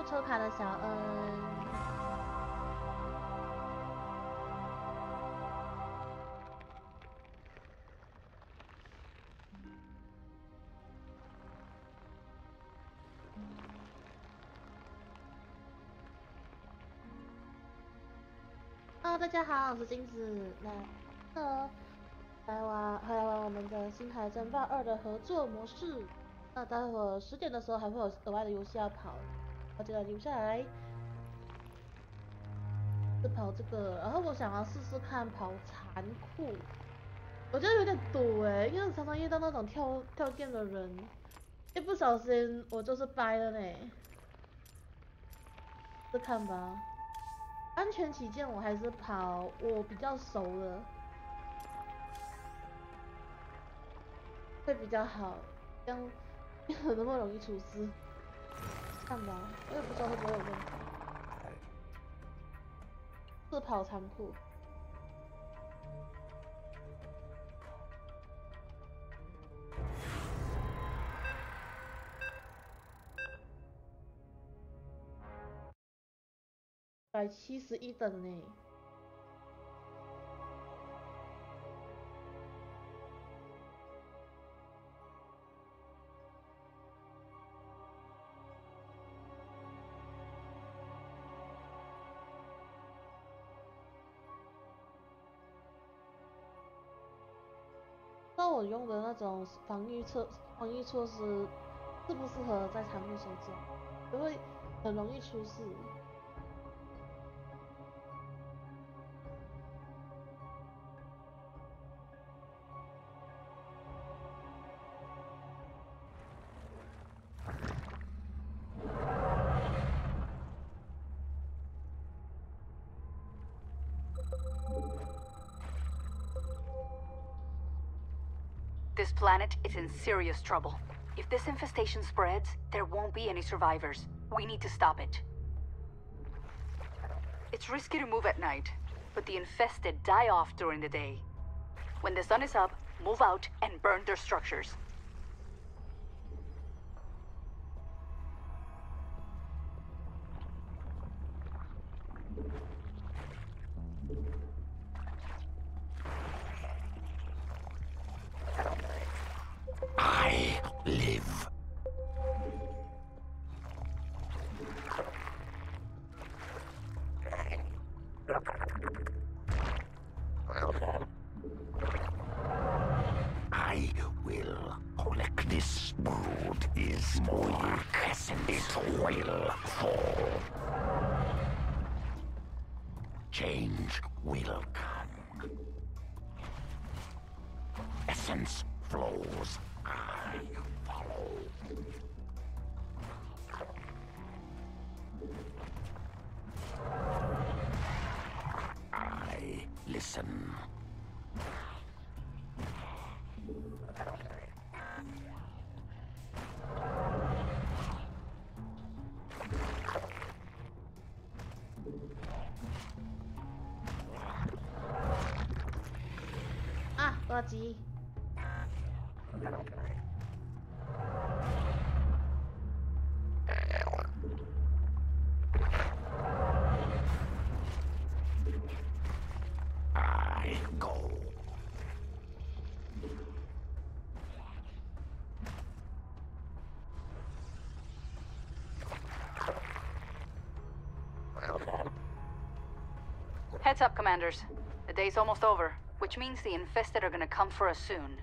抽卡的小恩。大家好，我是金子。来玩我们的《星海争霸2》的合作模式。那待会儿10点的时候还会有额外的游戏要跑，大家留下来。是跑这个，然后我想要试试看跑残酷，我觉得有点赌因为常常遇到那种跳电的人，一不小心我就是掰了呢。试看吧。安全起见，我还是跑我比较熟的，会比较好，这样没有那么容易出事。看吧，我也不知道会不会有问题。是跑残酷。171等呢。那我用的那种防御措施适不适合在残酷手中？因为很容易出事。This planet is in serious trouble. If this infestation spreads, there won't be any survivors. We need to stop it. It's risky to move at night, but the infested die off during the day. When the sun is up, move out and burn their structures. I live. I will collect this brood is more essence. It will fall. Change will come. Essence flows. I follow. I listen. Ah, 垃圾。I go. Heads up, commanders. The day's almost over, which means the infested are gonna come for us soon.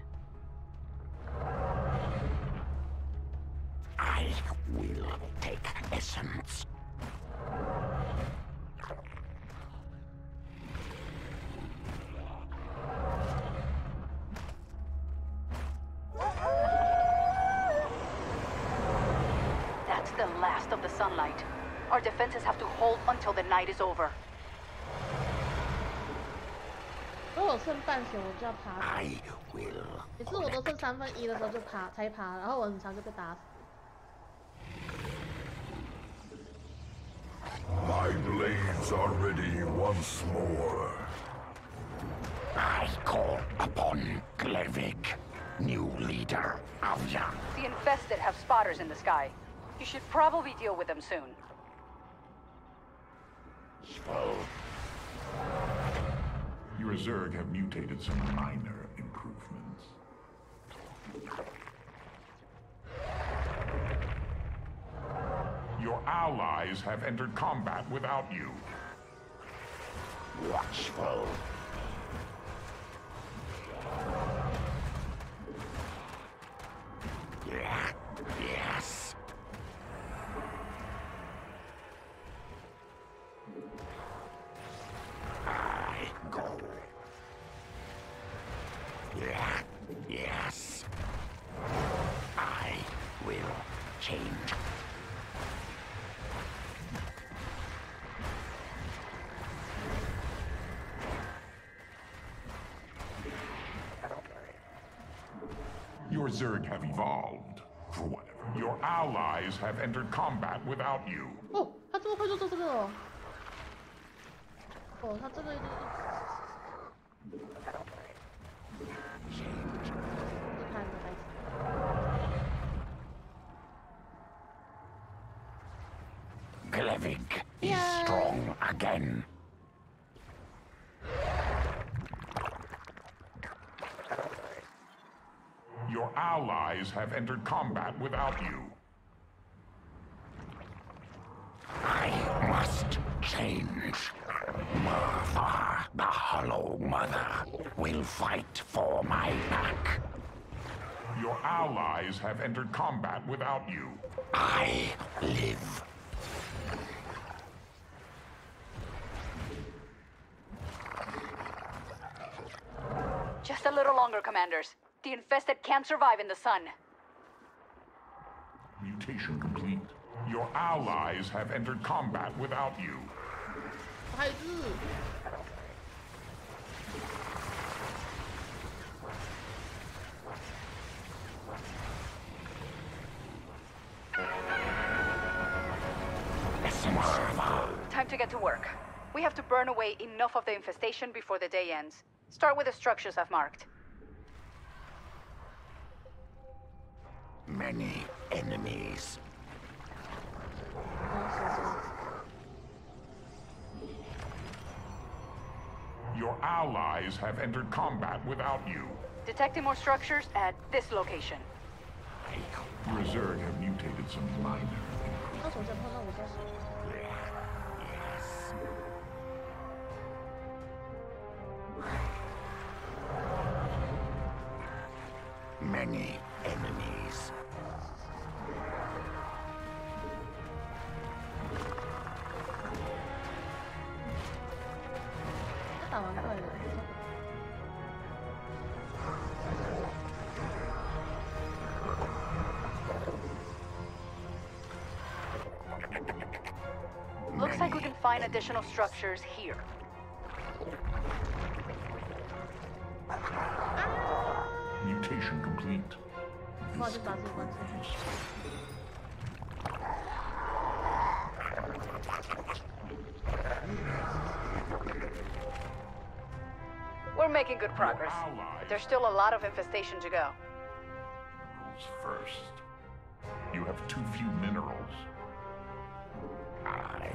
I will take essence. That's the last of the sunlight. Our defenses have to hold until the night is over. 如果剩半血，我就要爬。 I will. 每次我都剩1/3的时候就才爬，然后我很常就被打死。 My blades are ready once more. I call upon Klevik, new leader of Yang. The infested have spotters in the sky. You should probably deal with them soon. Your Zerg have mutated some minor improvements. Your allies have entered combat without you. Watchful. Yes. I go. Yes. I will change. Your Zerg have evolved. For whatever. Your allies have entered combat without you. 哦，他这么会就做这个哦。哦，他这个一定。你看，开始。Glevig is strong again. Your allies have entered combat without you. I must change. Mother, the Hollow Mother, will fight for my back. Your allies have entered combat without you. I live. Just a little longer, Commanders. The infested can't survive in the sun. Mutation complete. Your allies have entered combat without you. 孩子。Time to get to work. We have to burn away enough of the infestation before the day ends. Start with the structures I've marked. Many enemies. Your allies have entered combat without you. Detecting more structures at this location. Your Zerg have mutated some minor improvements. 他首先碰到我在手。 Many enemies. 他打完怪了。 Looks like we can find additional structures here. Mutation complete. 不好意思，打字关机。 We're making good progress. There's still a lot of infestation to go. Minerals first. You have too few minerals. I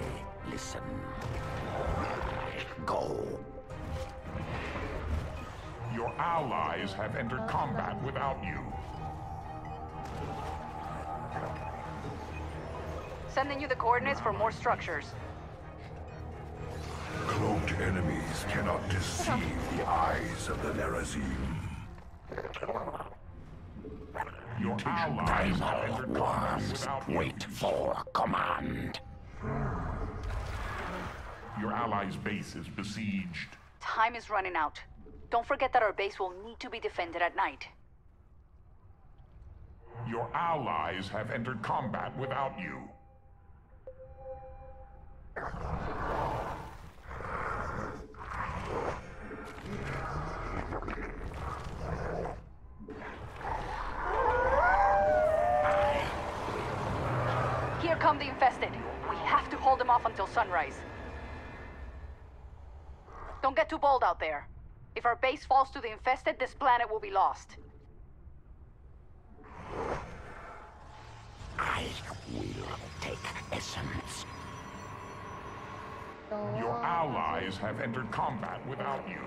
listen. Go. Your allies have entered combat without you. Sending you the coordinates for more structures. Cloaked enemies cannot deceive the eyes of the Nerazim. Your allies have entered combat without you. Wait for command. Your allies' base is besieged. Time is running out. Don't forget that our base will need to be defended at night. Your allies have entered combat without you. Here come the infested. We have to hold them off until sunrise. Don't get too bold out there. If our base falls to the infested, this planet will be lost. I will take essence. Your allies have entered combat without you.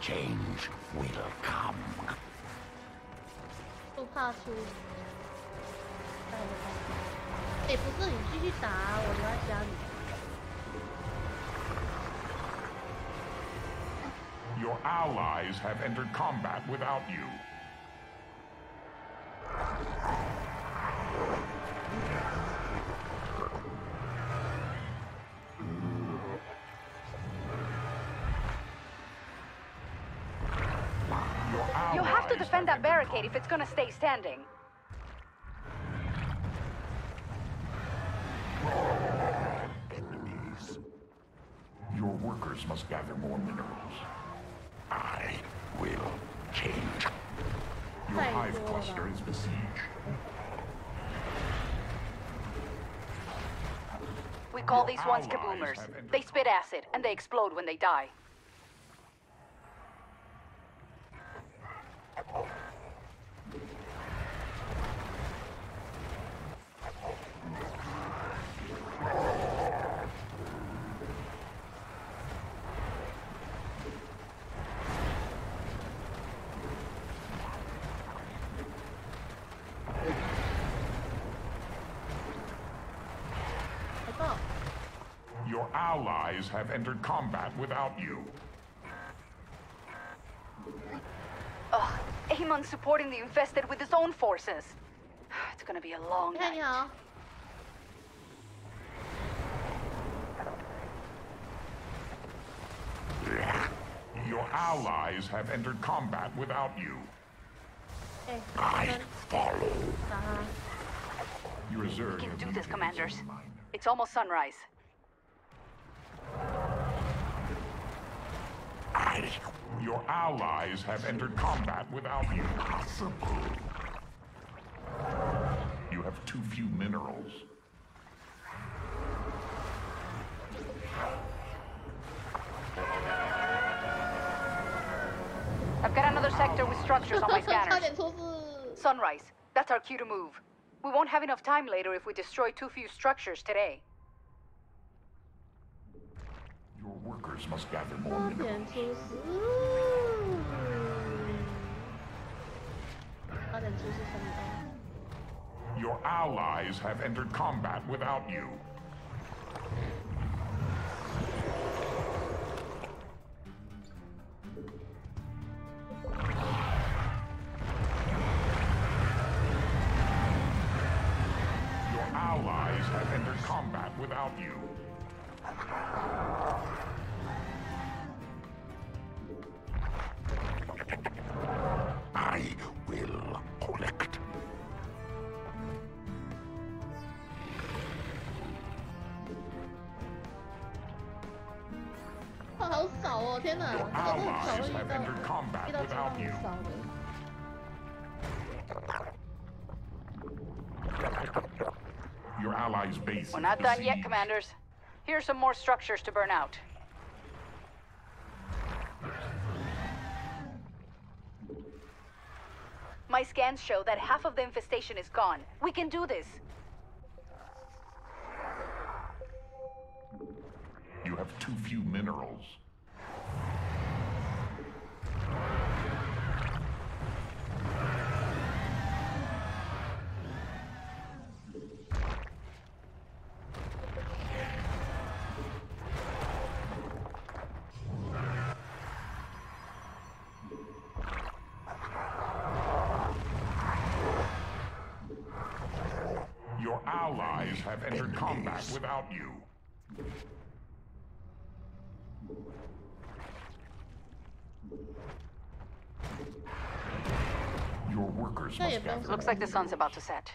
Change will come. 不怕输。哎，不是你继续打，我留在家里。Your allies have entered combat without you. You have to defend that barricade if it's gonna stay standing. Enemies. Your workers must gather more minerals. I will change. Your hive cluster is besieged. We call these ones kaboomers. They spit acid, and they explode when they die. Your allies have entered combat without you. Ugh, Amon's supporting the infested with his own forces. It's gonna be a long night. Your allies have entered combat without you. I follow. Your Zerg We can have do been this, given commanders. some mind. It's almost sunrise. Your allies have entered combat without you. You have too few minerals. I've got another sector with structures on my scanners. Sunrise. That's our cue to move. We won't have enough time later if we destroy too few structures today. Your workers must gather more minerals. Your allies have entered combat without you. Your allies have entered combat without you. I will collect. Your allies have entered combat without you. Your allies' base We're is not done yet, besieged. commanders. Here's some more structures to burn out. My scans show that half of the infestation is gone. We can do this. You have too few minerals. Your allies have entered combat without you. Your workers must gather. Looks like the sun's about to set.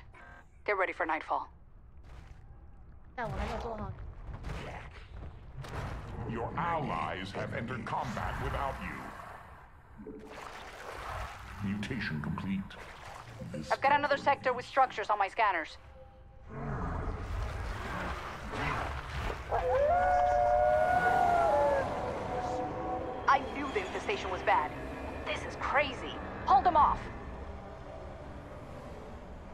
Get ready for nightfall. Your allies have entered combat without you. Mutation complete. I've got another sector with structures on my scanners. I knew the infestation was bad. This is crazy. Hold them off!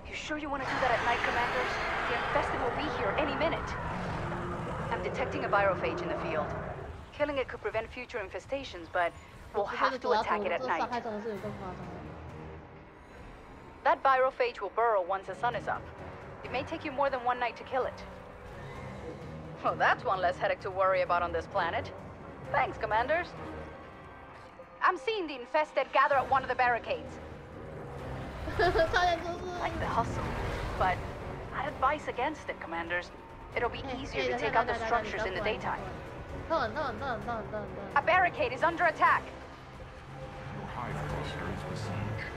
You sure you want to do that at night, Commanders? The infested will be here any minute. I'm detecting a virophage in the field. Killing it could prevent future infestations, but we'll have to attack it at night. That virophage will burrow once the sun is up. It may take you more than one night to kill it. Well, that's one less headache to worry about on this planet. Thanks, Commanders. I'm seeing the infested gather at one of the barricades. Like the hustle, but I'd advise against it, Commanders. It'll be easier to take out the structures in the daytime. A barricade is under attack. Your hive cluster is besieged.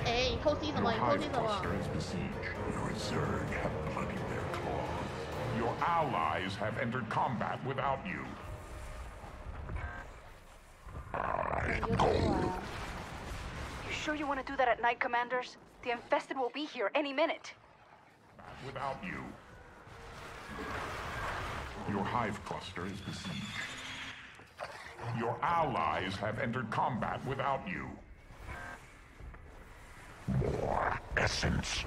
Hey, Your hive cluster is besieged. Your Zerg have bloodied their claws. Your allies have entered combat without you. You sure you want to do that at night, Commanders? The infested will be here any minute. Without you. Your hive cluster is besieged. Your allies have entered combat without you. More essence.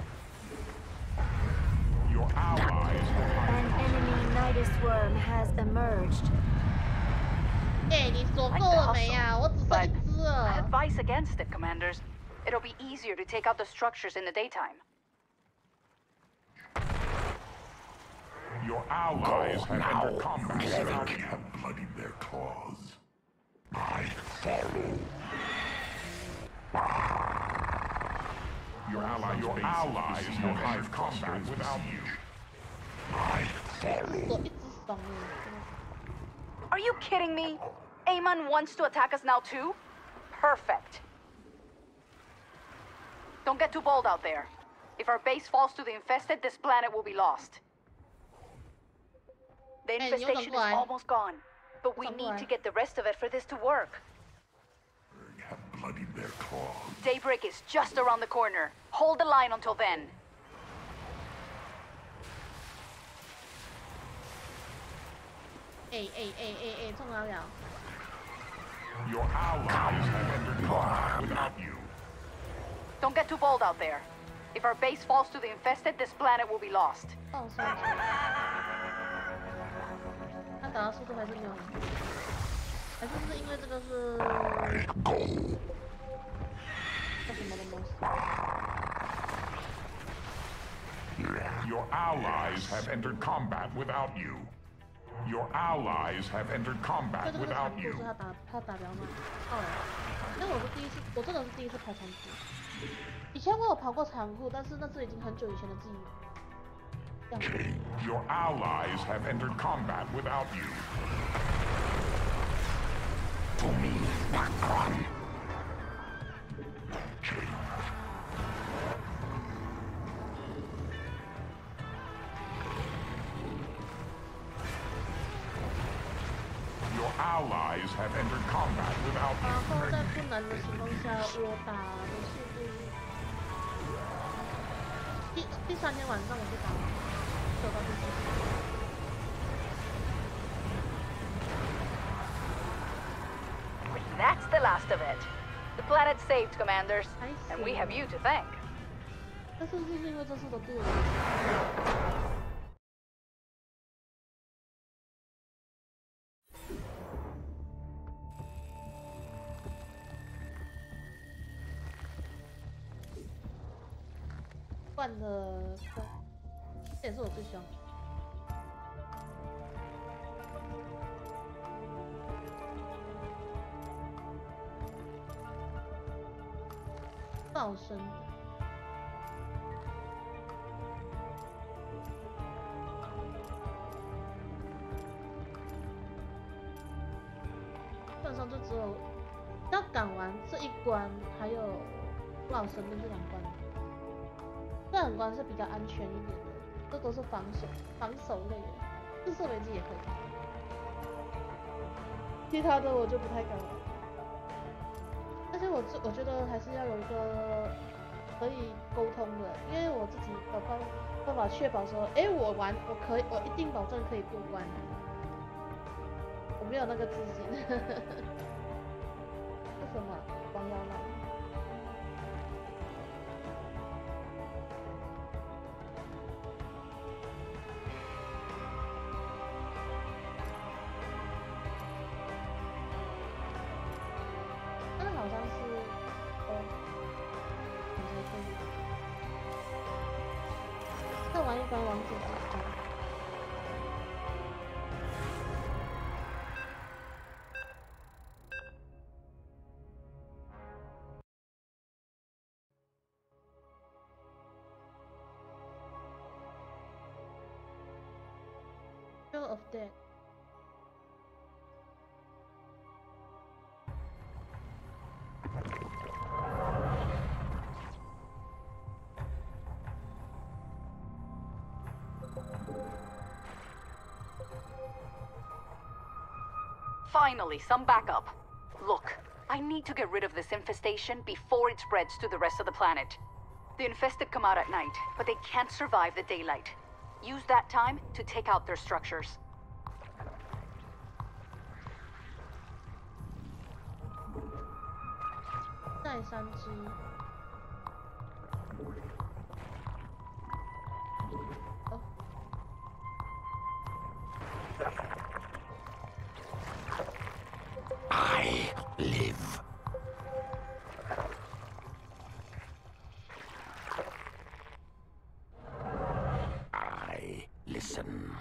Your allies will An enemy Nidus worm has emerged. Like but I advise against it, Commanders. It'll be easier to take out the structures in the daytime. Your allies have entered combat without you. Have bloodied their claws. I follow. Your allies will have combat without you. I follow. Are you kidding me? Amon wants to attack us now too? Perfect. Don't get too bold out there. If our base falls to the infested, this planet will be lost. The infestation is almost gone, but we need to get the rest of it for this to work. Have bloodied their claws. Daybreak is just around the corner. Hold the line until then. Your allies have entered combat without you. Don't get too bold out there. If our base falls to the infested, this planet will be lost. Your allies have entered combat without you. Your allies have entered combat without you. 因为我真的是第一次跑残酷。以前我有跑过残酷，但是那是已经很久以前的记忆。 Your allies have entered combat without you. To me, background. Your allies have entered combat without you. 然后在不难的情况下，我打的速度。第3天晚上我就打了。 That's the last of it. The planet's saved, Commanders, and we have you to thank. 但是就是因为这次的队伍。换的，这也是我最喜欢。 噪声。基本上就只有要赶完这一关，还有噪声跟这2关。这2关是比较安全一点的，这都是防守类的，自射危机也可以。其他的我就不太敢玩。 但是我觉得还是要有一个可以沟通的，因为我自己有办法确保说，我一定保证可以过关。没有那个自信。这什么？光腰吗？那个好像是再玩一关王者吧。Of Death. Finally, some backup. Look, I need to get rid of this infestation before it spreads to the rest of the planet. The infested come out at night, but they can't survive the daylight. Use that time to take out their structures. I live. I listen.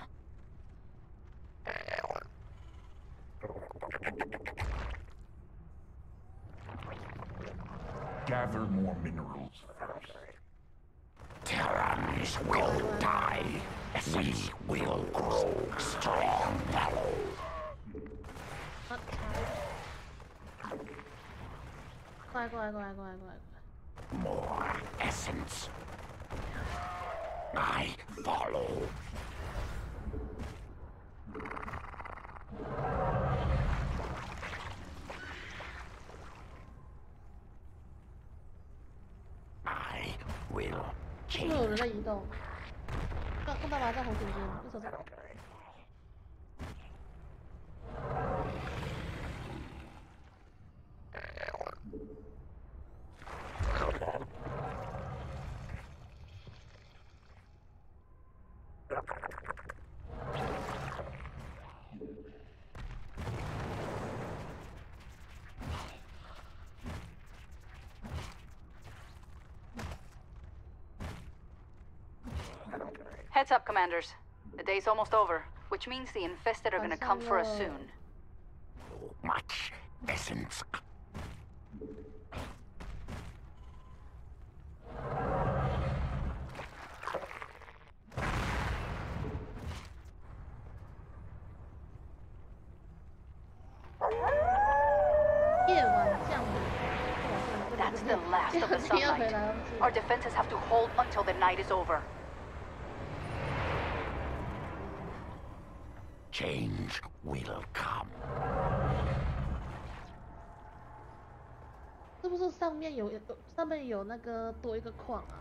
Gather more minerals first. Terrans will die. We will grow strong. More essence. I follow. I will change. 有人在移动。看到吗？在红点边，一手在。Heads up, Commanders. The day's almost over, which means the infested are gonna come for us soon. Much essence. That's the last of the sunlight. Our defenses have to hold until the night is over. Change will come. 是不是上面有那个多一个矿啊？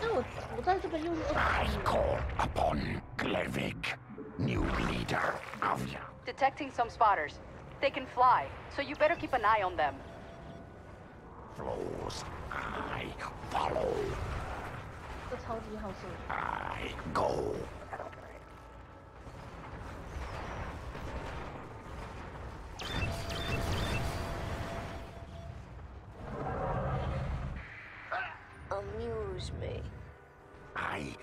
因为我在这边用是I call upon Glevig, new leader of ya. Detecting some spotters. They can fly, so you better keep an eye on them. Flows, I follow. 这超级好手。I go. Amuse me. I.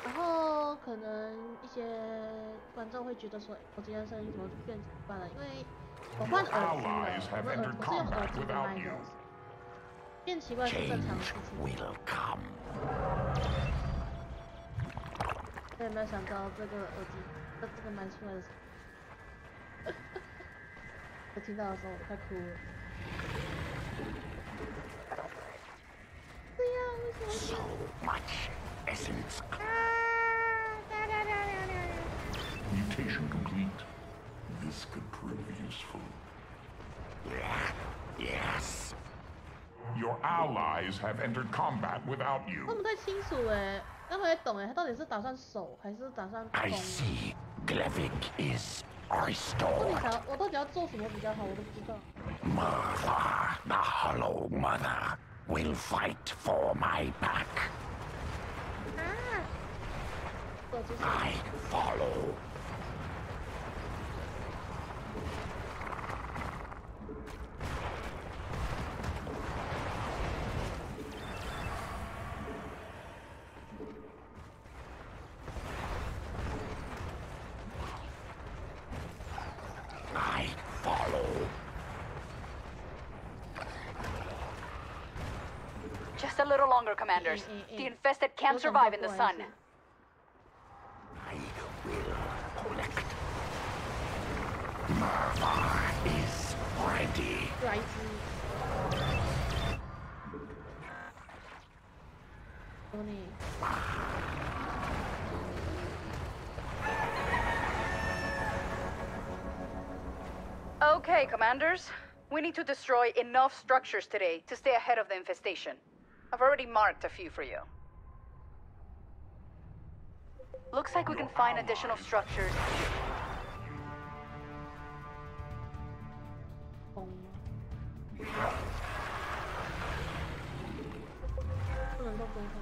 然后可能一些观众会觉得说，我今天声音怎么变奇怪了？因为我换耳机了，我是用耳机的麦克，变奇怪是正常的事情。我也没有想到这个耳机，这个麦出来的时候，我听到的时候我快哭了。对呀，为什么？ So much essence. Mutation complete. This could prove useful. Yes. Your allies have entered combat without 他 you. 们不太清楚哎，他们也懂哎，他到底是打算守还是打算攻？ I see. Glevic is 我到底要做什么比较好，我都不知道。 Mother, the Hollow Mother, will fight for my back. 啊！这就是 I follow. I follow. Just a little longer, Commanders. The infested can't survive in the sun. I will collect. Murder is ready. 来自。说你。 Okay, Commanders. We need to destroy enough structures today to stay ahead of the infestation. I've already marked a few for you. Looks like we can find additional structures. 攻不能动攻它。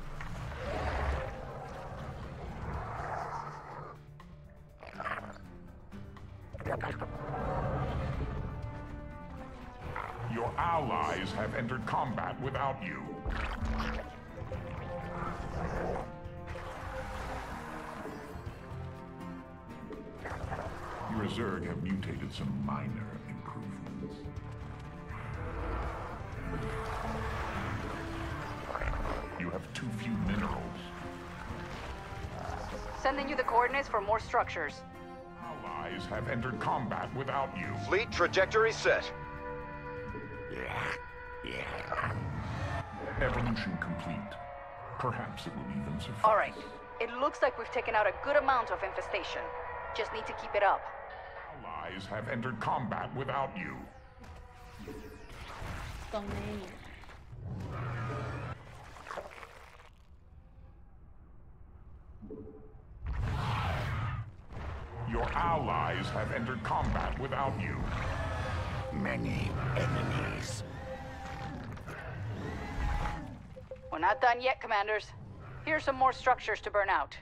Your allies have entered combat without you. Your Zerg have mutated some minor improvements. You have too few minerals. Sending you the coordinates for more structures. Allies have entered combat without you. Fleet trajectory set. Evolution complete. Perhaps it will even survive. All right. It looks like we've taken out a good amount of infestation. Just need to keep it up. Allies have entered combat without you. 懂没？ Your allies have entered combat without you. Many enemies. We're not done yet, Commanders. Here's some more structures to burn out.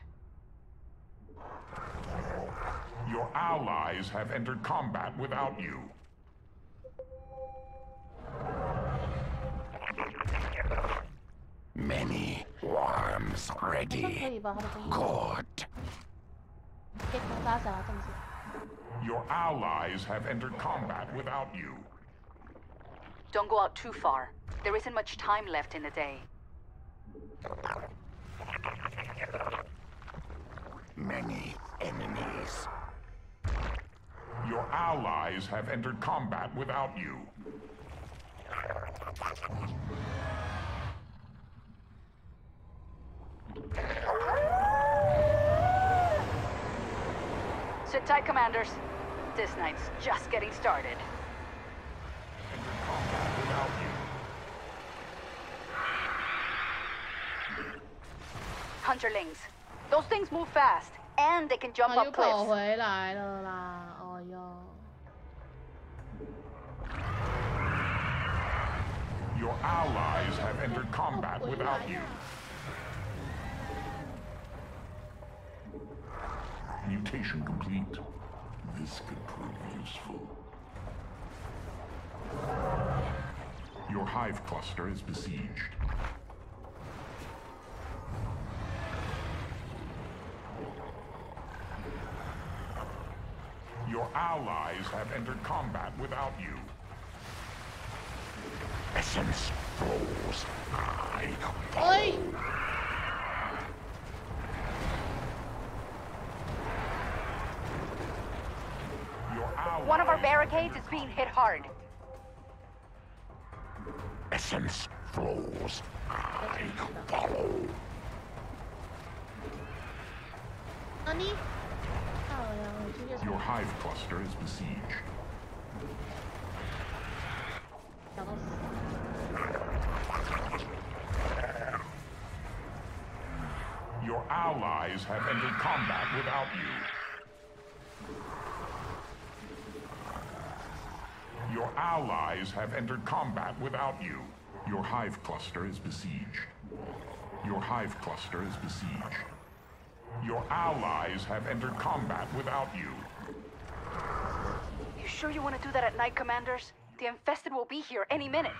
Your allies have entered combat without you. Many worms 可 ready. 以吧？他的攻击 Good. 可以打起来，动起来。 Your allies have entered combat without you. Don't go out too far. There isn't much time left in the day. Many enemies. Your allies have entered combat without you. Sit tight, Commanders. This night's just getting started. Entered combat without you. Hunterlings. Those things move fast, and they can jump 他又 up 跑 cliffs. 回来了啦！哦哟， Your allies have entered combat without you. Mutation complete. This could prove useful. Your hive cluster is besieged. Your allies have entered combat without you. Essence flows. I 哎， Your allies One of our barricades is being hit hard. essence flows. I follow. 那你？好呀，我去夜 Your 场 hive cluster is besieged. 找到死。Your allies have entered combat without you. Your allies have entered combat without you. Your hive cluster is besieged. Your hive cluster is besieged. Your allies have entered combat without you. You sure you want to do that at night, Commanders? The infested will be here any minute.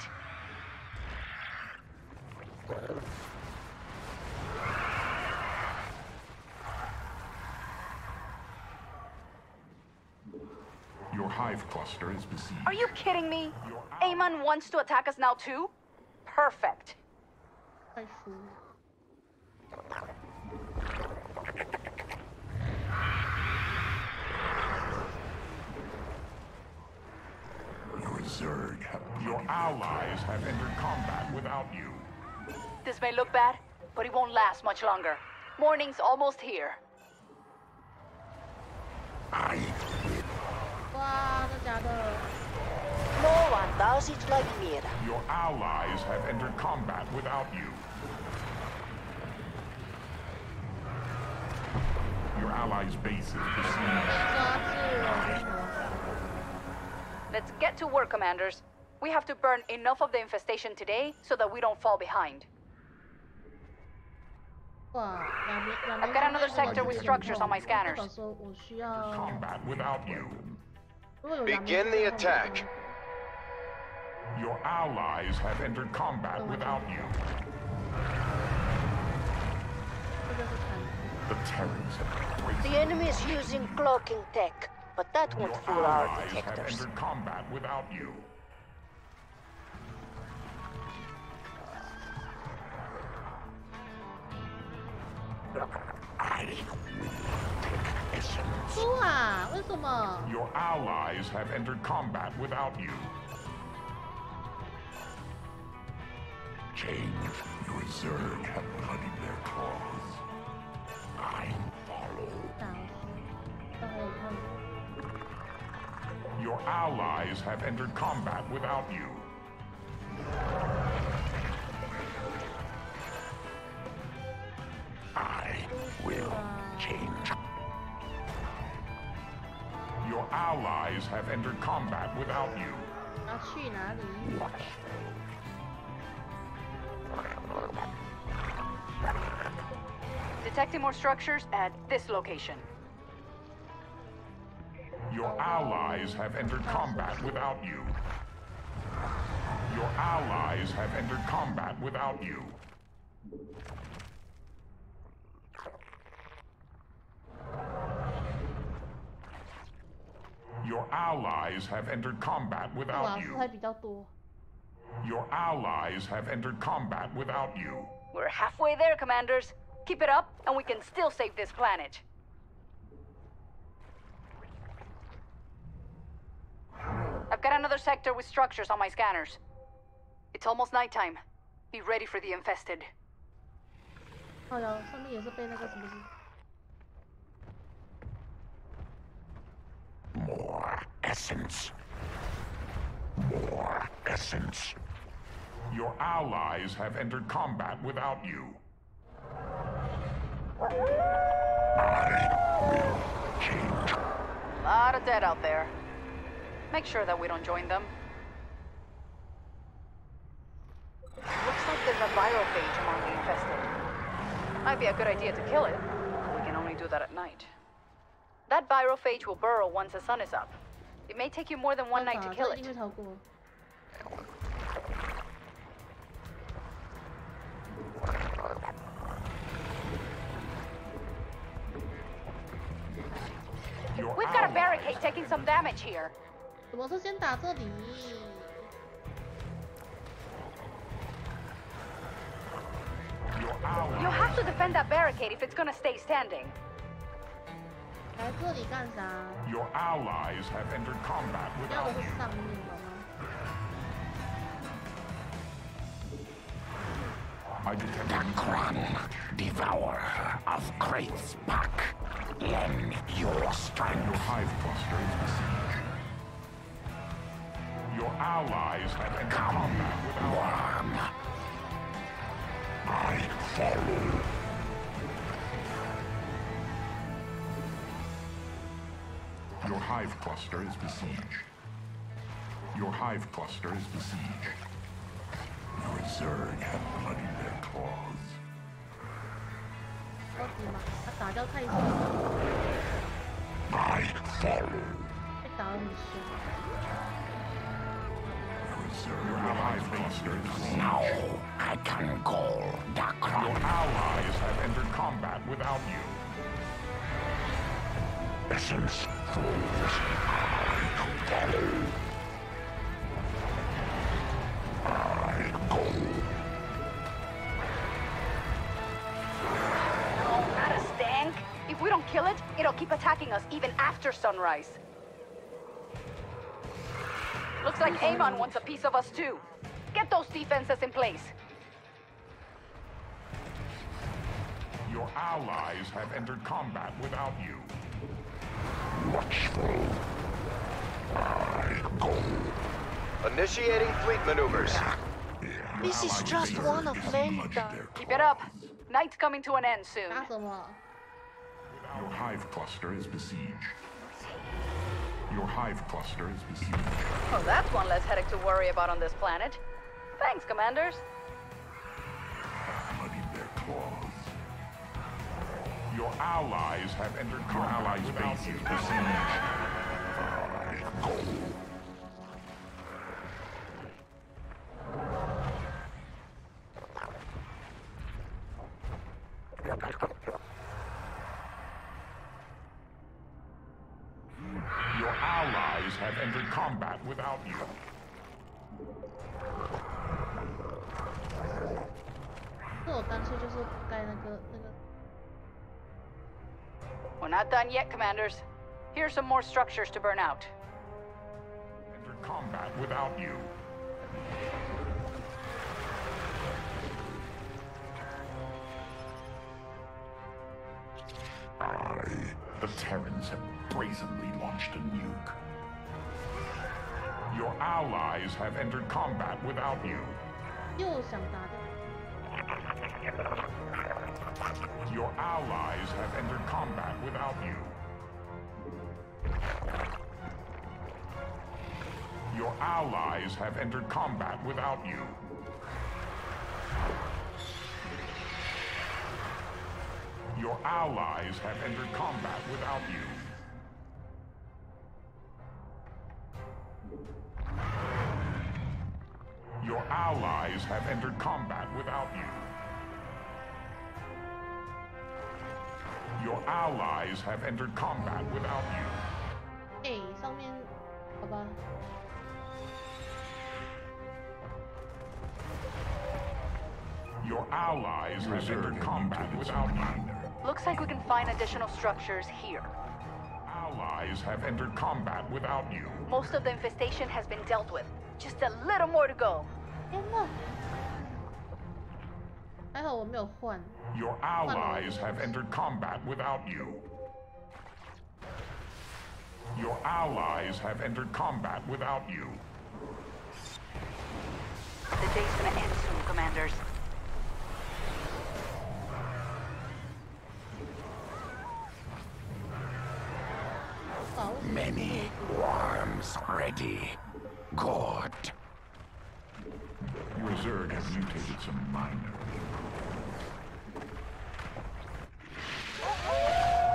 Your hive cluster is besieged. Are you kidding me? Amon wants to attack us now too? Perfect. 太输。 Your allies have entered combat without you. This may look bad, but it won't last much longer. Morning's almost here. 哇，真的假的？ No one does it like me. Your allies have entered combat without you. Your allies' base is besieged. 抓住了。 Let's get to work, Commanders. We have to burn enough of the infestation today so that we don't fall behind. 哇，I've got another sector with structures on my scanners. 代表说我需要。 Combat without you. 如果有 Begin the attack. Your allies have entered combat without you. 这就是残酷。 The Terrans have poisoned. The enemy is using cloaking tech, but that won't Your fool our allies have detectors. entered combat without you. I will take essence. 输啊？为什么？ Your allies have entered combat without you. Change. Your Zerg have bloodied their claws. I follow. 打死。还有看。 Your allies have entered combat without you. I will change. Your allies have entered combat without you. 要去哪里？ Detecting more structures at this location. Your allies have entered combat without you. Your allies have entered combat without you. Your allies have entered combat 瓦 without 斯 you. 还比较多。 Your allies have entered combat without you. We're halfway there, Commanders. Keep it up, and we can still save this planet. I've got another sector with structures on my scanners. It's almost nighttime. Be ready for the infested. 哦哟，上面也是被那个什么是？ More essence. More essence. Your allies have entered combat without you. I will change. A lot of dead out there. Make sure that we don't join them. Looks like there's a virophage among the infested. Might be a good idea to kill it, but we can only do that at night. That virophage will burrow once the sun is up. It may take you more than one night to kill 这一 it. 定会逃过。 Your We've got a allies- barricade taking some damage here. 怎么是先打这里？ Your allies. You'll have to defend that barricade if it's gonna stay standing. 来这里干啥？ Your allies have entered combat 要的 without 是 you. 上面好吗？ I detect Dakran, devourer of great spark. Lend your Your strength. hive cluster is besieged. Your allies have entered combat without Worm. I follow. you. Your hive cluster is besieged. Your hive cluster is besieged. Your Zerg have bloodied their claws. 着急吗？他打掉太子， I follow. 被打得很凶。 Your hive cluster is besieged. Now I can call the Your crowd. allies have entered combat without you. Essence flows. I follow. I go. Oh, not a stank. If we don't kill it, it'll keep attacking us even after sunrise. Looks like Amon wants a piece of us too. Get those defenses in place. Your allies have entered combat without you. Watchful. I go. Initiating fleet maneuvers. This is just one of many. Keep it up. Night's coming to an end soon. 打什么？ Your hive cluster is besieged. Your hive cluster is besieged. Oh, that's one less headache to worry about on this planet. Thanks, Commanders. Bloodied their claws. Your allies have entered combat without you. I go. Your allies have entered combat without you. 这我干脆就是盖那个。 We're not done yet, Commanders. Here's some more structures to burn out. Entered combat without you. The Terrans have brazenly launched a nuke. Your allies have entered combat without you. 又想打掉。 Your allies have entered combat without you. Your allies have entered combat without you. Your allies have entered combat without you. Your allies have entered combat without you. Your allies have entered combat without you. 哎，上面，好吧。 Your allies have entered combat without you. Looks like we can find additional structures here. Allies have entered combat without you. Most of the infestation has been dealt with. Just a little more to go. 天哪！还好我没有换。 Your allies have entered combat without you. Your allies have entered combat without you. The day's gonna end soon, Commanders. Many worms ready. Good. Your Zerg have mutated some minor.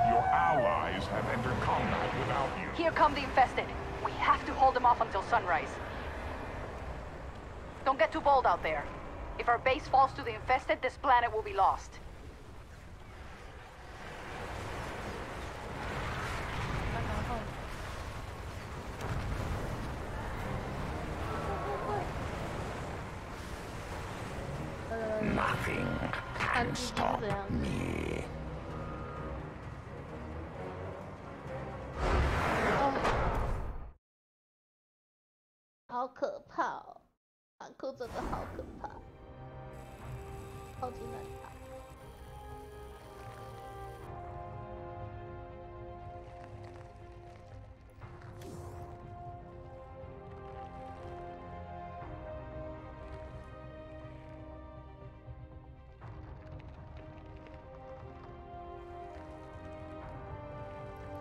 Your allies have entered combat without you. Here come the infested. We have to hold them off until sunrise. Don't get too bold out there. If our base falls to the infested, this planet will be lost. Nothing can stop me. 好可怕哦！残酷真的好可怕，超级难打。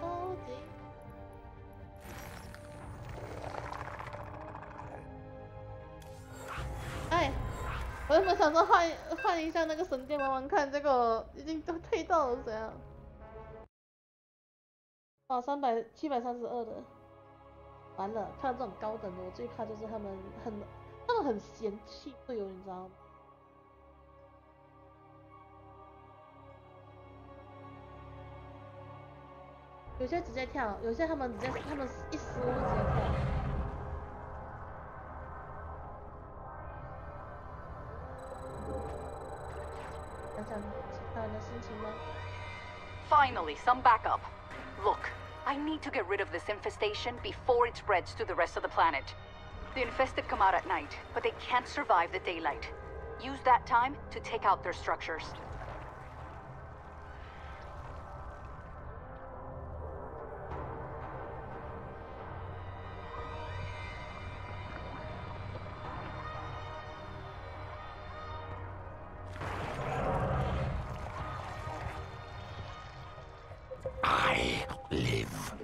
超级我原本想说换一下那个神殿玩玩看，结果已经都退到了，怎样？哇，732的，完了！看到这种高等的，我最怕就是他们很嫌弃队友，你知道吗？有些直接跳，有些他们一失误就直接跳。想想其他人的心情吗？ Finally, some backup. Look, I need to get rid of this infestation before it spreads to the rest of the planet. The infested come out at night, but they can't survive the daylight. Use that time to take out their structures. I live.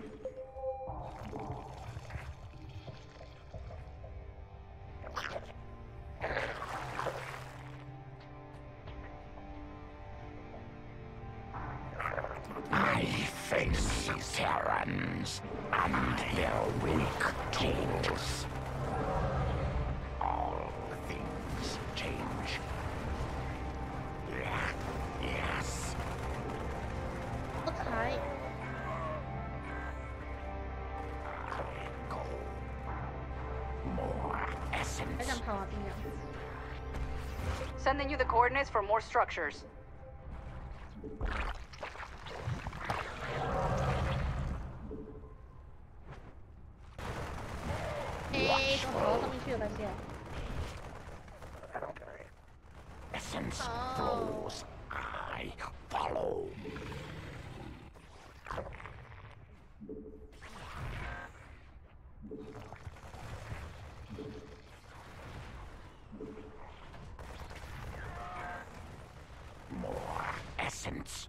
I face Terrans and their weak tools. All things change. Yes. Okay. Go. More essence. Sending you the coordinates for more structures. Essence flows. I follow. More essence.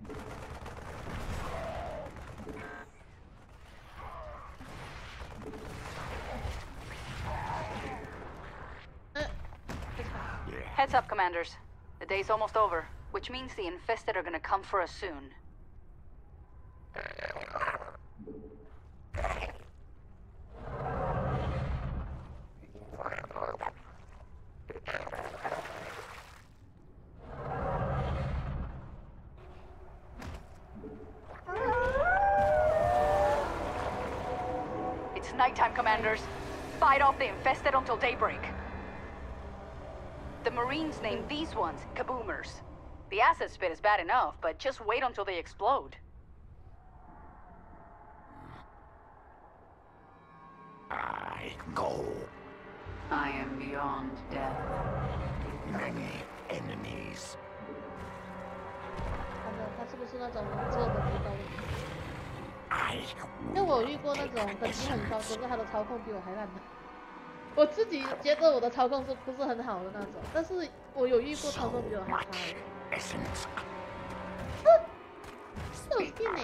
Heads up, commanders. The day's almost over, which means the infested are gonna come for us soon. It's nighttime, commanders. Fight off the infested until daybreak. The Marines named these ones kaboomers. The acid spit is bad enough, but just wait until they explode. I go. I am beyond death. Many enemies. 他是不是那种做的比较稳定？ 因为我有遇过那种等级很高，可是他的操控比我还烂的。我自己觉得我的操控是不是很好的那种，但是我有遇过操控比我还差的。是有劲呢。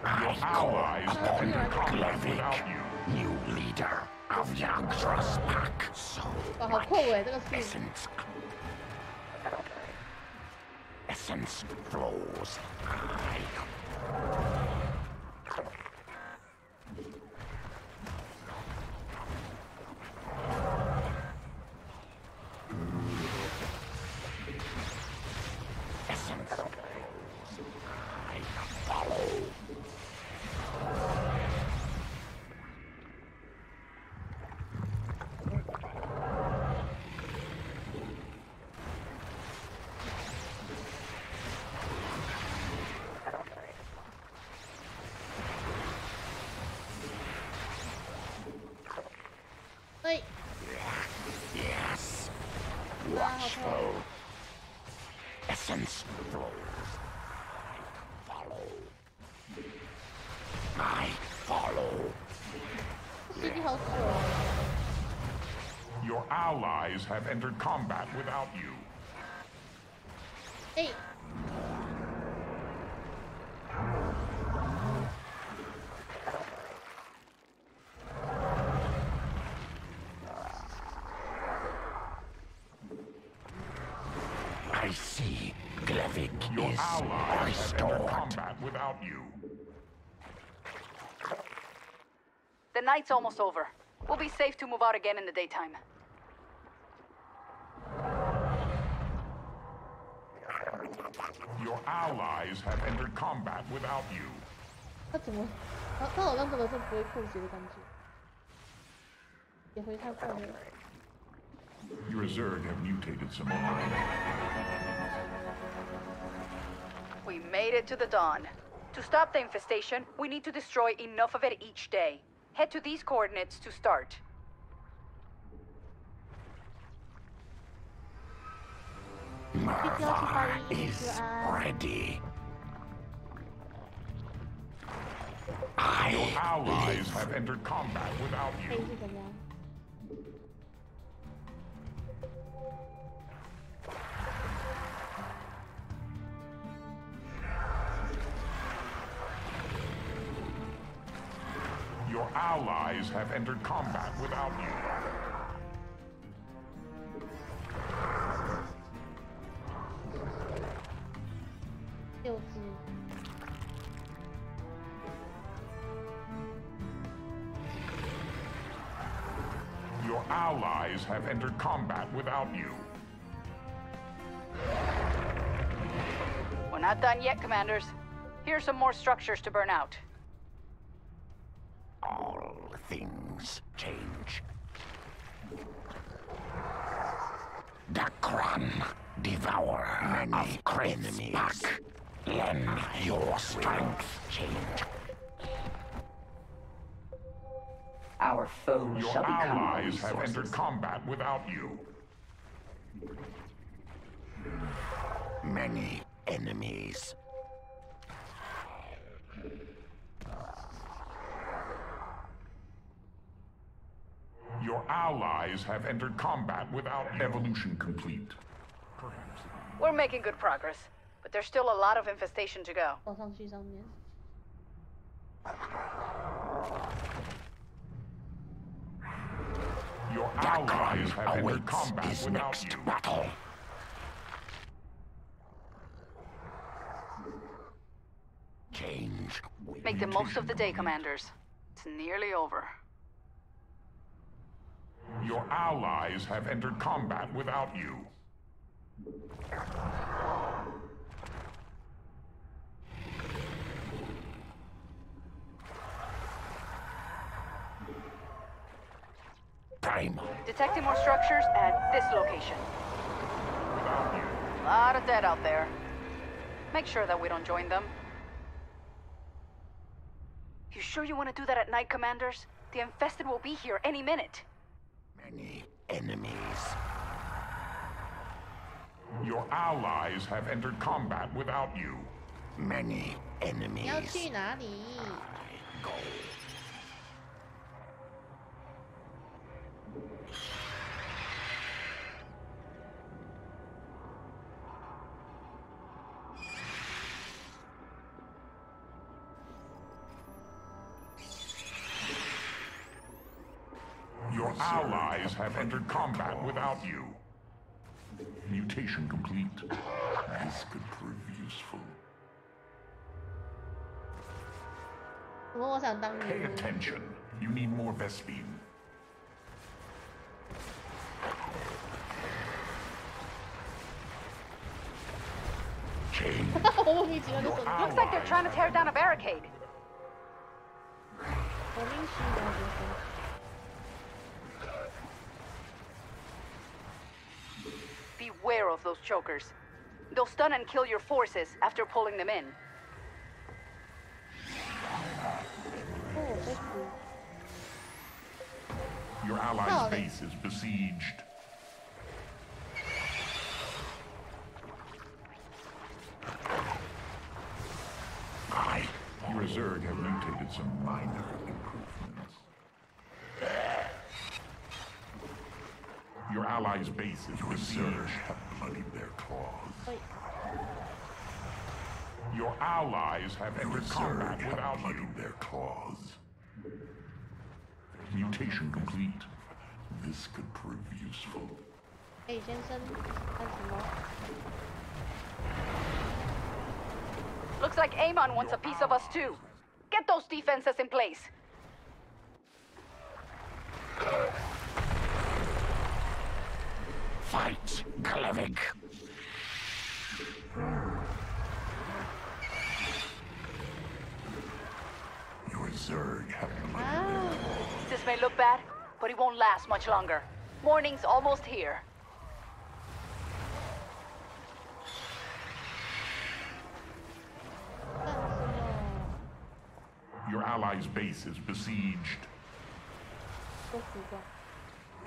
Your allies have entered combat without you. New leader of Yagdra's pack. So 哇，好酷哎，这个是。 Essence flows. Essence flows. I follow. Yes. Watchful. Essence flows. I follow. Your allies have entered combat without you. Hey. see. Glavik Your is allies have entered restored. combat without you. The night's almost over. We'll be safe to move out again in the daytime. Your allies have entered combat without you. 他怎么？他好像真的是不会扣血的感觉，也回太快了。 Your Zerg have mutated some more. We made it to the dawn. To stop the infestation, we need to destroy enough of it each day. Head to these coordinates to start. Murvar is ready. Your allies have entered combat without 黑 you. 是怎样？ Your allies have entered combat without you. Your allies have entered combat without you. We're not done yet, Commanders. Here's some more structures to burn out. All things change. Dakran, devourer of enemies. Lend your strength. Change. Our foes Your shall become our allies have resources. entered combat without you. Many enemies. Your allies have entered combat without you. Evolution complete. Perhaps. We're making good progress, but there's still a lot of infestation to go. 往上去上面。 Your allies Dakran have entered awaits combat his without next you. battle. Change. Make the most of the day, Commanders. It's nearly over. Your allies have entered combat without you. Time. Detecting more structures at this location. Without you. A lot of dead out there. Make sure that we don't join them. You sure you want to do that at night, Commanders? The infested will be here any minute. Many enemies. Your allies have entered combat without you. Many 你要 enemies. 去哪里？ Go. Your allies have entered combat without you. Mutation complete. This could prove useful. 怎么我想当 Pay 女巫？ attention. You need more Vespine. Change. 我莫名其妙就生气。 Looks like they're trying to tear down a barricade. 我命虚的就生气。 Beware of those chokers. They'll stun and kill your forces after pulling them in. 哦，我被捕。 Your allies' base is besieged. Your Zerg have mutated some minor improvements. Your allies' base is besieged. Have bloodied their claws. 喂， Your allies have entered combat without you. Their claws. Mutation complete. This could prove useful. 哎，先生，干什么？ Looks like Amon wants a piece of us too. Get those defenses in place. Fight, Klevik. Your Zerg have blooded This may look bad, but it won't last much longer. Morning's almost here. Your allies' base is besieged.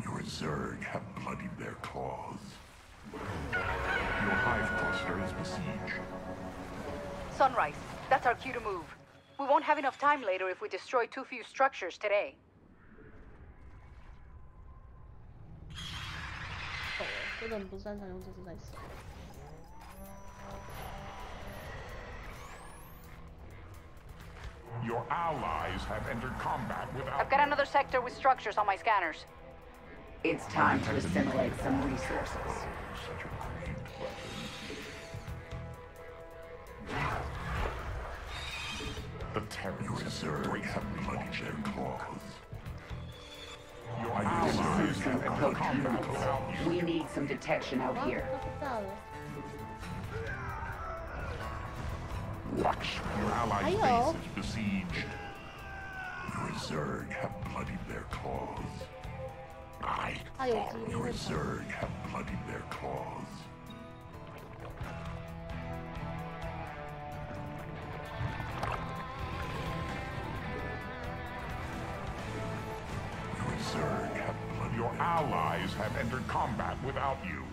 Your Zerg have bloodied their claws. Your hive cluster is besieged. Sunrise. That's our cue to move. We won't have enough time later if we destroy too few structures today. Your allies have entered combat without... I've got another sector with structures on my scanners. It's time to assimilate some resources. Such a great weapon. The terrorists have bloodied their claws. Your allies have entered combat without you. We need some detection out here. Watch. Your allies' base is besieged. Your Zerg have bloodied their claws. Your Zerg have bloodied their claws. Your Zerg have bloodied. Your allies have entered combat without you.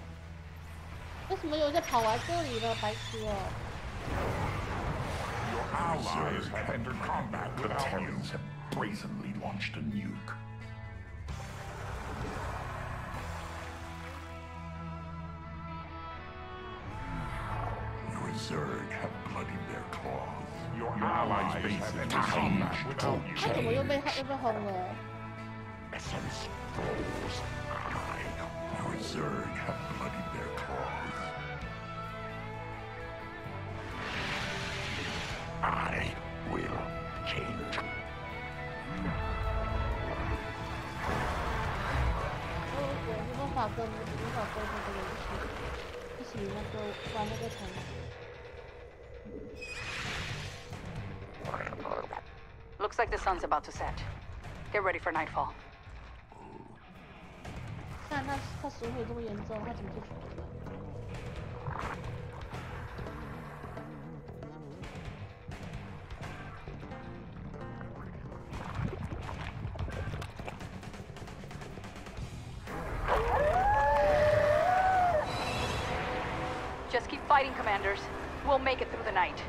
为什么有人在跑来这里了，白痴哦！ Your allies have entered combat without you. The Terrans have brazenly launched a nuke. Your Zerg have bloodied their claws. Your allies' base have entered combat without you. 他怎么又被轰了？ Essence flows high. Your Zerg have bloodied their claws. I will change. 我没办法跟这个游戏一起玩那个城。 Looks like the sun's about to set. Get ready for nightfall. 看他水火这么严重，他怎么就死了？ Just keep fighting, commanders. We'll make it through the night.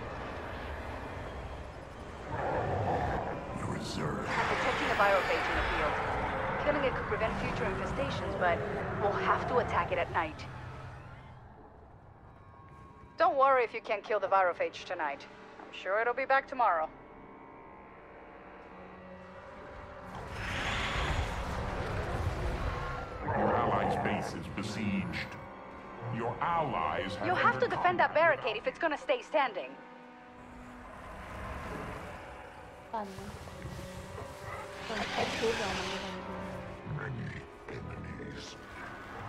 Your Zerg. I'm detecting a virophage in the field. Killing it could prevent future infestations, but we'll have to attack it at night. Don't worry if you can't kill the virophage tonight. I'm sure it'll be back tomorrow. Your allies' base is besieged. Your allies have... You'll have to defend that barricade if it's gonna stay standing. 办了，太出脚了，我感觉。 Many enemies.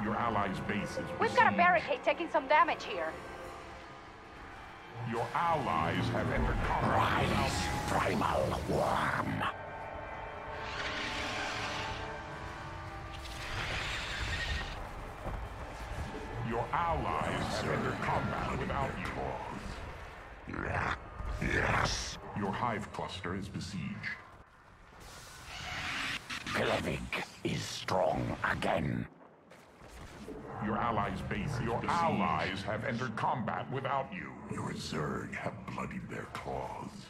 Your allies' base is besieged. We've got a barricade taking some damage here. Your allies have entered combat. Rise, primal worm. Your allies have entered combat without you. Yes. Your hive cluster is besieged. Klevik is strong again. Your allies' base is Your besieged. Allies have entered combat without you. Your Zerg have bloodied their claws.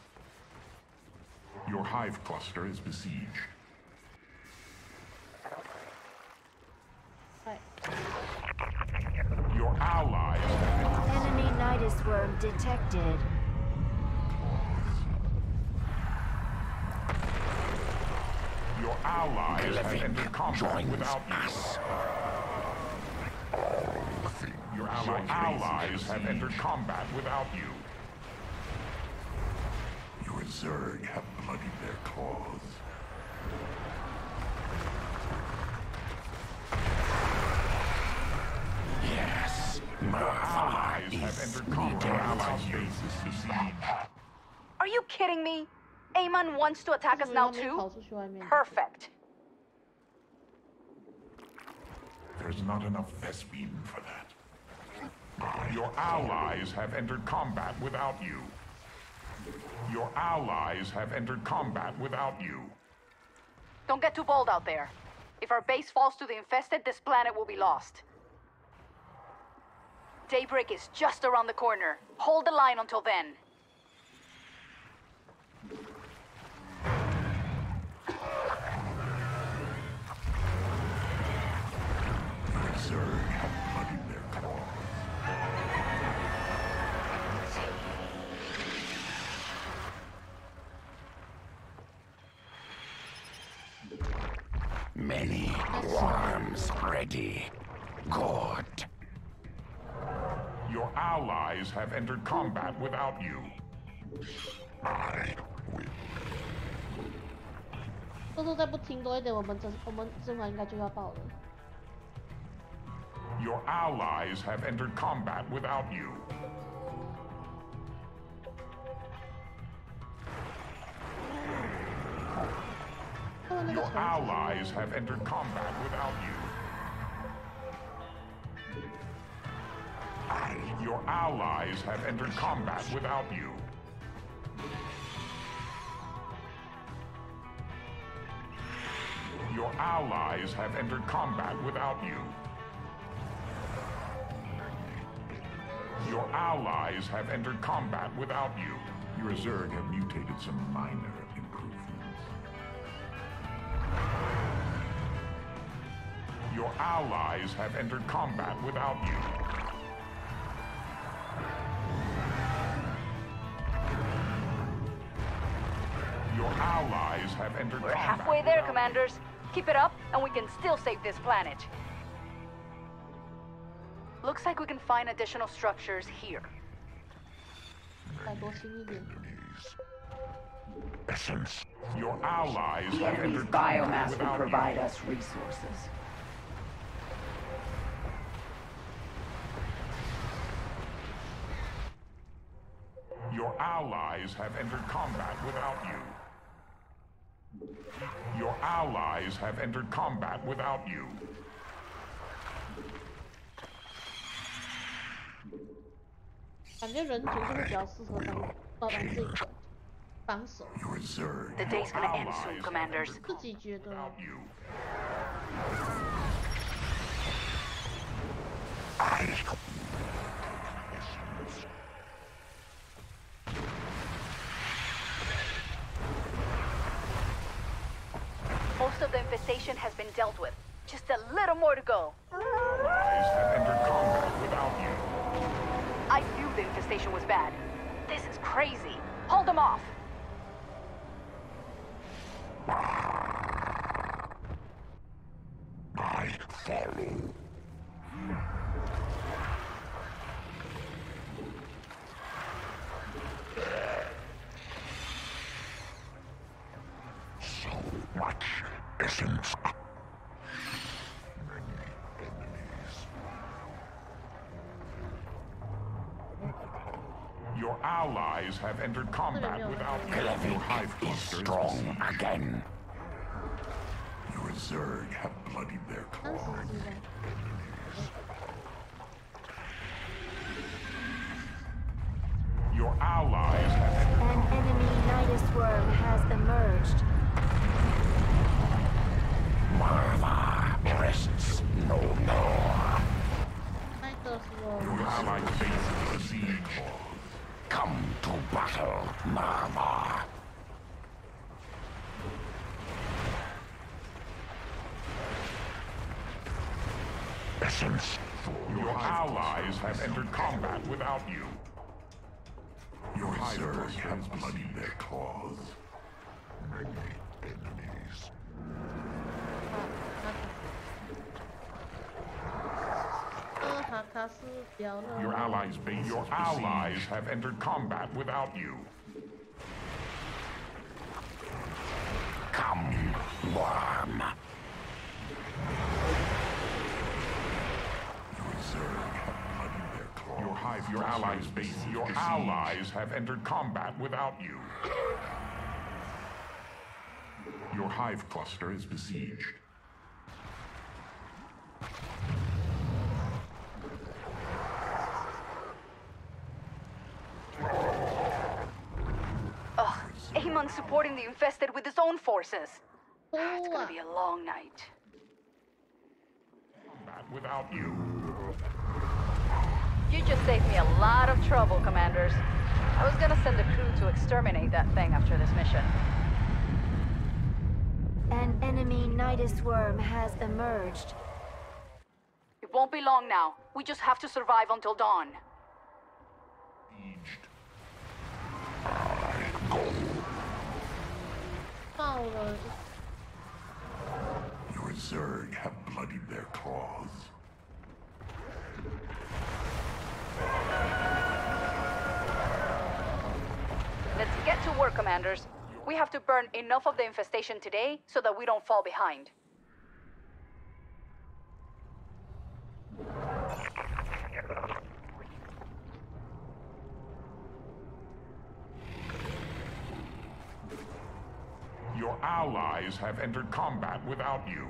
Your hive cluster is besieged. Your allies have entered Enemy Nidus worm detected. Your allies have entered combat without you. Your allies have entered combat without you. Zerg have bloodied their claws. Yes, Martha is needed. Are you kidding me? Amon wants to attack us now too? Perfect. There's not enough Vespene for that. Your allies have entered combat without you. Your allies have entered combat without you. Don't get too bold out there. If our base falls to the infested, this planet will be lost. Daybreak is just around the corner. Hold the line until then. Zerg have bloodied their claws. Many worms ready. Good. Your allies have entered combat without you. I will. 多多再不听多一点，我们甄嬛应该就要爆了。 Your allies have entered combat without you. Your allies have entered combat without you. Your allies have entered combat without you. Your allies have entered combat without you. Your allies have entered combat without you. Your Zerg have mutated some minor improvements. Your allies have entered combat without you. Your allies have entered We're combat halfway there, without Commanders. Keep it up, and we can still save this planet. Looks like we can find additional structures here. Essence. Your allies The have enemy's entered biomass combat will without provide you. us resources. Your allies have entered combat without you. Your allies have entered combat without you. Your Zerg. The day's gonna end soon, Commanders. 自己觉得。 Without you. Most of the infestation has been dealt with. Just a little more to go. Allies have entered combat without you. I knew the infestation was bad. This is crazy. Hold them off. I follow. So much essence. Many enemies. Your allies have entered combat without you. Your hive Is cluster is strong besieged. again. Your Zerg have bloodied their claws. Your allies have entered An enemy Nidus worm has emerged. Marva rests no more. Your allies' base is besieged. Come to battle, Marva. Essence. Your allies have entered combat without you. Your hive Zerg cluster have is bloodied besieged. their claws. Many enemies. Your allies' base. Your allies have entered combat without you. worm. Your hive, your allies' base, your allies have entered combat without you. Your hive cluster is besieged. Ugh, Amon's supporting the infested with his own forces. It's gonna be a long night. Combat without you. You just saved me a lot of trouble, Commanders. I was gonna send a crew to exterminate that thing after this mission. An enemy Nidus worm has emerged. It won't be long now. We just have to survive until dawn. Besieged. Your Zerg have bloodied their claws. Let's get to work, Commanders. We have to burn enough of the infestation today so that we don't fall behind. Your allies have entered combat without you.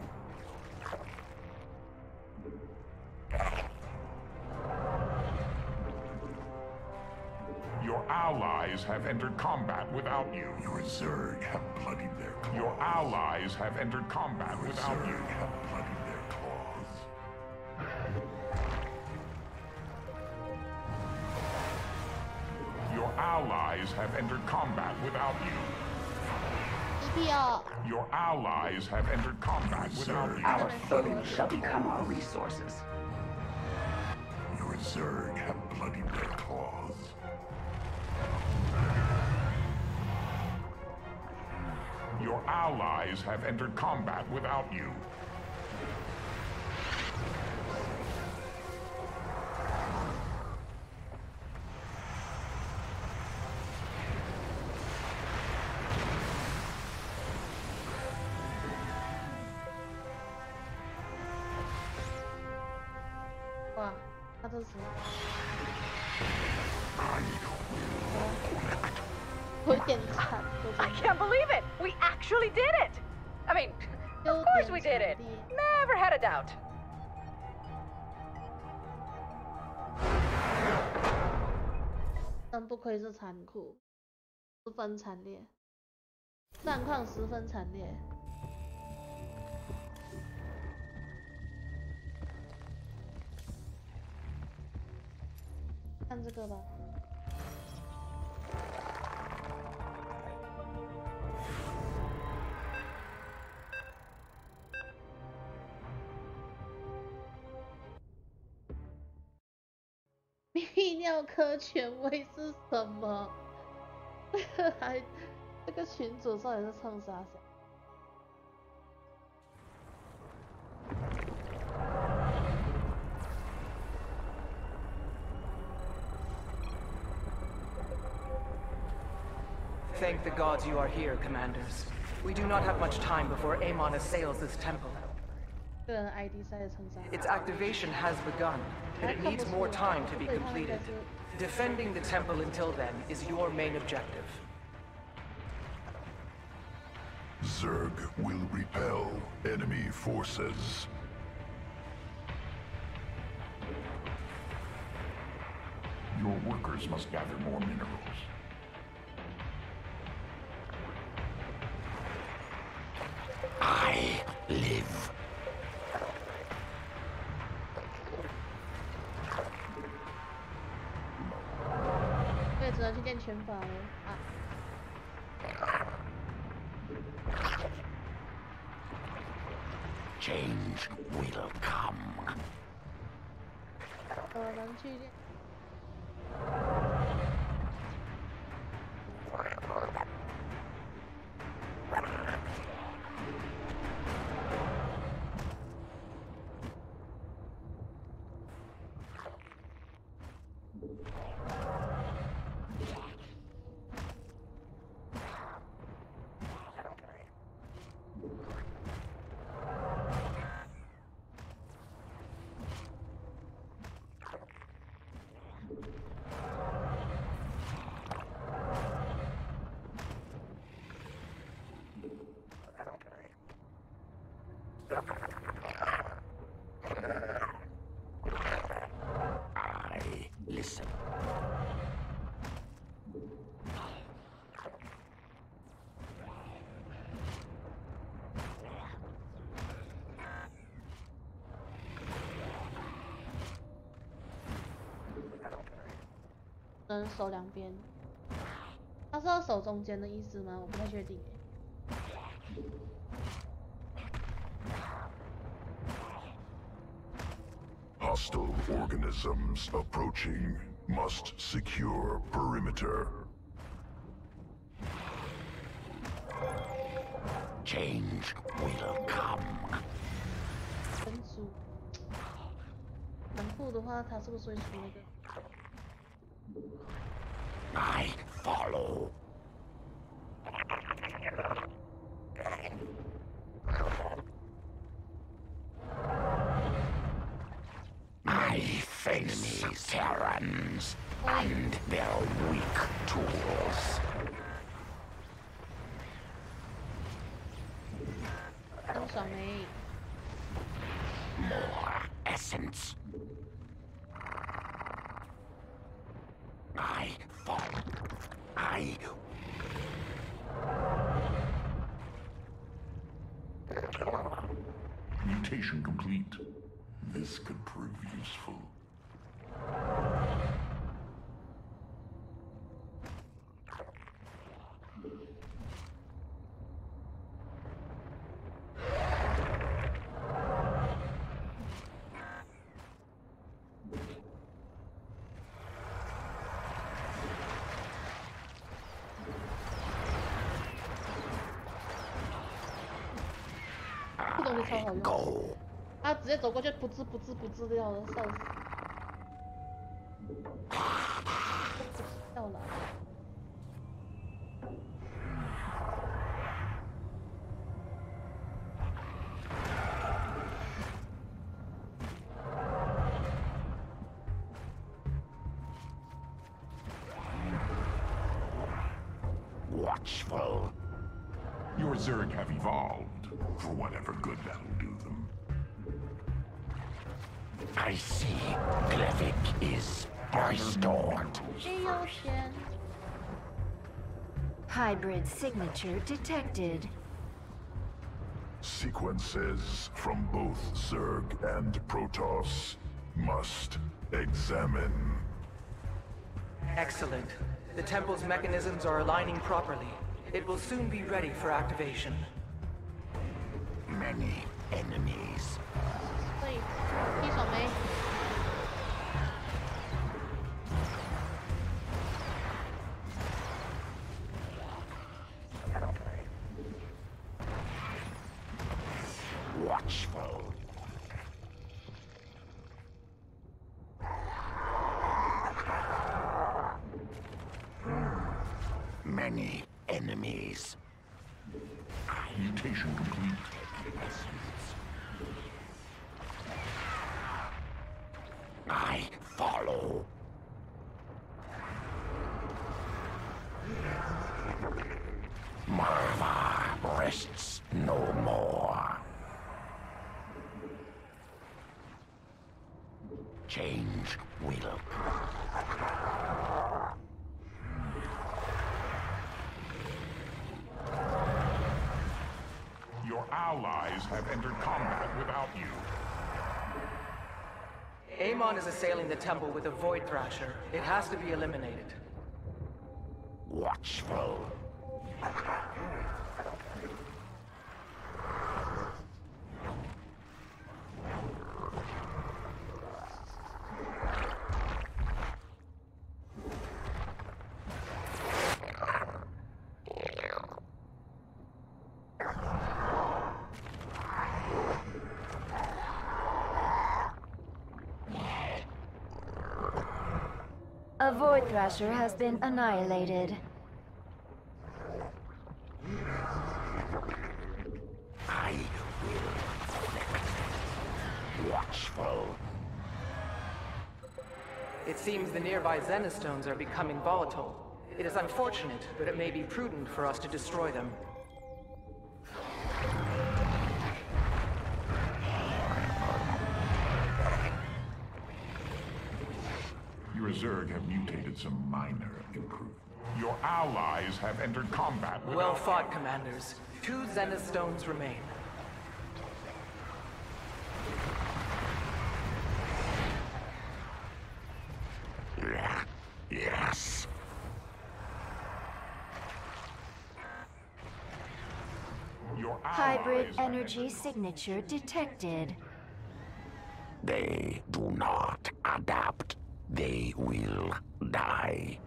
Your allies have entered combat without you. Your Zerg have bloodied their claws. Your allies have entered combat without you. Have bloodied their claws. Your allies have entered combat without you. Your allies have entered combat without you. Our foes shall become our resources. Your Zerg have bloodied their claws. Your allies have entered combat without you. Wow, 他这是。有点惨， I can't believe it! We actually did it! I mean, of course we did it! Never had a doubt. 真不愧是残酷，十分惨烈，战况十分惨烈。看这个吧。泌尿科权威是什么？这个群主到底是冲啥小？ Thank the gods you are here, commanders. We do not have much time before Amon assails this temple. Its activation has begun, and it needs more time to be completed. Defending the temple until then is your main objective. Zerg will repel enemy forces. Your workers must gather more minerals. I live. 对，只能去练拳法了啊！ Change will come. 能去练。I listen. 能守两边，他是要守中间的意思吗？我不太确定。Hostile organisms approaching. Must secure perimeter. Change will come. 分组，残酷的话，他是不是会出那个？ I follow. I face Terrans and their weak tools. 很爽没 More essence. I follow. I. Mutation complete. This could prove useful. Go. 他直接走过去，不吱不吱不吱掉了，笑死！掉了。Watchful. Your Zerg have evolved. For whatever good that'll do them. I see. Glyphic is restored. Hybrid signature detected. Sequences from both Zerg and Protoss must examine. Excellent. The temple's mechanisms are aligning properly. It will soon be ready for activation. Many enemies. 所以一手没。Watchful. Many enemies. Mutation complete. I follow. Marva rests no more. Change will. Your allies have entered combat without you. Amon is assailing the temple with a Void Thrasher. It has to be eliminated. Watchful. A Void Thrasher has been annihilated. I will. Watchful. It seems the nearby Zenistones are becoming volatile. It is unfortunate, but it may be prudent for us to destroy them. Your Zerg have mutated some minor improvements. Your allies have entered combat without... Well fought, commanders. 2 Zenith stones remain. Yes. Your Hybrid allies have energy entered... signature detected. They do not adapt. They will die.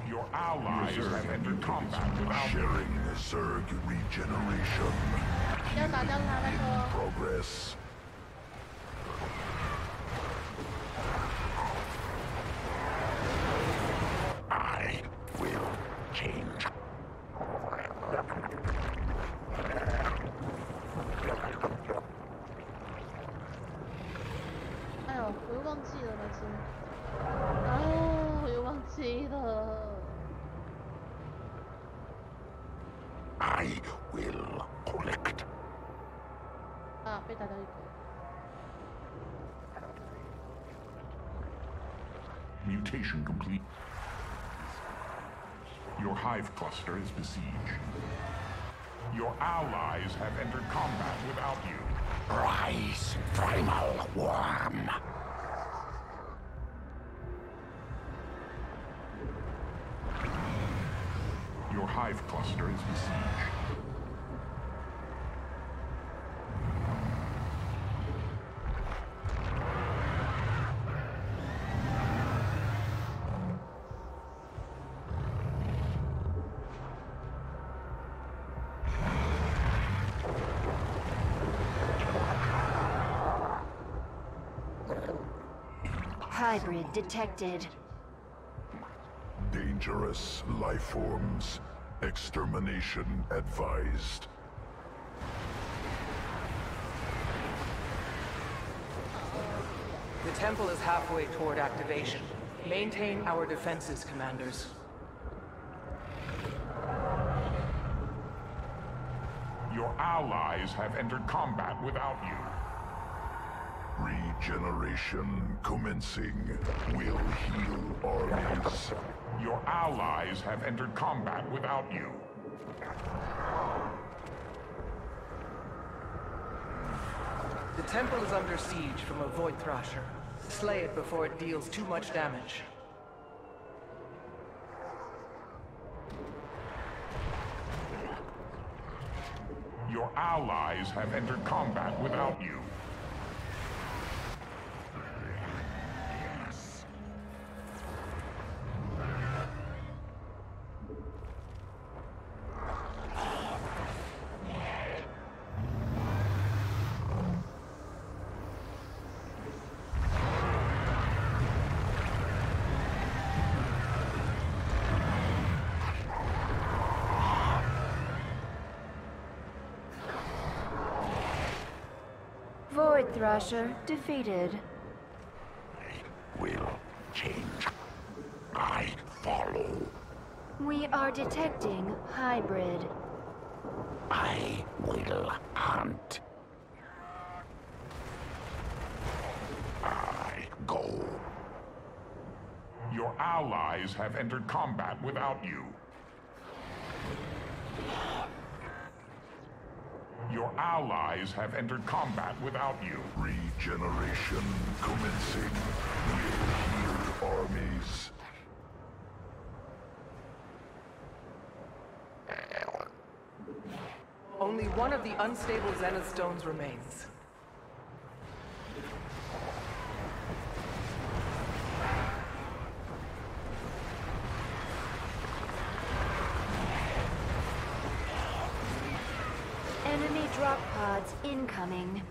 Your allies have entered combat without... Sharing Zerg regeneration. 要打掉他那个。 Progress. I will change. 哎呦，我又忘记了，白痴。哦，我又忘记了。 I will collect. 啊，被打掉一个。 Mutation complete. Your hive cluster is besieged. Your allies have entered combat without you. Rise, primal worm. Your hive cluster is besieged. Hybrid detected. Dangerous life forms. Extermination advised. The temple is halfway toward activation. Maintain our defenses, commanders. Your allies have entered combat without you. Regeneration commencing. Will heal armies. Your allies have entered combat without you. The temple is under siege from a Void Thrasher. Slay it before it deals too much damage. Your allies have entered combat without you. Void Thrasher defeated. Will change. I follow. We are detecting hybrid. I will hunt. I go. Your allies have entered combat without you. Your allies have entered combat without you. Regeneration commencing. Will heal armies. Only one of the unstable Zenith stones remains. Enemy drop pods incoming.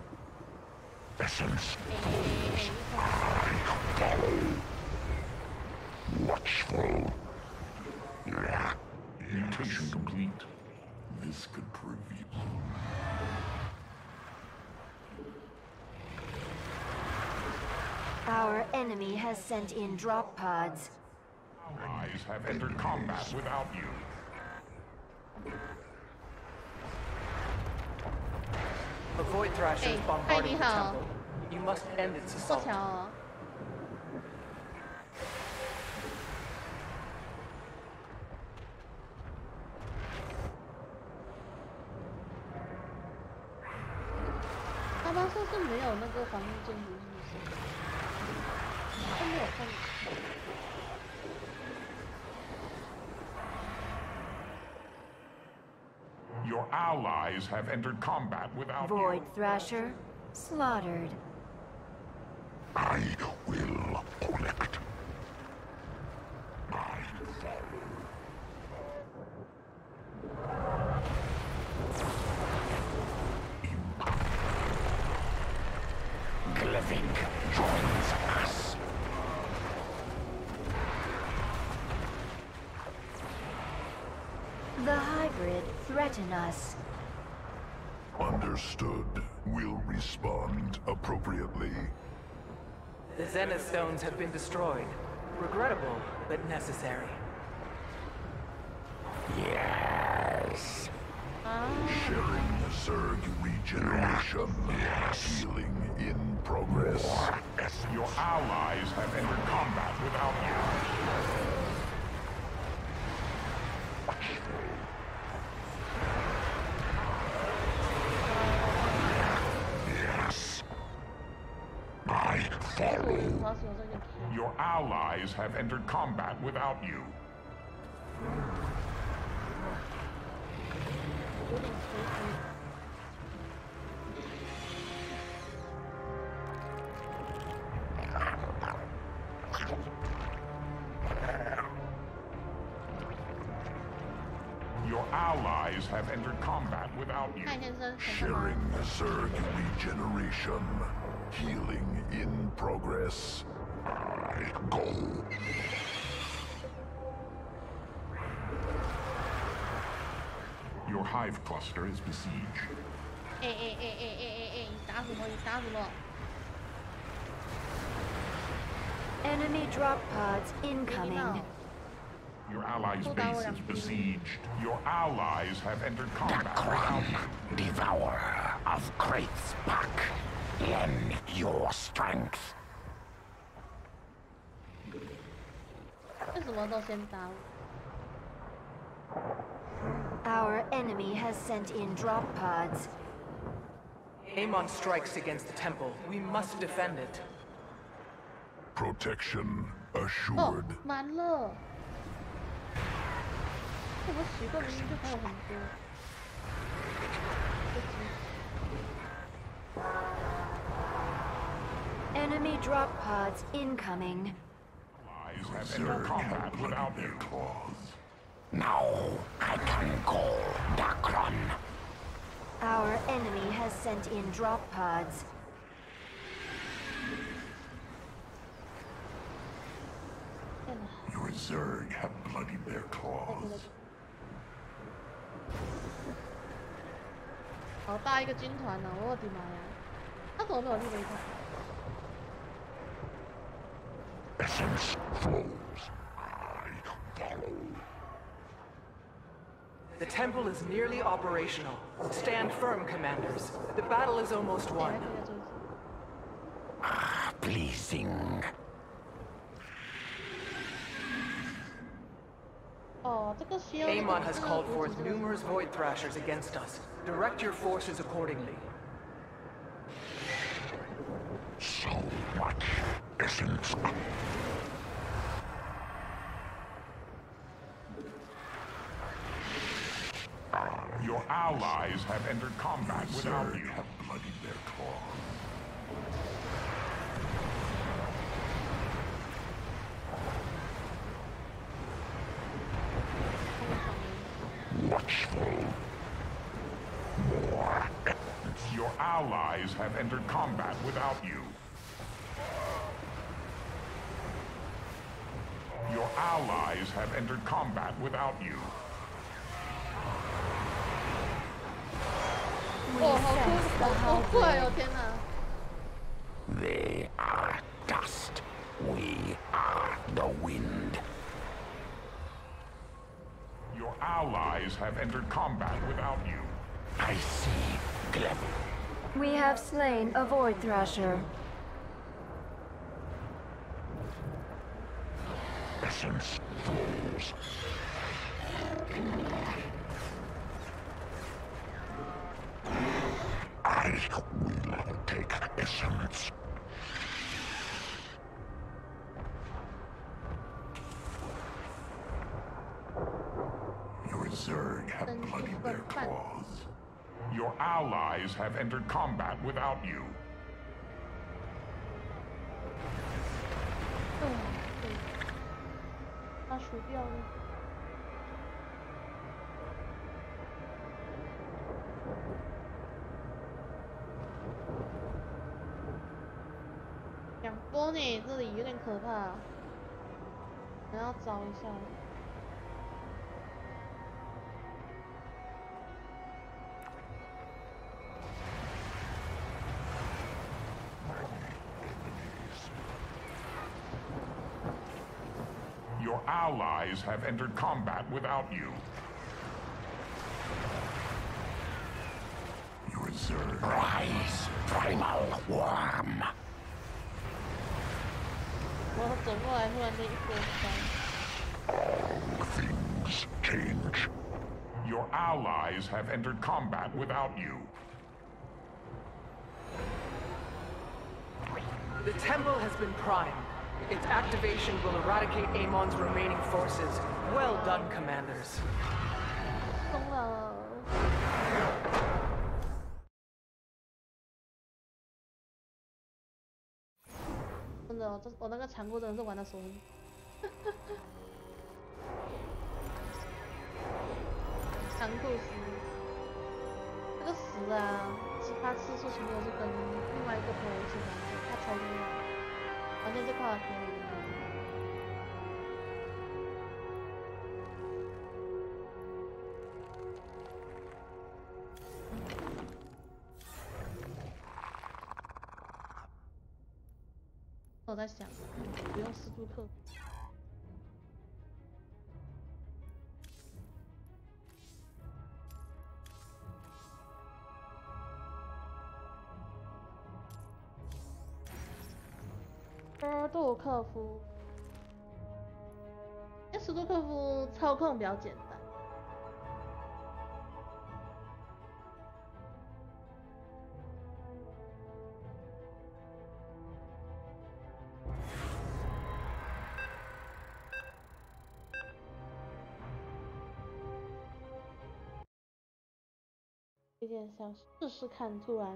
Essence flows. I follow. Watchful. Mutation complete. This could prove useful. Our enemy has sent in drop pods. Allies have entered combat without you. Void Thrashers bombarding the temple. You must end its assault. 他们说是没有那个防御建筑，是不是？都没有看。Your allies have entered combat without Void you. Thrasher slaughtered. I will collect. I Glivig joins us. The hybrid threaten us. Understood. We'll respond appropriately. The Zenith Stones have been destroyed. Regrettable, but necessary. Yes. Sharing Zerg regeneration. Healing in progress. Your allies have entered combat without you. Yes. I follow. Your allies have entered combat without you. Your allies have entered combat without you. Sharing Zerg regeneration. Healing in progress. I go. Your hive cluster is besieged. Enemy drop pods incoming. Your allies' base is besieged. Your allies have entered combat without you. Devourer of great spark. Lend your strength. Our enemy has sent in drop pods. Amon strikes against the temple. We must defend it. Protection assured. 满了。我习惯明明就还有很多。Enemy drop pods incoming. Allies have entered combat without you. Now I can go, Dakron. Our enemy has sent in drop pods. Your Zerg have bloodied their claws. 好大一个军团呢！我的妈呀，他怎么没有立了一团？ Essence flows. I follow. The temple is nearly operational. Stand firm, commanders. The battle is almost won. Ah, pleasing. Amon has called forth numerous Void Thrashers against us. Direct your forces accordingly. So much essence. Your allies have entered combat without you. Have bloodied their claws. Watchful. More. Your allies have entered combat without you. Your allies have entered combat without you. 好快哦！天哪！ They are dust. We are the wind. Your allies have entered combat without you. I see Gleb. We have slain a Void Thrasher. Essence flows. I will take essence. Your Zerg have bloodied their claws. Your allies have entered combat without you. 他输掉了。2波呢，这里有点可怕，我要找一下。Your allies have entered combat without you. Your Zerg. Rise, primal worm. 我走过来，突然间一波翻。All things change. Your allies have entered combat without you. The temple has been primed. Its activation will eradicate Amon's remaining forces. Well done, commanders. 疯了！真的，我那个残酷真的是玩的手很。残酷死！这个死啊，他次数全部都是跟另外一个朋友一起玩的，他超厉害，完全是跨天的。我在想，不用4度克服。10度克服，10度克服操控比较简单。有点想试试看，突然。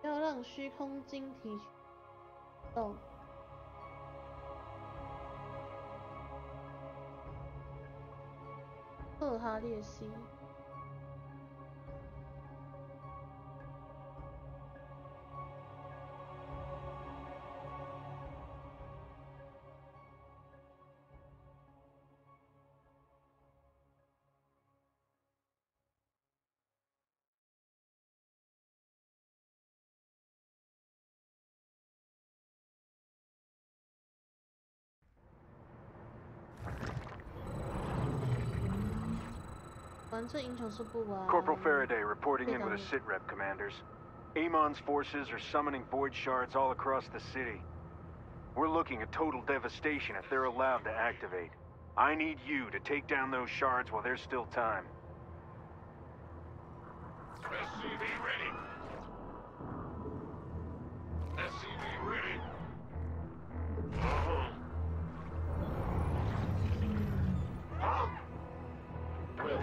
要让虚空晶体动。赫哈列西。Corporal Faraday reporting in with a sitrep, commanders. Amon's forces are summoning void shards all across the city. We're looking at total devastation if they're allowed to activate. I need you to take down those shards while there's still time. SCV ready. SCV ready. Huh? Well,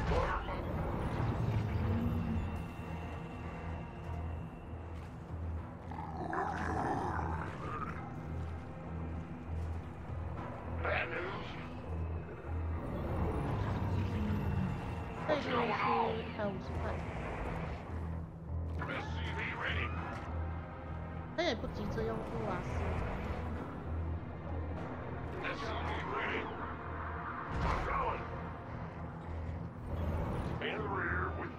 bad news. 这边是150块。SCV ready. 他也不急着用布瓦斯。SCV ready. I'm going. In the rear with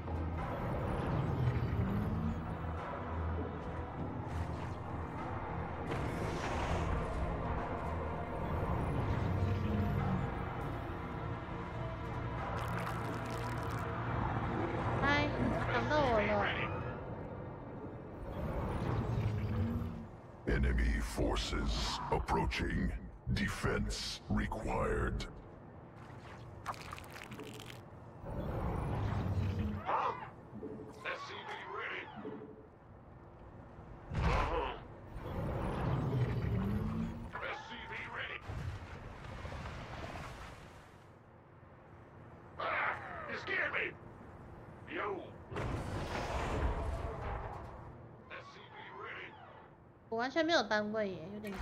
Enemy forces approaching. Defense required. SCV ready. SCV ready. Ah! You scared me! Yo! SCV ready. 我完全没有单位耶，有点尴尬。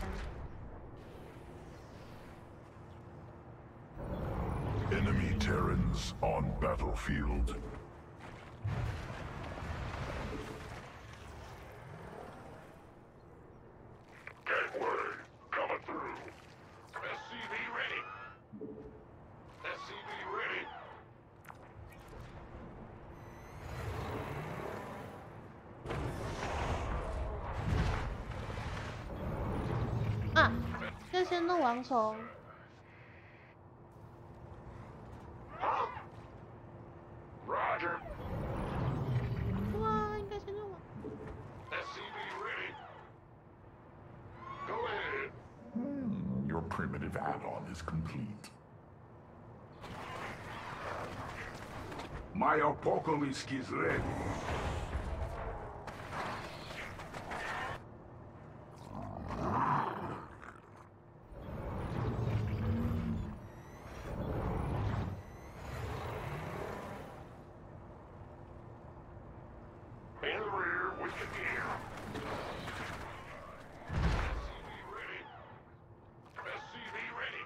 Enemy Terrans on battlefield. Gateway coming through. SCV ready. SCV ready. 啊，要先弄王虫。 Roger. 哇，应该先弄王。 SCV ready. Go ahead. Your primitive add-on is complete. My apocalypse is ready. In the rear with the gear. SCV ready. SCV ready.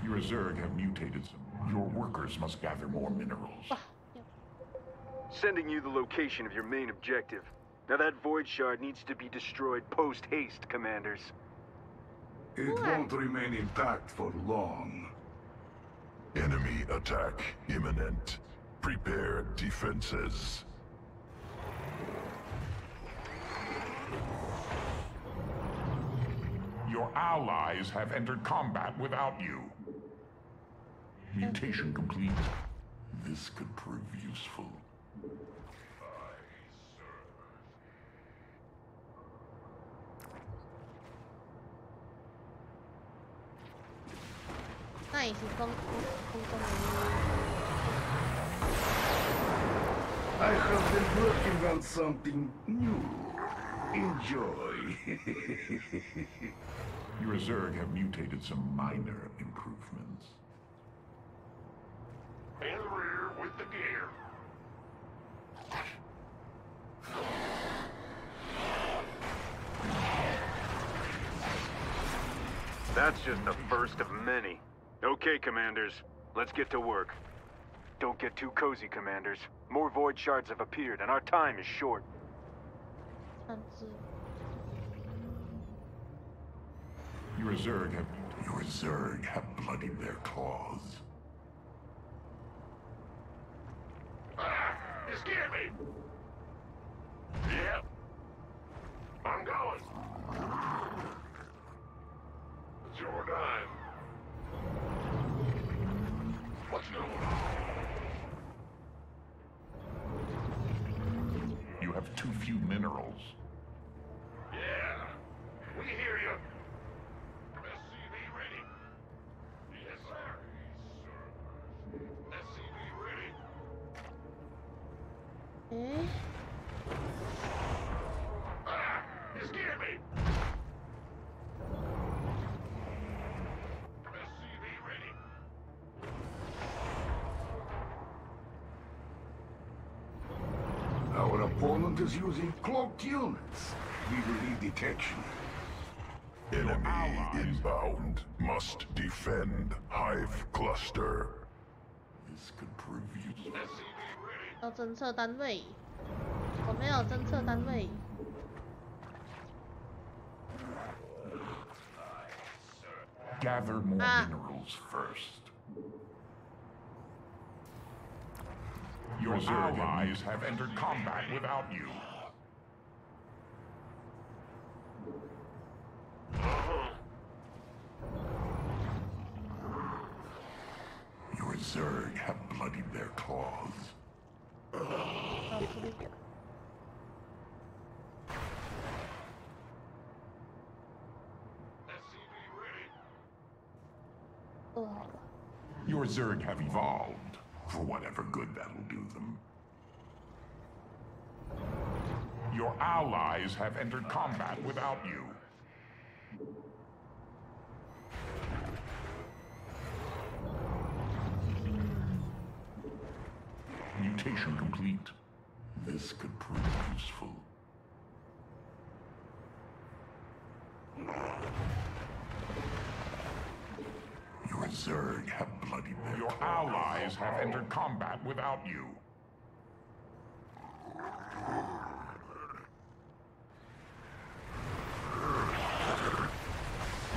Your Zerg have mutated some. Your workers must gather more minerals. Sending you the location of your main objective. Now that void shard needs to be destroyed post-haste, commanders. It won't remain intact for long. Enemy attack imminent. Prepare defenses. Your allies have entered combat without you. Mutation complete. This could prove useful. 那也是空中的。 I have been working on something new. Enjoy. Your Zerg have mutated some minor improvements. In the rear with the gear. That's just the first of many. Okay, commanders, let's get to work. Don't get too cozy, commanders. More void shards have appeared, and our time is short. Your Zerg have bloodied their claws. Ah! You scared me! Yep. I'm going. It's your time. What's going on? You have too few minerals. Yeah, we hear you. SCV ready. Yes, sir. SCV ready. Ah, you scared me. SCV ready. Our opponent is using cloaked units. We will need detection. Enemy inbound. Must defend Hive Cluster. This could prove useful. SCV ready. 要侦测单位，我没有侦测单位。 Gather more minerals first. Your allies have entered combat without you. Your Zerg have bloodied their claws. Your Zerg have evolved, for whatever good that'll do them. Your allies have entered combat without you. Mutation complete. This could prove useful. Your Zerg have bloodied their Your allies have entered combat without you.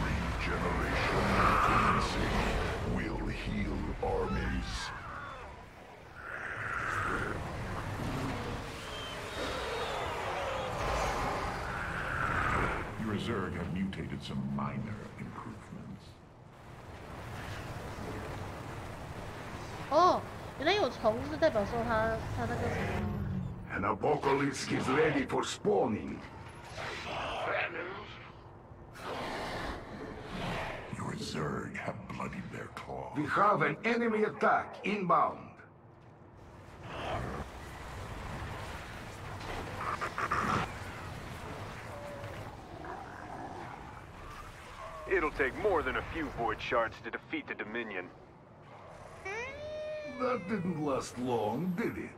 Regeneration commencing will heal armies. Your Zerg have mutated some minor improvements. 哦，原来有虫是代表说它那个什么。An apocalypse is ready for spawning. Your Zerg have bloodied their claws. We have an enemy attack inbound. It'll take more than a few void shards to defeat the Dominion. That didn't last long, did it?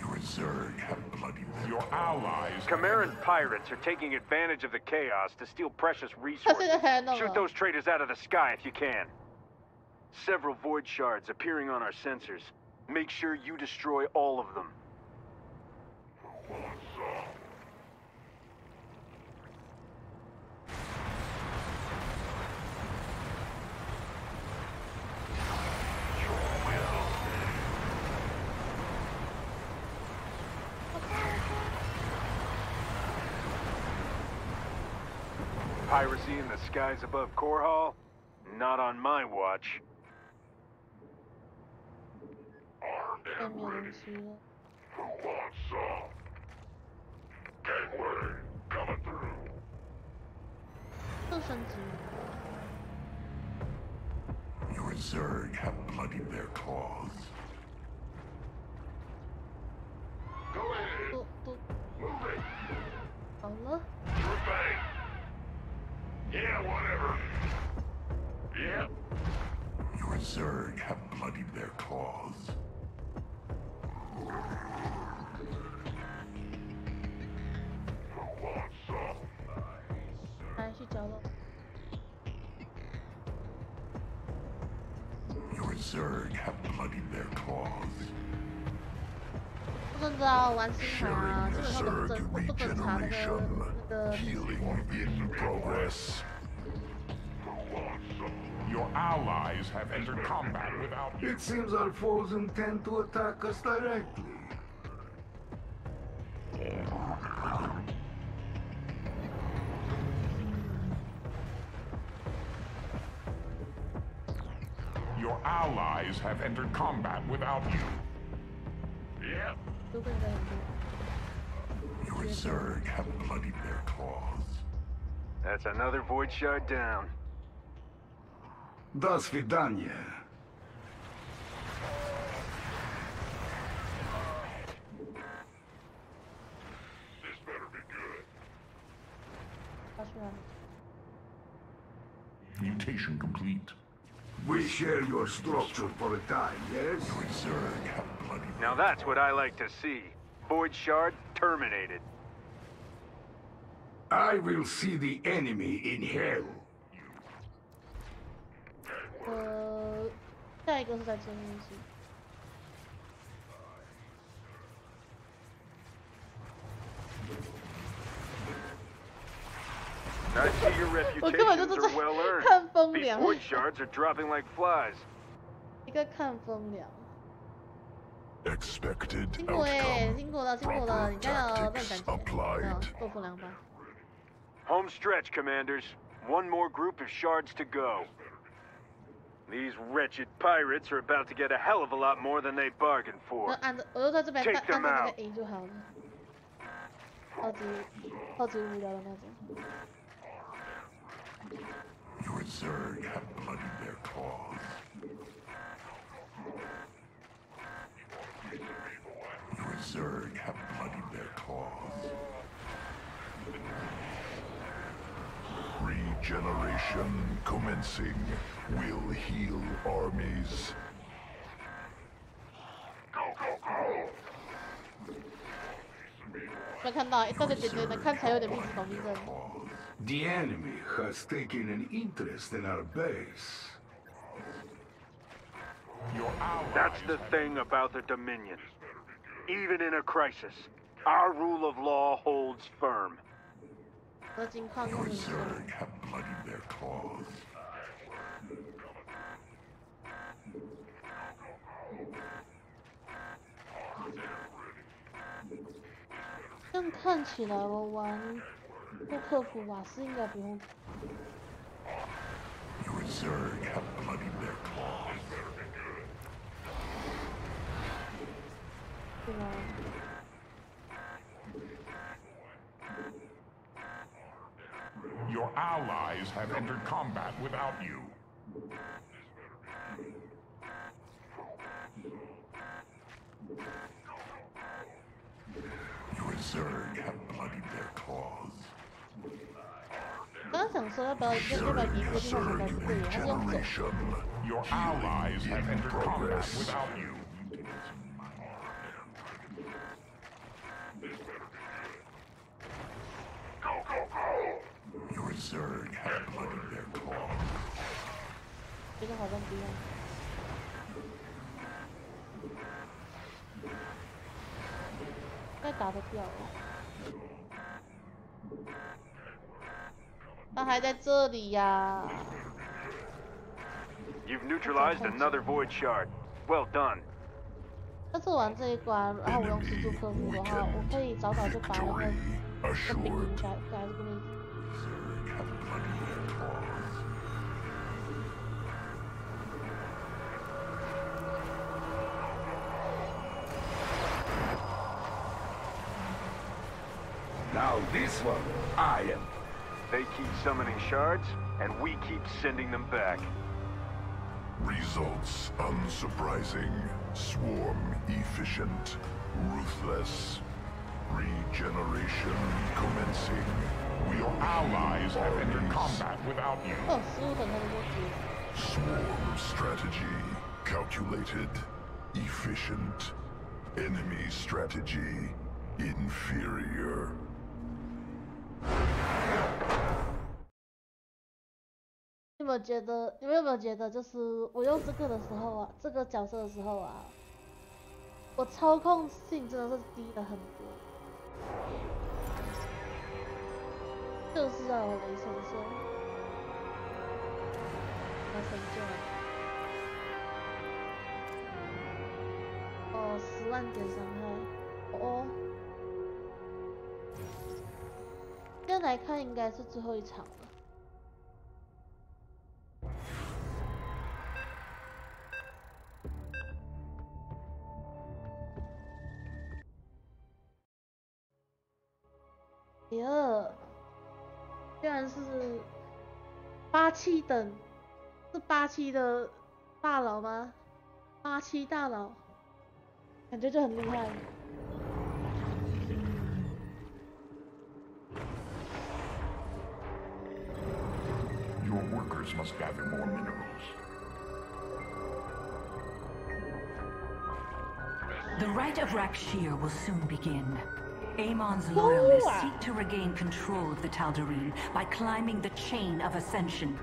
Your Zerg have bloodied your allies. Chimeran pirates are taking advantage of the chaos to steal precious resources. Shoot those traitors out of the sky if you can. Several void shards appearing on our sensors. Make sure you destroy all of them. Piracy in the skies above Core Hall? Not on my watch. Coming through. Your Zerg have bloodied their claws. Go ahead. Move it. Allah. Yeah, whatever. Yep. Your Zerg have bloodied their claws. Your Zerg have bloodied their claws. 不知道玩星海啊，基本上不准查那个 Healing in progress. Your allies have entered combat without you. It seems our foes intend to attack us directly. Your allies have entered combat without you. Yep. Your Zerg have bloodied their claws. That's another void shard down. До свидания. This better be good. Mutation complete. We share your structure for a time, yes? Your Zerg have bloodied. Now that's what I like to see. Void shard terminated. I will see the enemy in hell. 下一个是在监狱室。I see your reputations are well earned. These void shards are dropping like flies. 一个看风凉。 Expected 辛苦哎， outcome. 辛苦了，辛苦了，你加油，这种感 Applied. 觉。豆腐凉吧。 Home stretch, commanders. One more group of shards to go. These wretched pirates are about to get a hell of a lot more than they bargained for. 按着，我就在这边按 Take 着 them 那个 out. A 就好了。超级无聊的那种。Your Zerg have bloodied their cause. Your Zerg have bloodied their cause. Regeneration commencing will heal armies. 没看到一段的点点的，看起来有点密集恐惧症。The enemy has taken an interest in our base. That's the thing about the Dominion. Even in a crisis, our rule of law holds firm. 合金矿用很多。 Have bloodied their cause. 这样看起来，我玩不克服瓦斯应该不用。Your Zerg have bloodied their cause. 对吗？ Your allies have entered combat without you. Your Zerg have bloodied their cause. 刚刚想说要不要敌部地方想到是对的，他是用走。 Your allies have entered combat without you. Your Zerg have bloodied their cause. 这个好像不用。应该打得掉了。他还在这里呀。 You've neutralized another void shard. Well done. 要做完这一关，然后我用自助克服的话，我可以早早就把那个兵营改这个名字。 Now this one, I am. They keep summoning shards, and we keep sending them back. Results unsurprising. Swarm efficient. Ruthless. Regeneration commencing. Your allies have entered combat without you. Oh, 15等他们就结。 Swarm strategy. Calculated. Efficient. Enemy strategy. Inferior. 你们有没有觉得，就是我用这个的时候啊，这个角色的时候啊，我操控性真的是低了很多，就是让我雷神兽，我神救了，哦，10万点伤害，哦，这样来看应该是最后一场了。 居然是87等，是87的大佬吗？87大佬，感觉就很厉害。Your workers must gather more minerals. The Rite of Rakshir will soon begin. Amon's loyalists seek to regain control of the Tal'Darim by climbing the chain of ascension.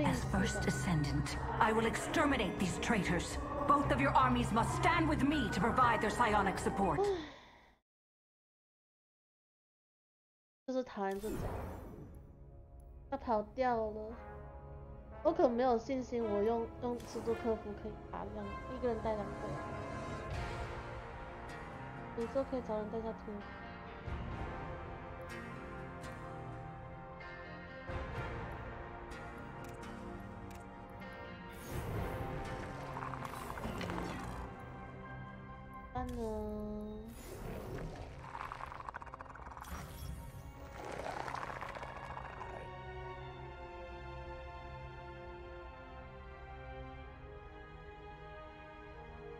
As first ascendant, I will exterminate these traitors. Both of your armies must stand with me to provide their psionic support. 就是讨厌这种，他跑掉了。我可没有信心，我用自助克服可以打一个人带2个。有时候可以找人带下图。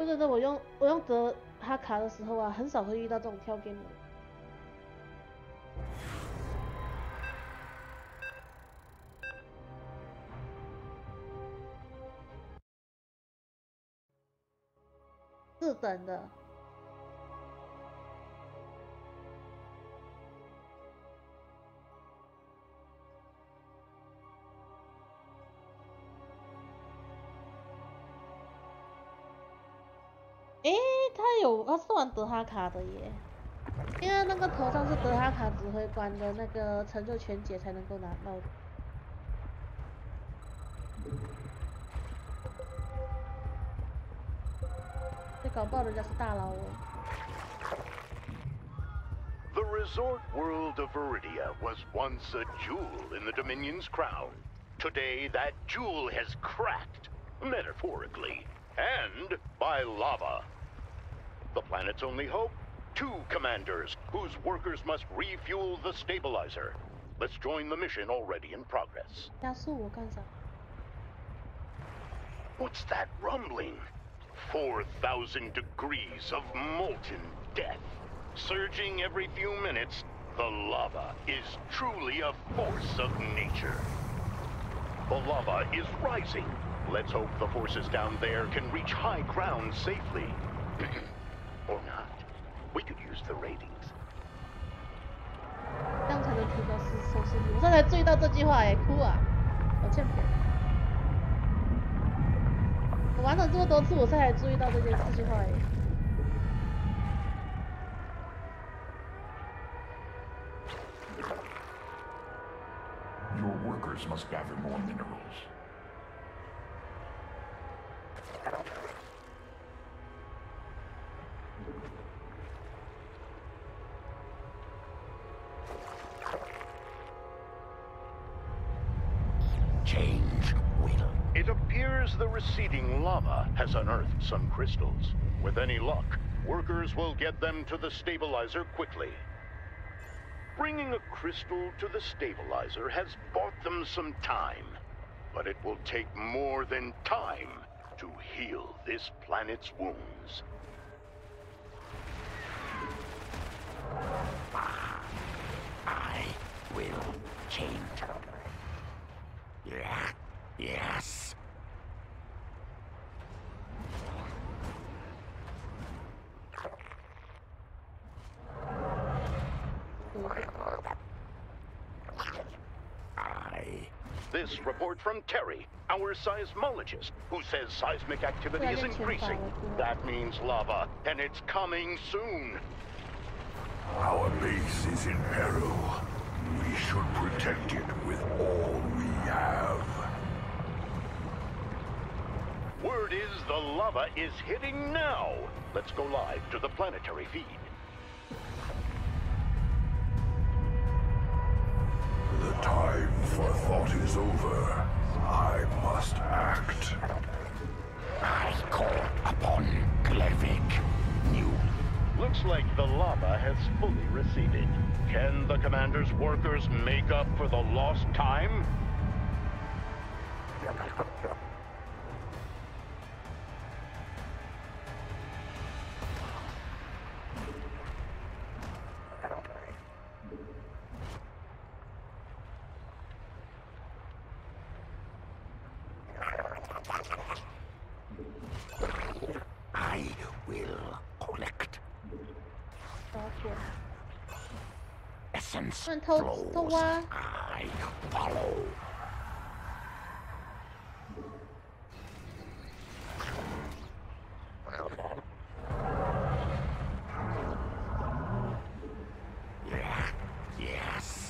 我觉得我用德哈卡的时候啊，很少会遇到这种跳 game 的人。4等的。他是玩德哈卡的耶，因为那个头上是德哈卡指挥官的那个成就全解才能够拿到的。这搞不好人家是大佬哦。The resort world of Viridia was once a jewel in the Dominion's crown. Today, that jewel has cracked, metaphorically, and by lava. The planet's only hope? 2 commanders, whose workers must refuel the stabilizer. Let's join the mission already in progress. 加速我干啥？ What's that rumbling? 4,000 degrees of molten death. Surging every few minutes, the lava is truly a force of nature. The lava is rising. Let's hope the forces down there can reach high ground safely. Or not. We could use the ratings. 这样才能提高收视率。我刚才注意到这句话哎，哭啊！我欠扁。我玩了这么多次，我才注意到这句话哎。Your workers must gather more minerals. Change will. It appears the receding lava has unearthed some crystals. With any luck, workers will get them to the stabilizer quickly. Bringing a crystal to the stabilizer has bought them some time, but it will take more than time to heal this planet's wounds. I will change. Yeah, yes. This report from Terry, our seismologist, who says seismic activity is increasing. That means lava, and it's coming soon. Our base is in peril. We should protect it with all we have. Word is the lava is hitting now. Let's go live to the planetary feed. The time for thought is over. I must act. I call upon Glevik. Looks like the lava has fully receded. Can the commander's workers make up for the lost time? I will collect. Essence flows. I follow. Yeah, yes.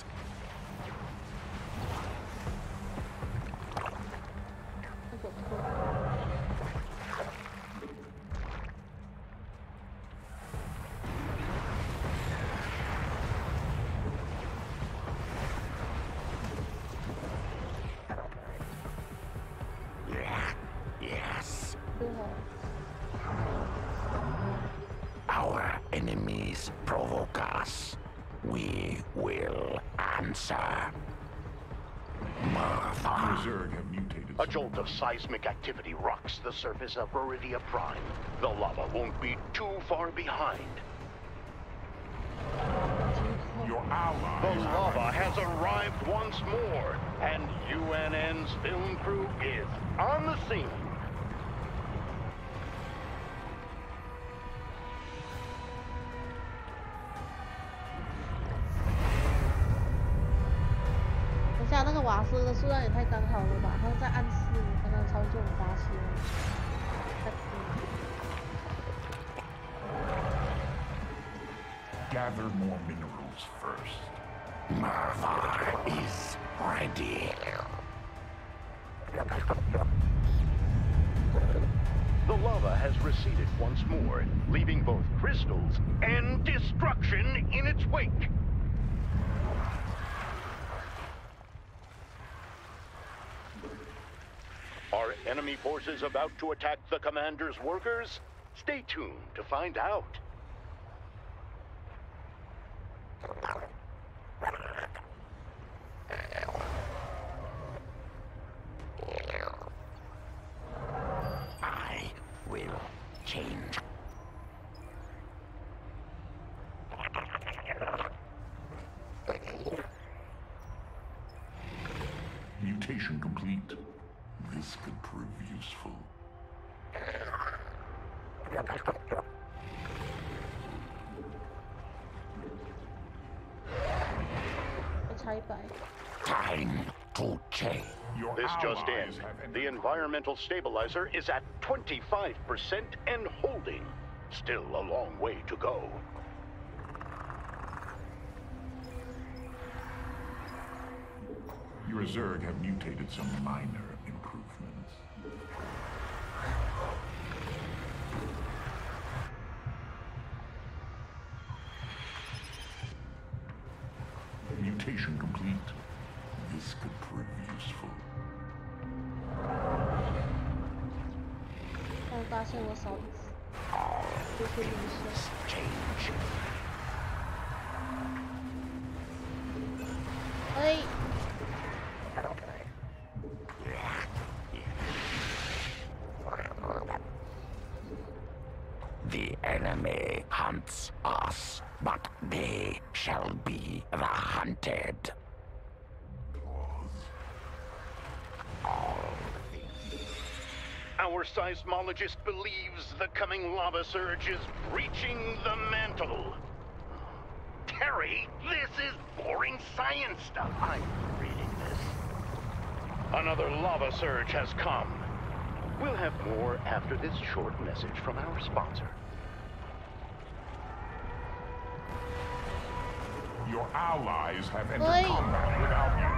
Our enemies provoke us. We will answer. Mother. Reserve have mutated A jolt of seismic activity rocks the surface of Viridia Prime. The lava won't be too far behind. Your ally. The lava has arrived once more, and UNN's film crew is on the scene. 等下那个瓦斯的数量也太刚好了吧？他在暗示我刚刚操作我发现。Gather more minerals first. Marva is ready. The lava has receded once more, leaving both crystals and destruction in its wake. Are enemy forces about to attack the commander's workers? Stay tuned to find out. I will change. Mutation complete. This could prove useful. 差100。 Time to change. This just in. The environmental stabilizer is at 25% and holding. Still a long way to go. Your Zerg have mutated some minor improvements. Mutation complete. This could prove useful. 但发现我少一次，就是零色。 Change. 哎。 The enemy hunts us, but they shall be the hunted. Our seismologist believes the coming lava surge is breaching the mantle. Terry, this is boring science stuff. I'm reading this. Another lava surge has come. We'll have more after this short message from our sponsor. Your allies have entered combat without you.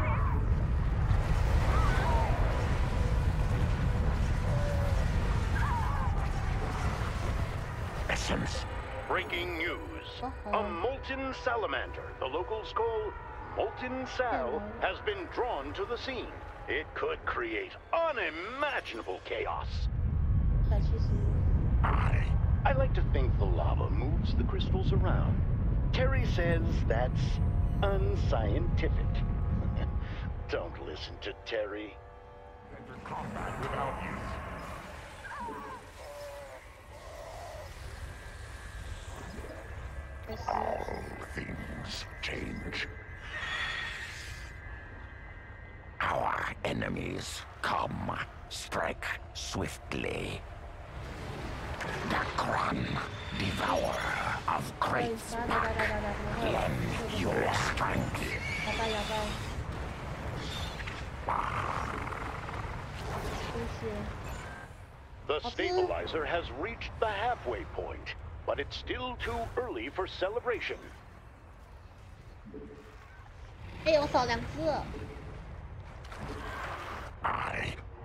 Essence. Breaking news. A molten salamander, the locals call Molten Sal, has been drawn to the scene. It could create unimaginable chaos. I like to think the lava moves the crystals around. Terry says that's unscientific. Don't listen to Terry. Enter combat without you. All things change. Our enemies come, strike swiftly. Dakran, devourer of great spark, lend your strength. The stabilizer has reached the halfway point, but it's still too early for celebration. 哎，我少2只了。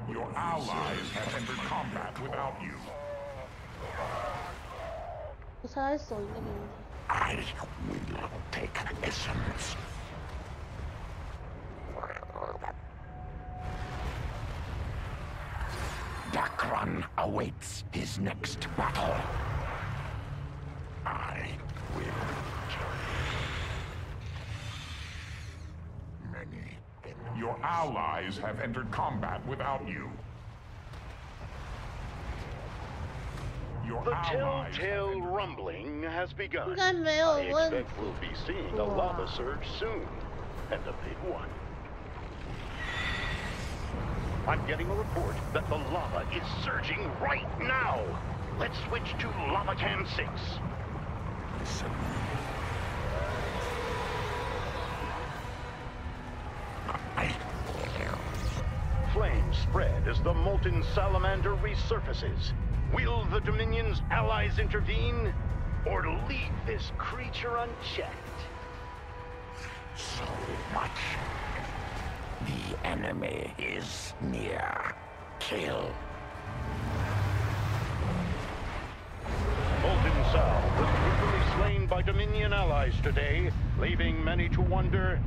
Your allies have entered combat without you. 我差点手一个没问题。 I will take essence. Dakran awaits his next battle. I will. Many enemies. Your allies have entered combat without you. The telltale rumbling has begun. I expect we'll be seeing a lava surge soon, and a big one. I'm getting a report that the lava is surging right now. Let's switch to Lava Can 6. Listen. Flames spread as the molten salamander resurfaces. Will the Dominion's allies intervene, or leave this creature unchecked? So much. The enemy is near. Kill. Molten Sal was brutally slain by Dominion allies today, leaving many to wonder,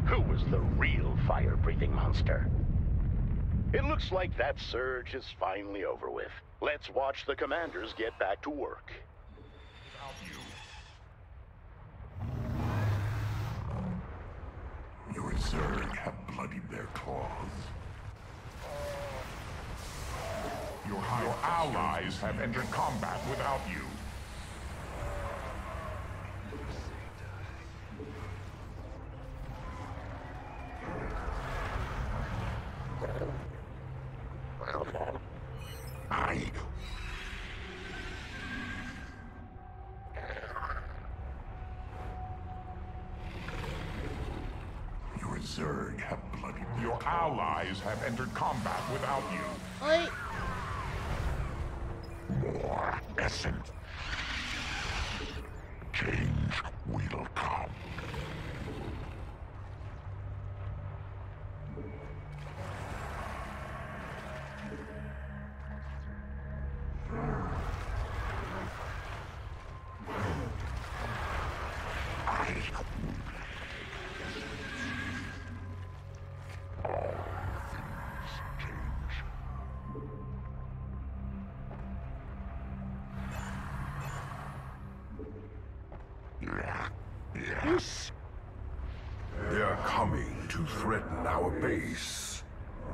who was the real fire-breathing monster? It looks like that surge is finally over with. Let's watch the commanders get back to work. Your Zerg have bloodied their claws. Your allies have entered combat without you. Your Zerg have bloodied. Your allies have entered combat without you. Oi. More essence. Change will come. Yes. They're coming to threaten our base,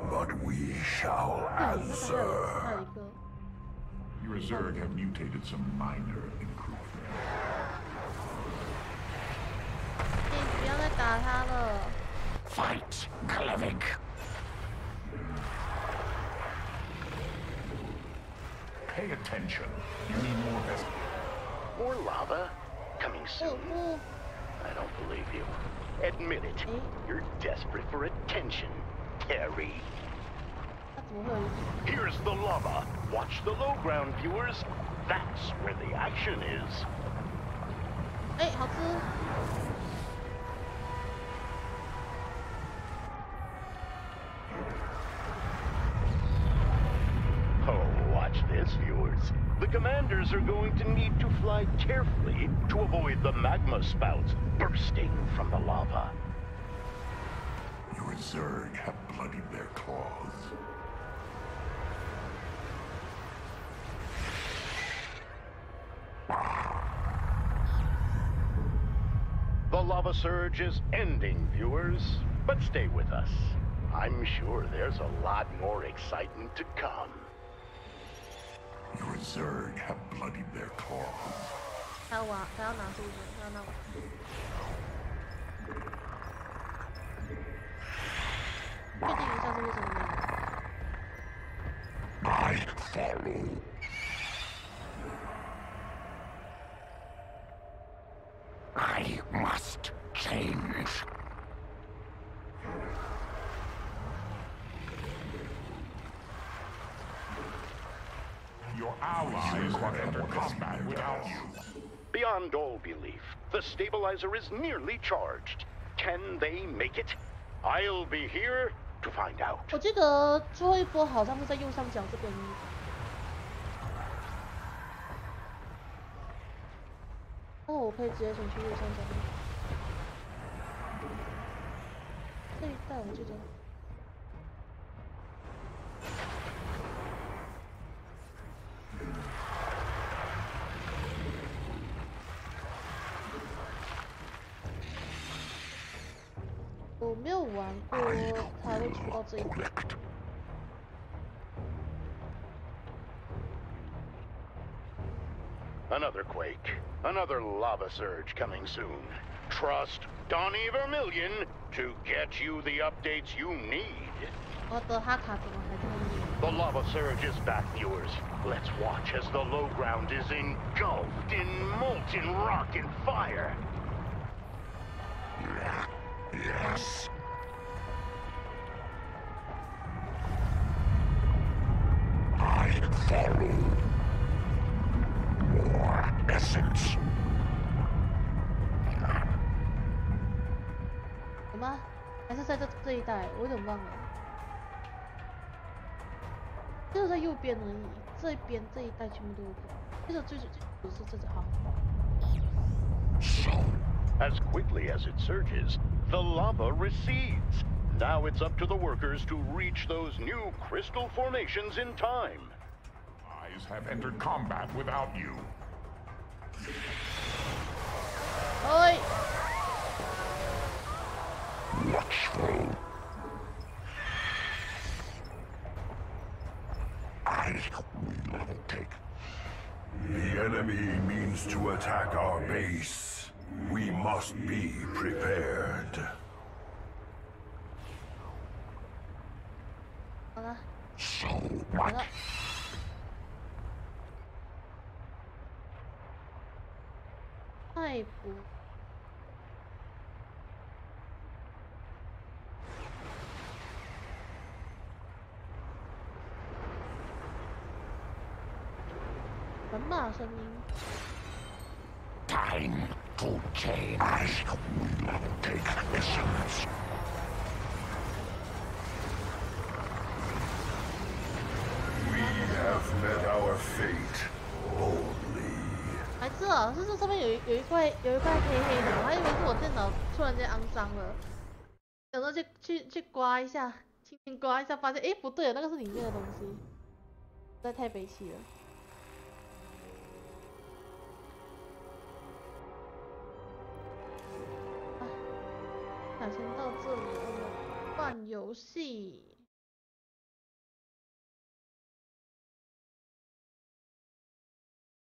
but we shall answer. Your Zerg have mutated some minor improvements. Fight, Kalevik. Pay attention. You need more vest. More lava? Coming soon? I don't believe you. Admit it. You're desperate for attention, Terry. Here's the lava. Watch the low ground, viewers. That's where the action is. Hey, 好吃。 Oh, watch this, viewers. The commanders are going to need to fly carefully to avoid the magma spouts bursting from the lava. Your Zerg have bloodied their claws. The lava surge is ending, viewers. But stay with us. I'm sure there's a lot more excitement to come. Your Zerg have bloodied their claws. 还要拿出去，还要拿。确定一下是为什么呢？ I follow. I must change. Your allies have entered combat without you. Beyond all belief, the stabilizer is nearly charged. Can they make it? I'll be here to find out. 我记得最后一波好像是在右上角这边。那我可以直接选去右上角。这一带我记得。 哦，我没有玩过，才会出到这一点。Another quake, another lava surge coming soon. Trust Donnie Vermillion to get you the updates you need. 我的哈卡怎么还这么厉 The lava surge is back, viewers. Let's watch as the low ground is engulfed in molten rock and fire. Yes. I follow. More essence. 有吗？还是在这一带？我有点忘了。就是在右边而已，这边这一带全部都有。这个最是这好。As quickly as it surges, the lava recedes. Now it's up to the workers to reach those new crystal formations in time. Allies have entered combat without you. Oi! Watchful. I will take. The enemy means to attack our base. We must be prepared. 好了。 So what? 太不。人马声音。Time to change. I will take essence. We have met our fate boldly. 白痴啊！是这上面有一块黑黑的，我还以为是我电脑突然间肮脏了，想说去刮一下，轻轻刮一下，发现哎不对，那个是里面的东西，实在太悲戚了。先到这里，我们换游戏。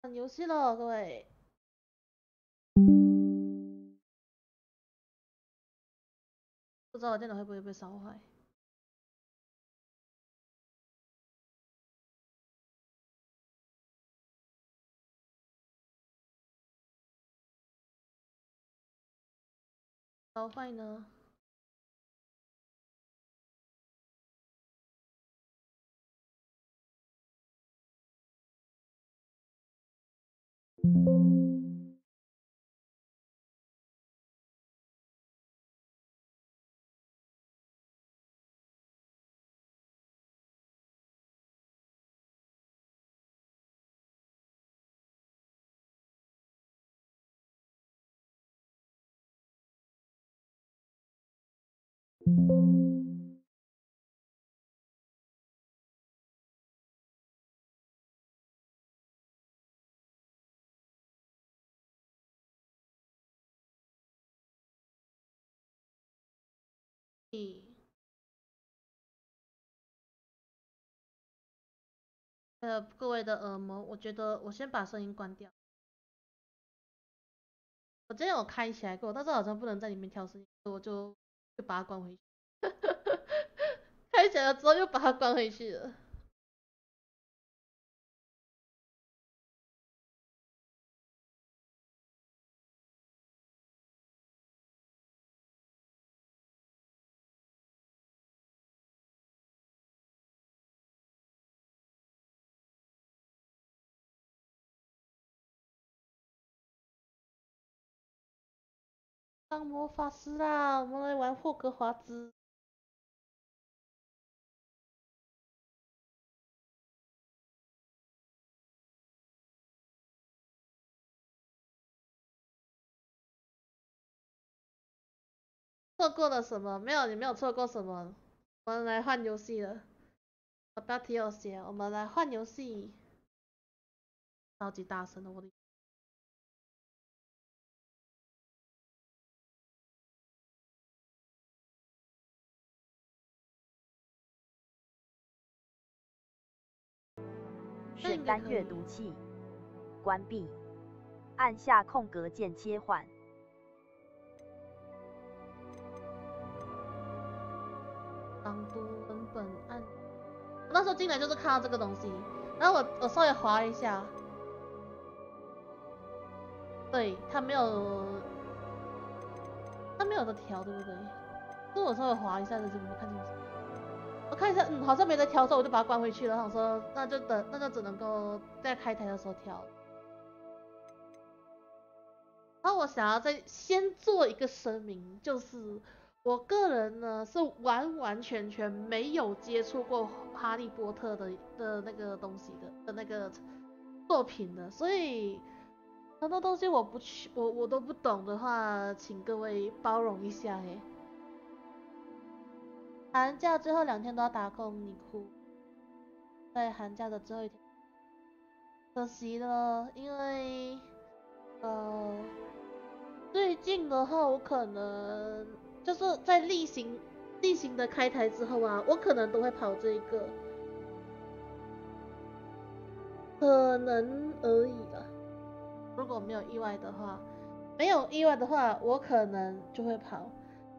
换游戏了，各位。不知道我电脑会不会被烧坏。烧坏呢？ 各位的耳膜，我觉得我先把声音关掉。我之前有开起来过，但是好像不能在里面调声音，我就把它关回去。开起来了之后又把它关回去了。当魔法师啦！我们来玩霍格华兹。错过了什么？没有，你没有错过什么。我们来换游戏了。我标题有写，我们来换游戏。超级大声的，我的。选单阅读器，关闭，按下空格键切换。朗读文本按。我那时候进来就是看到这个东西，然后我稍微滑一下，对，它没有的调，对不对？所以我稍微滑一下的时候没看清楚。我看一下，好像没得调，所以我就把它关回去了。想说那就只能够在开台的时候调。然后我想要再先做一个声明，就是我个人呢是完完全全没有接触过哈利波特的那个东西的那个作品的，所以很多东西我都不懂的话，请各位包容一下嘿。寒假最后2天都要打工，你哭。在寒假的最后1天，可惜了，因为最近的话，我可能就是在例行的开台之后啊，我可能都会跑这一个，可能而已啦。如果没有意外的话，我可能就会跑。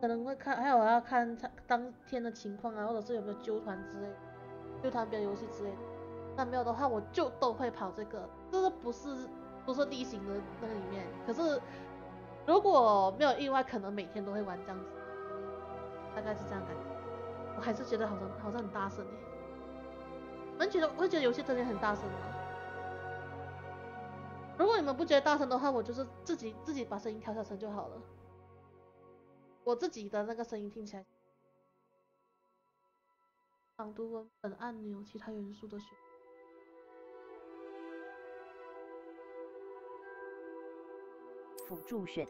可能会看，还有我要看当天的情况啊，或者是有没有揪团之类的，揪团别的游戏之类的。那没有的话，我就都会跑这个，这不是例行的那个里面。可是如果没有意外，可能每天都会玩这样子，大概是这样感觉。我还是觉得好像很大声你们觉得游戏真的很大声吗？如果你们不觉得大声的话，我就是自己把声音调小声就好了。我自己的那个声音听起来，朗读文本按钮，其他元素的选。辅助选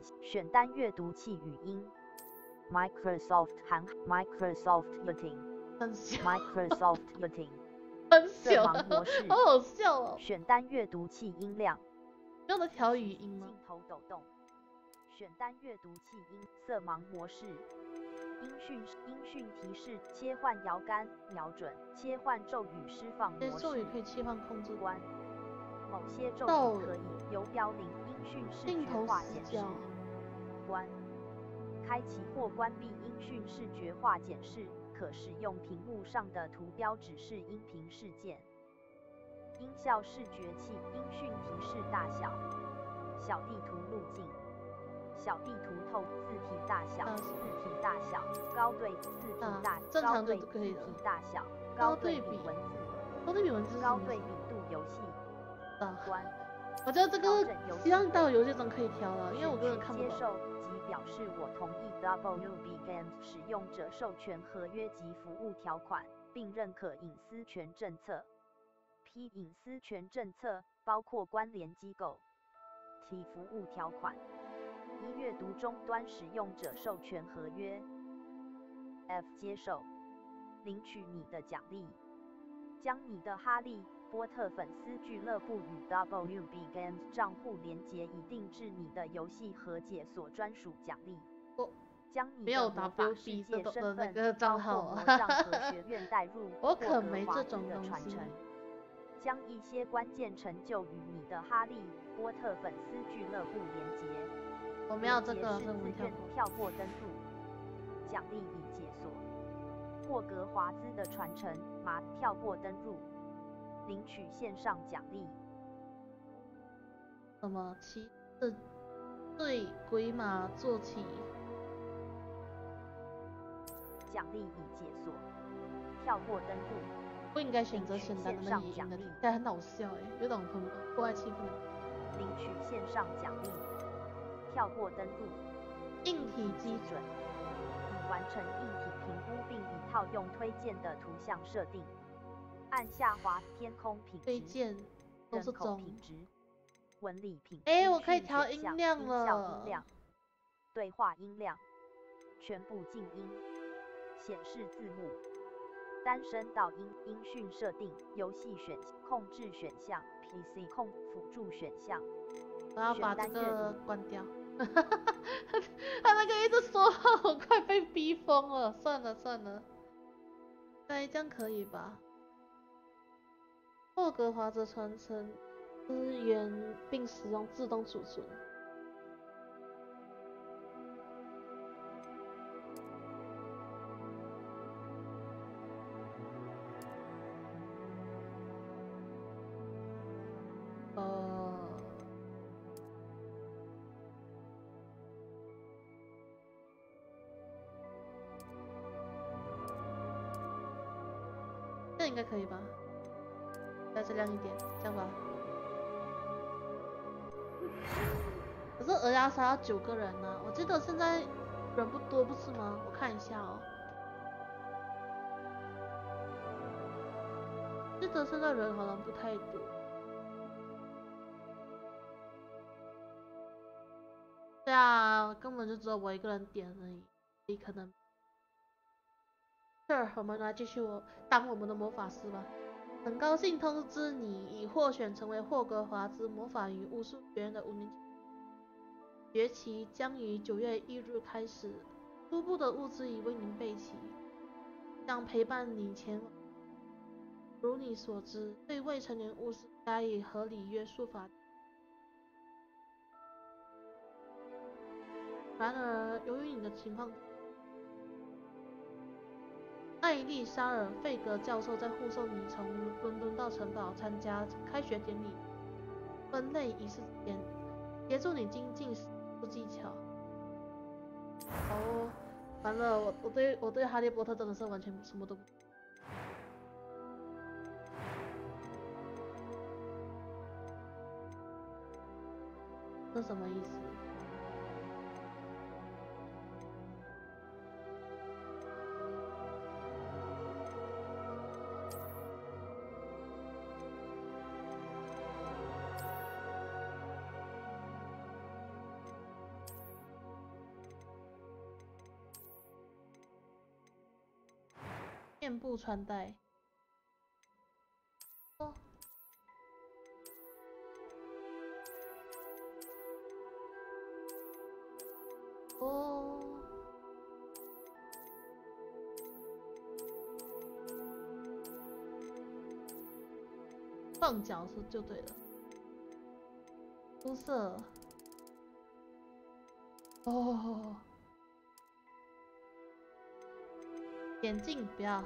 单阅读器语音 ，Microsoft Muting， Microsoft Muting， 色盲模式，好好笑哦。选单阅读器音量，用的调语音吗？镜头抖动。选单阅读器音色盲模式，音讯提示切换摇杆瞄准，切换咒语释放模式。咒语可以切换控制关。某些咒语可以由标零音讯视觉化检视。关。开启或关闭音讯视觉化检视，可使用屏幕上的图标指示音频事件。音效视觉器音讯提示大小，小地图路径。小地图透字体大小，高对字体大，正常就可以了。字体大小，高对比文字，高对比文字，高对比度游戏。关。我觉得这个希望到游戏中可以调了，因为我个人看不懂。接受及表示我同意 WBGAME 使用者授权合约及服务条款，并认可隐私权政策。P 隐私权政策包括关联机构。T 服务条款。一阅读终端使用者授权合约。F 接受，领取你的奖励，将你的哈利波特粉丝俱乐部与 WBGAME 账户连结，以定制你的游戏和解锁专属奖励。将你的魔法世界身份包括魔杖和学院带入我可没这种东西。将一些关键成就与你的哈利波特粉丝俱乐部连结。我们要这个，自愿跳过登录，奖励已解锁。霍格华兹的传承，跳过登录，领取线上奖励。什么骑士对鬼马坐骑？奖励已解锁，跳过登录。不应该选择简单的那语音的，听起来很搞笑有种破坏气氛。领取线上奖励。跳过登录，硬体基准，已完成硬体评估并已套用推荐的图像设定。按下滑天空品质，推荐都是中品质，纹理品。我可以调音量了。音效音量，对话音量，全部静音，显示字幕，单声导音，音讯设定，游戏选控制选项 ，PC 控辅助选项。我要把这个关掉。他那个一直说话，我快被逼疯了。算了，对，这样可以吧？霍格华兹传承资源并使用自动储存。这应该可以吧？再亮一点，这样吧。可是鹅鸭杀要9个人呢，我记得现在人不多，不是吗？我看一下哦。记得现在人好像不太多。对啊，根本就只有我一个人点而已，所以可能。是，我们来继续当我们的魔法师吧。很高兴通知你已获选成为霍格华兹魔法与巫术学院的5年级。学期将于9月1日开始，初步的物资已为您备齐，将陪伴你前往。如你所知，对未成年巫师加以合理约束法。然而，由于你的情况，艾丽莎尔·费格教授在护送你从伦敦到城堡参加开学典礼分类仪式前，协助你精进使用技巧。哦，完了，我对哈利波特真的是完全什么都不。这什么意思？面部穿戴。哦。哦。放脚是就对了。肤色。哦。眼镜不要，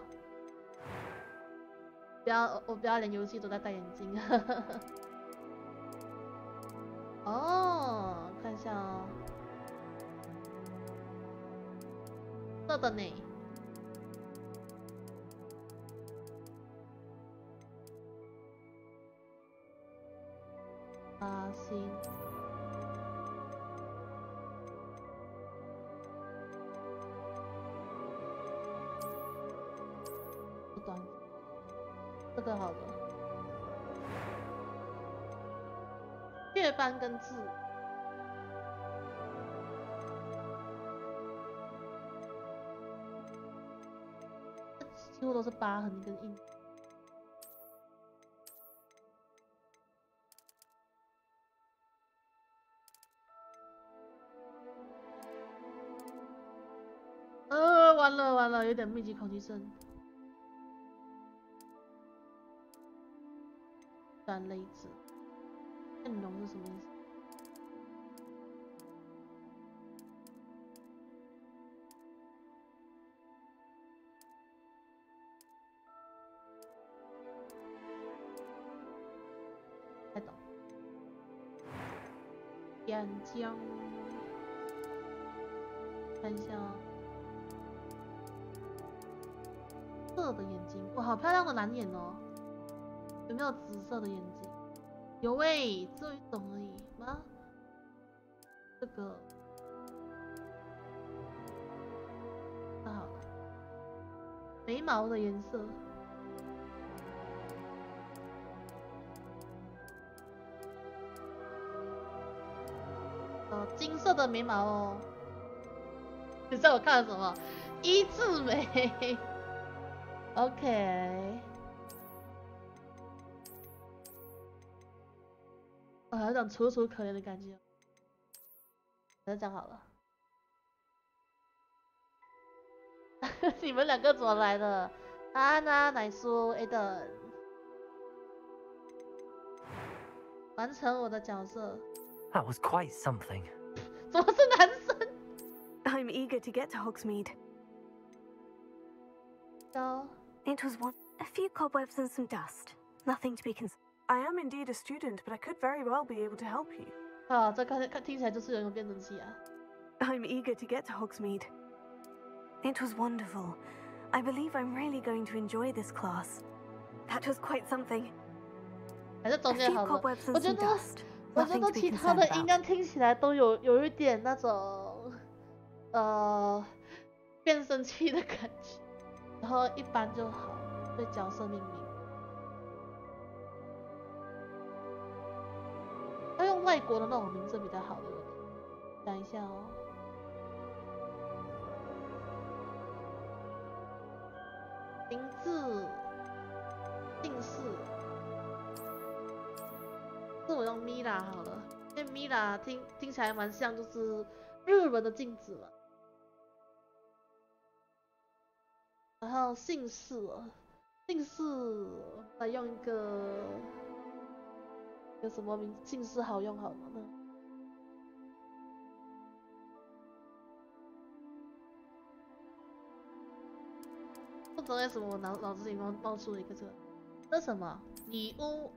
我不要连游戏都在戴眼镜。哦，看一下哦，色的呢？行。这个好了，雀斑跟痣，几乎都是疤痕跟印。完了，有点密集恐惧症。断肋子，变浓是什么意思？太懂。眼睛，看一下，色的眼睛，哇，好漂亮的蓝眼哦。有没有紫色的眼睛？有欸，只有一种而已吗？这个，那好了，眉毛的颜色，金色的眉毛哦。你知道我看了什么？一字眉。OK。有种楚楚可怜的感觉。就这样好了。你们两个怎么来的？安娜、奶叔、Aden。完成我的角色。 That was quite something. 怎么是男生 I'm eager to get to Hogsmeade. So, it was a few cobwebs and some dust. Nothing to be concerned. I am indeed a student, but I could very well be able to help you. 啊，这看听起来就是有变声器啊。 I'm eager to get to Hogsmeade. It was wonderful. I believe I'm really going to enjoy this class. That was quite something. 还是中间好了。我觉得其他的音量听起来都有一点那种变声器的感觉，然后一般就好，对角色命名。要用外国的那种名字比较好，对不对？等一下哦。 名字、姓氏，是我用 Mila 好了，因为 Mila 听起来蛮像就是日文的镜子了。然后姓氏，来用一个什么名姓氏好用好吗？不知道为什么我脑子里冒出了一个这个，这什么？你乌，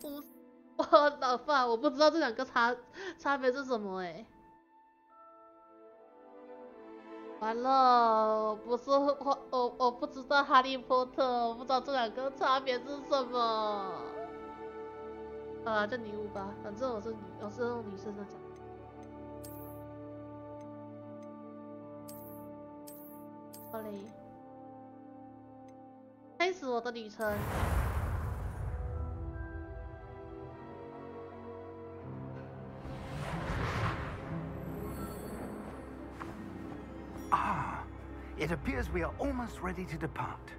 我老爸，我不知道这两个差别是什么哎。完了，我不知道哈利波特，我不知道这两个差别是什么。啊，就你乌吧，反正我是用女生的讲。好嘞。 开始我的旅程。Ah, it appears we are almost ready to depart.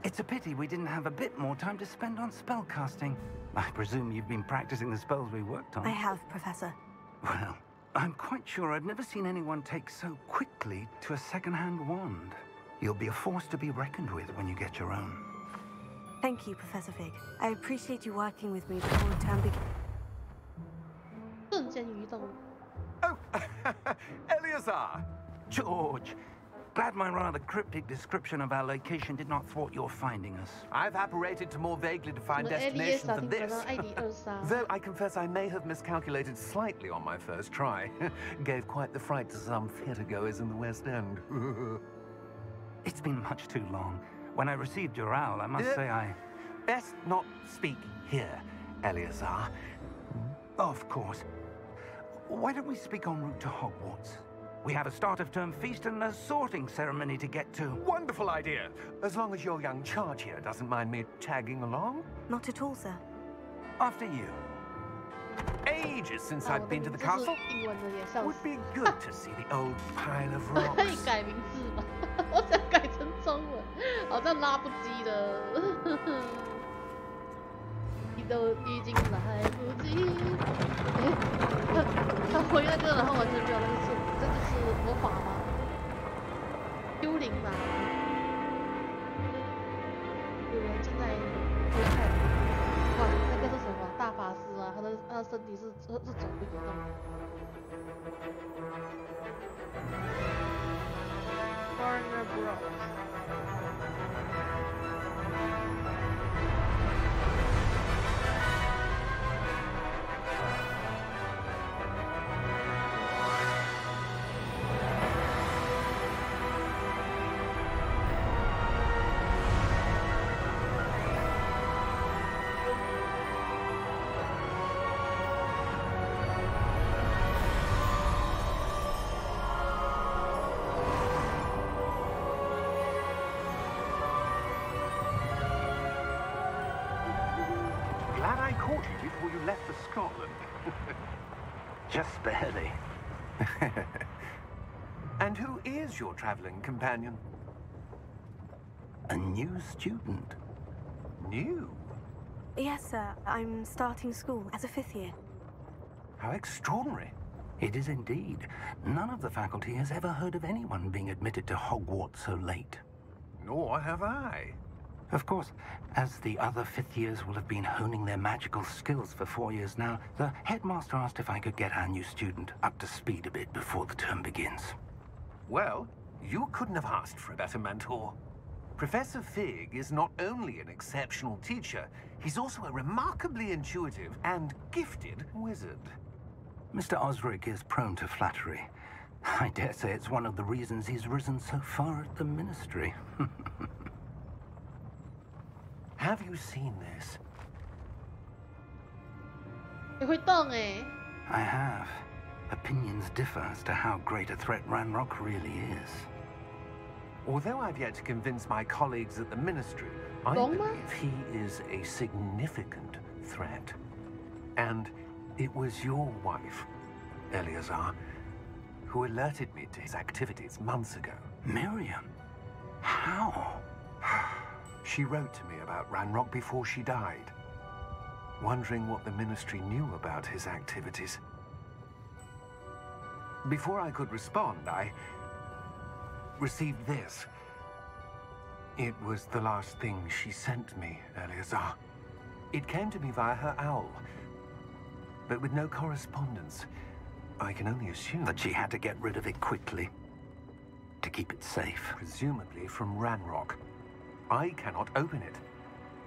It's a pity we didn't have a bit more time to spend on spellcasting. I presume you've been practicing the spells we worked on. I have, Professor. Well, I'm quite sure I've never seen anyone take so quickly to a second-hand wand. You'll be a force to be reckoned with when you get your own. Thank you, Professor Fig. I appreciate you working with me before the term begins. 瞬间移动。 Oh, Eleazar! George, glad my rather cryptic description of our location did not thwart your finding us. I've apparated to more vaguely defined destinations than this. Though I confess I may have miscalculated slightly on my first try. Gave quite the fright to some theatregoers in the West End. It's been much too long. When I received your owl, I must say I... Best not speak here, Eleazar. Of course. Why don't we speak en route to Hogwarts? We have a start-of-term feast and a sorting ceremony to get to. Wonderful idea. As long as your young charge here doesn't mind me tagging along. Not at all, sir. After you. Ages since I've been to the castle. Would be good to see the old pile of rocks. 可以改名字吗？我想改成中文，好像拉不及了。你都已经来不及。他回那个，然后完全没有那个字，这就是魔法吗？幽灵吧？有人正在偷看。哇，那个是什么？大法师啊，他的身体是走不移动。Warner Bros. Before you left for Scotland. Just barely. And who is your traveling companion? A new student. New? Yes, sir. I'm starting school as a 5th year. How extraordinary. It is indeed. None of the faculty has ever heard of anyone being admitted to Hogwarts so late. Nor have I. Of course, as the other fifth years will have been honing their magical skills for 4 years now, the headmaster asked if I could get our new student up to speed a bit before the term begins. Well, you couldn't have asked for a better mentor. Professor Fig is not only an exceptional teacher, he's also a remarkably intuitive and gifted wizard. Mr. Osric is prone to flattery. I dare say it's one of the reasons he's risen so far at the Ministry. Have you seen this? I have. Opinions differ as to how great a threat Ranrock really is. Although I've yet to convince my colleagues at the Ministry, I believe he is a significant threat. And it was your wife, Eleazar, who alerted me to his activities months ago. Miriam? How? She wrote to me about Ranrock before she died, wondering what the Ministry knew about his activities. Before I could respond, I received this. It was the last thing she sent me, Eleazar. It came to me via her owl, but with no correspondence. I can only assume that she had to get rid of it quickly, to keep it safe. Presumably from Ranrock. I cannot open it.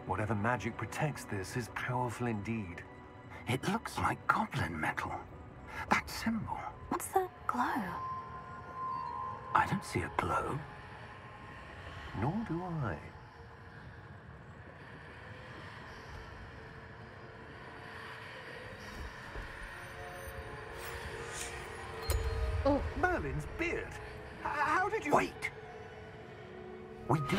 Whatever magic protects this is powerful indeed. It looks like goblin metal. That symbol. What's that glow? I don't see a glow. Nor do I. Oh, Merlin's beard. How did you... Wait! We do...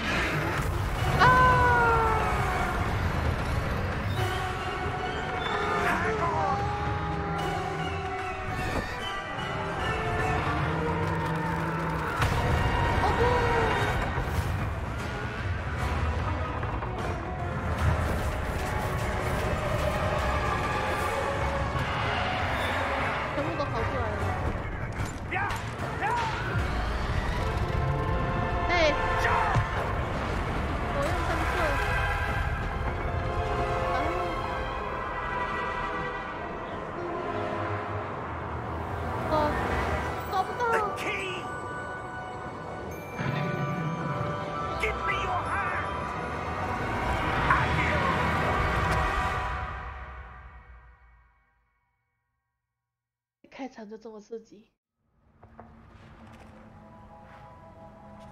开场就这么刺激，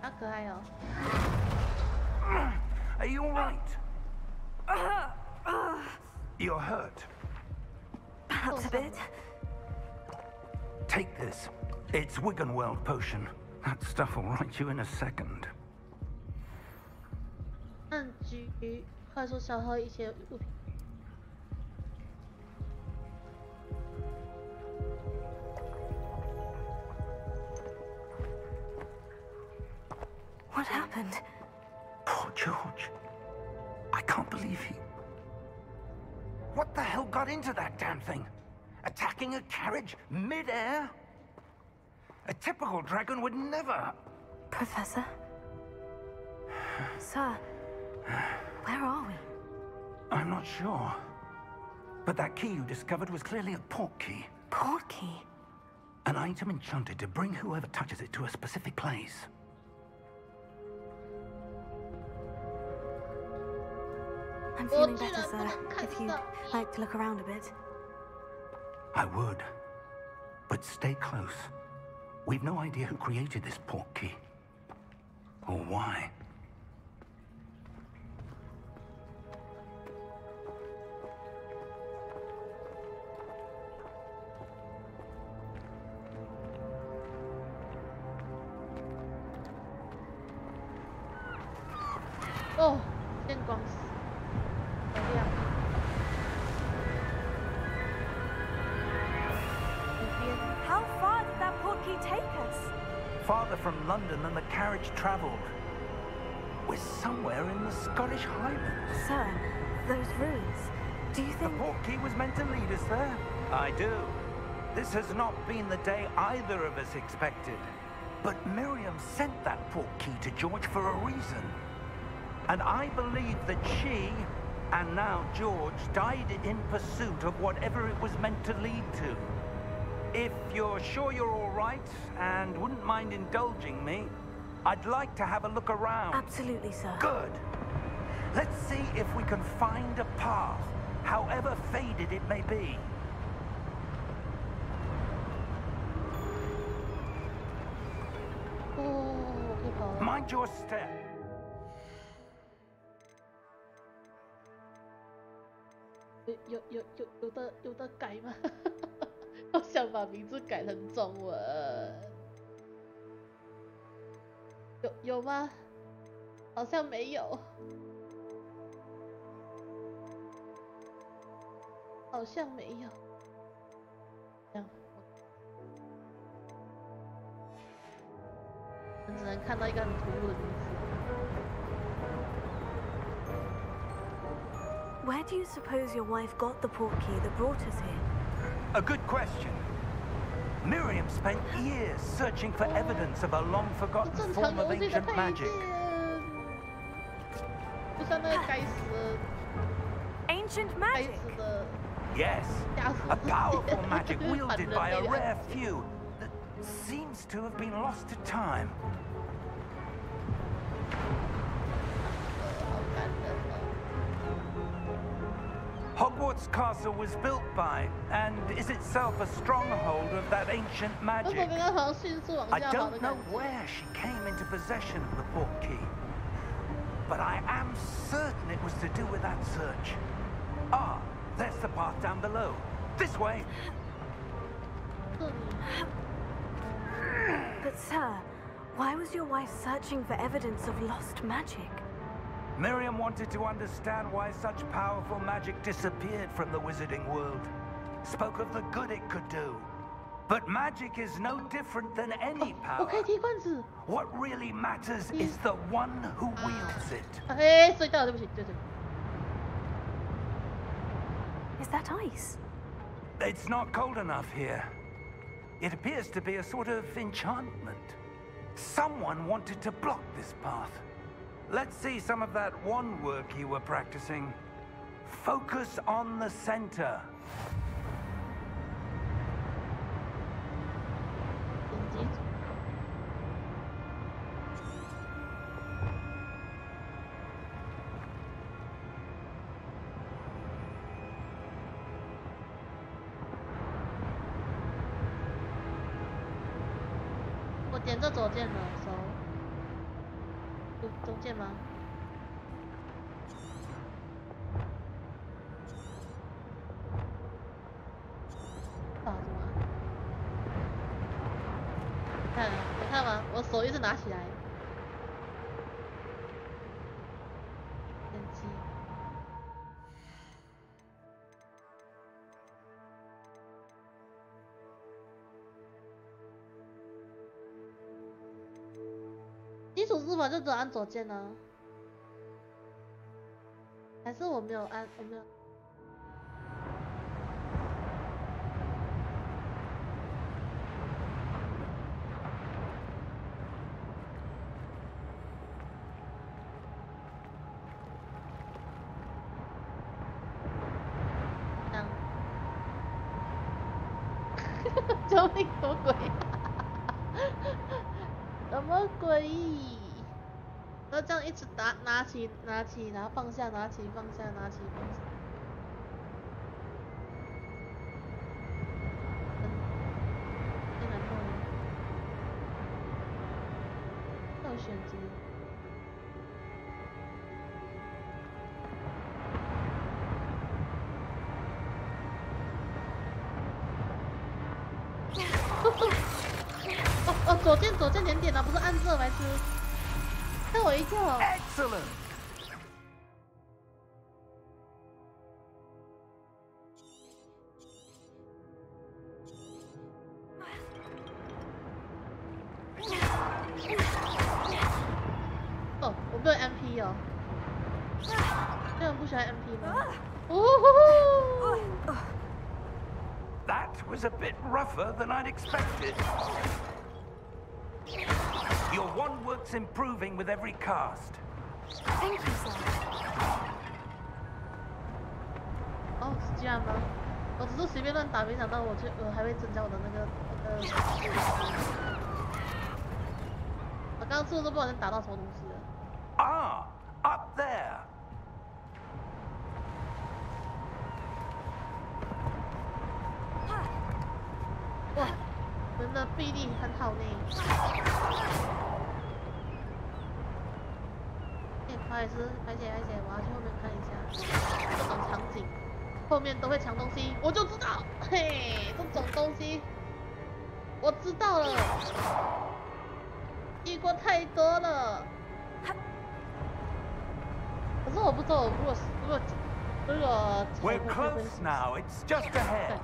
好可爱哦。Are you all right? You're hurt. Perhaps a bit. Take this. It's Wiggenweld potion. That stuff will right you in a second. 按G快速消耗一些物品。What happened? Poor George. I can't believe he... What the hell got into that damn thing? Attacking a carriage mid-air? A typical dragon would never... Professor? Sir, where are we? I'm not sure. But that key you discovered was clearly a port key. Port key? An item enchanted to bring whoever touches it to a specific place. I'm feeling better, sir. If you'd like to look around a bit. I would. But stay close. We've no idea who created this port key. Or why. Oh, 电光石。 How far did that port key take us? Farther from London than the carriage travelled. We're somewhere in the Scottish Highlands. Sir, those ruins. Do you think... The port key was meant to lead us there? I do. This has not been the day either of us expected. But Miriam sent that port key to George for a reason. And I believe that she, and now George, died in pursuit of whatever it was meant to lead to. If you're sure you're all right and wouldn't mind indulging me, I'd like to have a look around. Absolutely, sir. Good. Let's see if we can find a path, however faded it may be. Mind your step. 有的改吗？我想把名字改成中文。有吗？好像没有。好像没有。这样。只能看到一个很突兀的名字。Where do you suppose your wife got the portkey that brought us here? A good question. Miriam spent years searching for evidence of a long-forgotten form of ancient magic. 就像那个该死的 ancient magic. Yes, a powerful magic wielded by a rare few that seems to have been lost to time. Hogwarts Castle was built by, and is itself a stronghold of that ancient magic. I don't know where she came into possession of the portkey, but I am certain it was to do with that search. Ah, there's the path down below. This way. But sir, why was your wife searching for evidence of lost magic? Miriam wanted to understand why such powerful magic disappeared from the wizarding world. Spoke of the good it could do. But magic is no different than any power. What really matters is the one who wields it. Is that ice? It's not cold enough here. It appears to be a sort of enchantment. Someone wanted to block this path. Let's see some of that wand work you were practicing. Focus on the center. I 点这左键了，手。中键吗？啊什么？你看吗？我手一直拿起来。点击。基础字法就只按左键呢？还是我没有按？我没有。救命！什么鬼？什么鬼？然后这样一直拿起，然后放下，拿起放下，拿起放下。然后呢？要选择。左键点啊，不是按这白痴，吓我一跳。Excellent. 哦，我没有 MP 哦，这样不喜欢 MP 吗？哦。That was a bit rougher than I'd expected. Your wand work's improving with every cast. Thank you, sir. 哦，是这样吗？我只是随便乱打，没想到我还会增加我的那个。我刚刚做都不知道能打到什么东西了。Ah, up there. 哇，人的臂力很好呢。不好意思，拍姐，我要去后面看一下这种场景，后面都会抢东西，我就知道，嘿，这种东西我知道了，遇过太多了。可是我不知道，如果 We're close now. It's just ahead.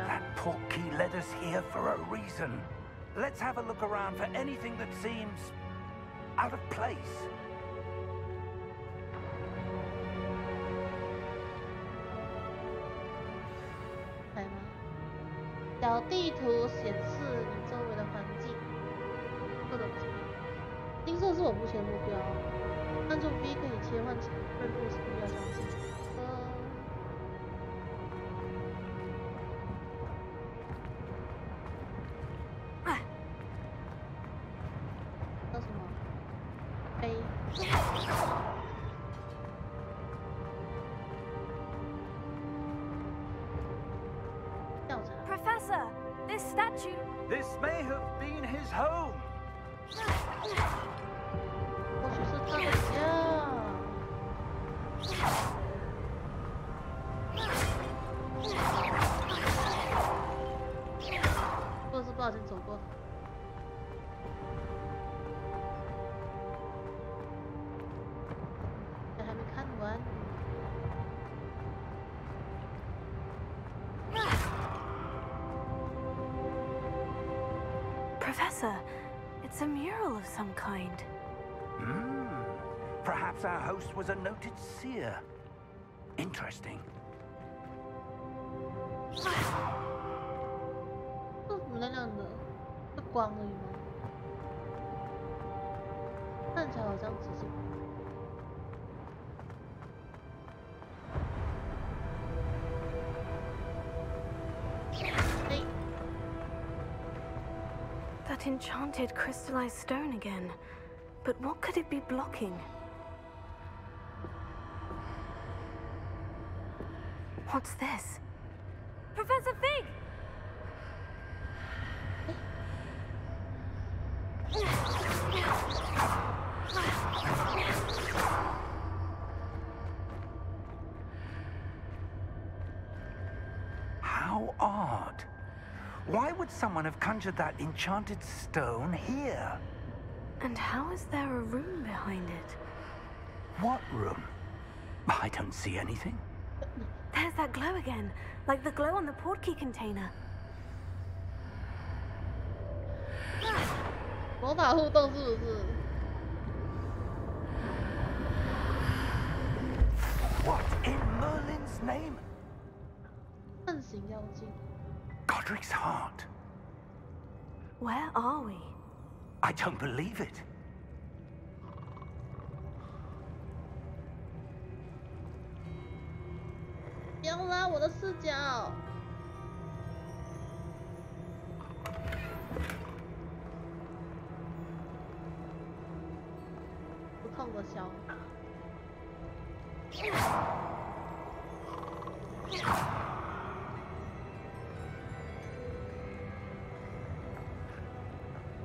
？That portkey led us here for a reason. Let's have a look around for anything that seems out of place. 来吗？小地图显示你周围的环境。各种金色是我目前的目标，按住 V 可以切换成任务目标详情。Professor, this statue. This may have been his home. 或许是他的家。或者是不小心走过。还没看完。Professor, it's a mural of some kind. Perhaps our host was a noted seer. Interesting. 这怎么亮亮的？是光而已吗？看起来好像只是。That enchanted crystallized stone again. But what could it be blocking? What's this? Professor Fig! How odd. Why would someone have conjured that enchanted stone here? And how is there a room behind it? What room? I don't see anything. There's that glow again, like the glow on the portkey container. 魔法互动是不是？ What in Merlin's name? 唤醒妖精。 Godric's heart. Where are we? I don't believe it. 不要拉我的视角。个消。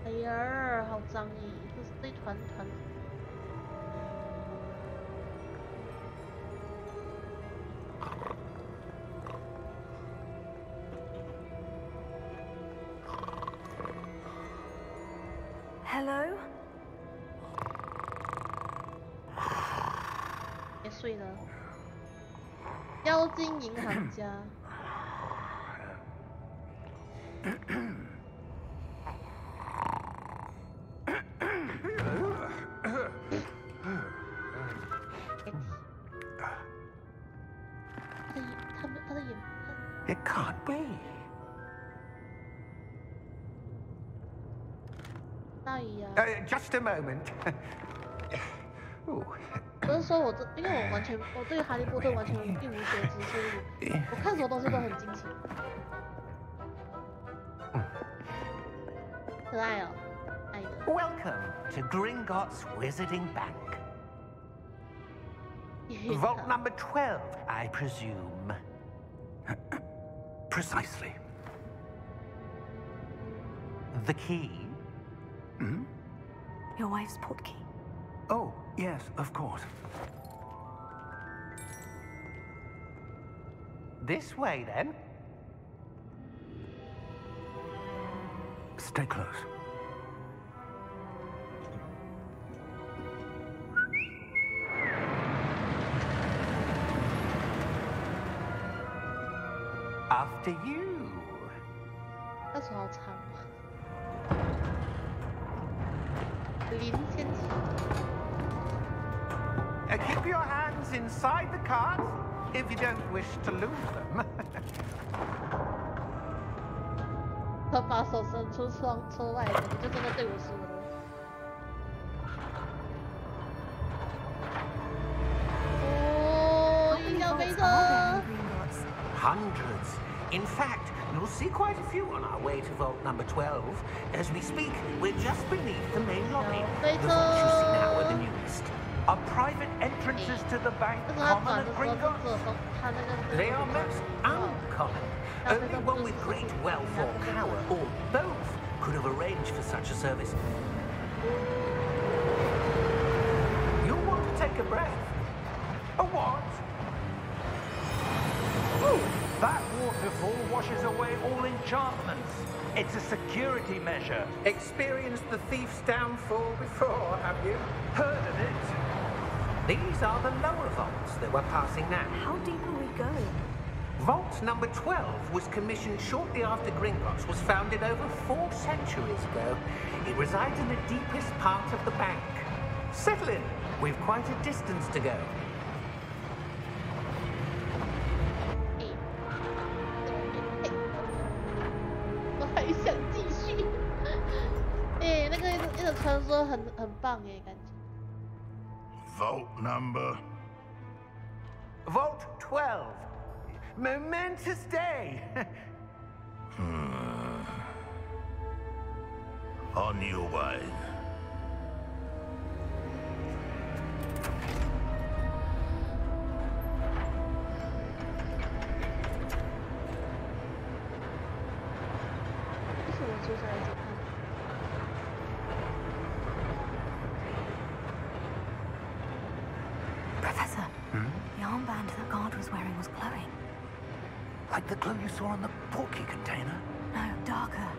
哎呀，好脏耶！这一团。Hello? 别睡了。妖精银行家。他的眼。It can't be. 大鱼呀。Just a moment. 不是说因为我对哈利波特完全一无所知，所以我看什么东西都很惊奇。可爱哦，爱的。Welcome to Gringotts Wizarding Bank. Vault number 12, I presume. Precisely. The key? Hmm? Your wife's portkey. Oh, yes, of course. This way, then. Stay close. After you. 那手好长啊。林先生。Keep your hands inside the cart if you don't wish to lose them. 他把手伸出窗外的，你就真的对我说了。哦，一条飞车。Hundreds. In fact, you'll see quite a few on our way to Vault number 12. As we speak, we're just beneath the main lobby. The vaults you see now are the newest. Are private entrances to the bank common at Gringotts? They are most uncommon. Only one with great wealth or power, or both, could have arranged for such a service. You'll want to take a breath. A what? Ooh, that waterfall washes away all enchantments. It's a security measure. Experienced the thief's downfall before, have you? Heard of it? These are the lower vaults that we're passing now. How deep are we going? Vault number 12 was commissioned shortly after Gringotts was founded over 4 centuries ago. It resides in the deepest part of the bank. Settle in. We've quite a distance to go. 我还想继续。那个传说很棒耶，感觉。Vault number? Vault 12. Momentous day. On your way. Professor, the armband that guard was wearing was glowing. Like the glow you saw on the portkey container? No, darker.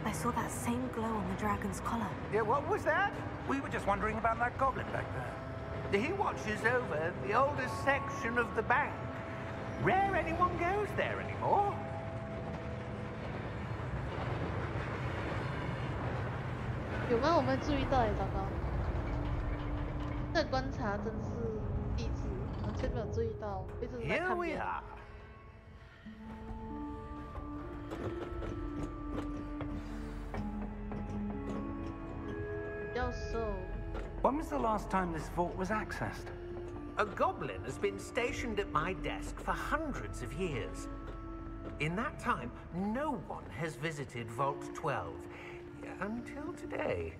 I saw that same glow on the dragon's collar. Yeah, what was that? We were just wondering about that goblin back there. He watches over the oldest section of the bank. Rare anyone goes there anymore. 有吗？我没注意到哎，糟糕。这观察真是一直完全没有注意到，一直在看别人。When was the last time this vault was accessed? A goblin has been stationed at my desk for hundreds of years. In that time, no one has visited Vault 12 until today.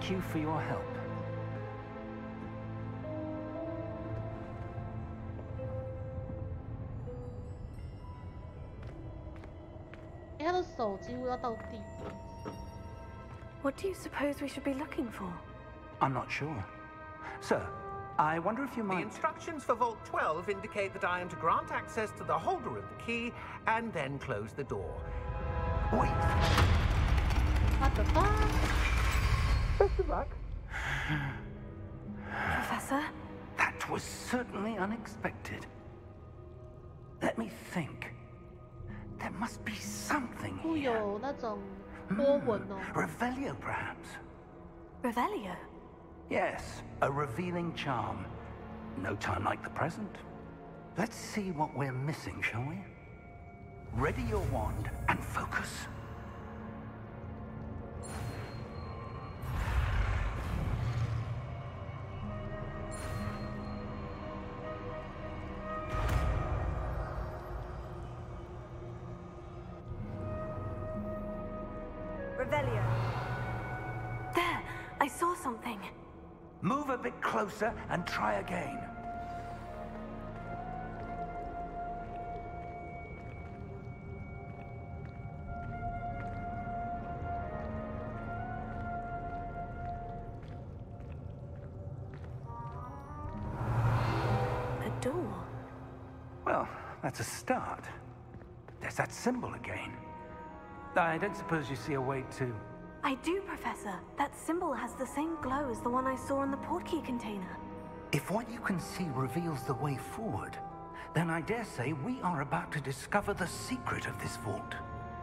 Thank you for your help. 他的手几乎要到地。What do you suppose we should be looking for? I'm not sure. Sir, I wonder if you might... The instructions for Vault 12 indicate that I am to grant access to the holder of the key and then close the door. Wait. What the fuck? Best of luck. Professor? That was certainly unexpected. Let me think. There must be something here. Revelio, perhaps. Revelio? Yes, a revealing charm. No time like the present. Let's see what we're missing, shall we? Ready your wand and focus. Revelio. There, I saw something. Move a bit closer and try again. A door. Well, that's a start. There's that symbol again. I don't suppose you see a way to... I do, Professor. That symbol has the same glow as the one I saw in the portkey container. If what you can see reveals the way forward, then I dare say we are about to discover the secret of this vault.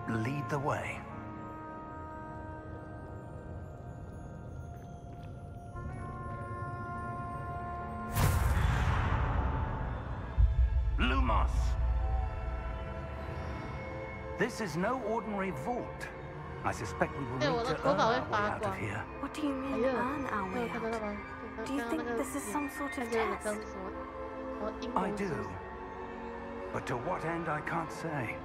Lead the way. Lumos! This is no ordinary vault. I suspect we will need to earn our way out of here. What do you mean, earn our way out? Do you think this is some sort of test? I do. But to what end, I can't say.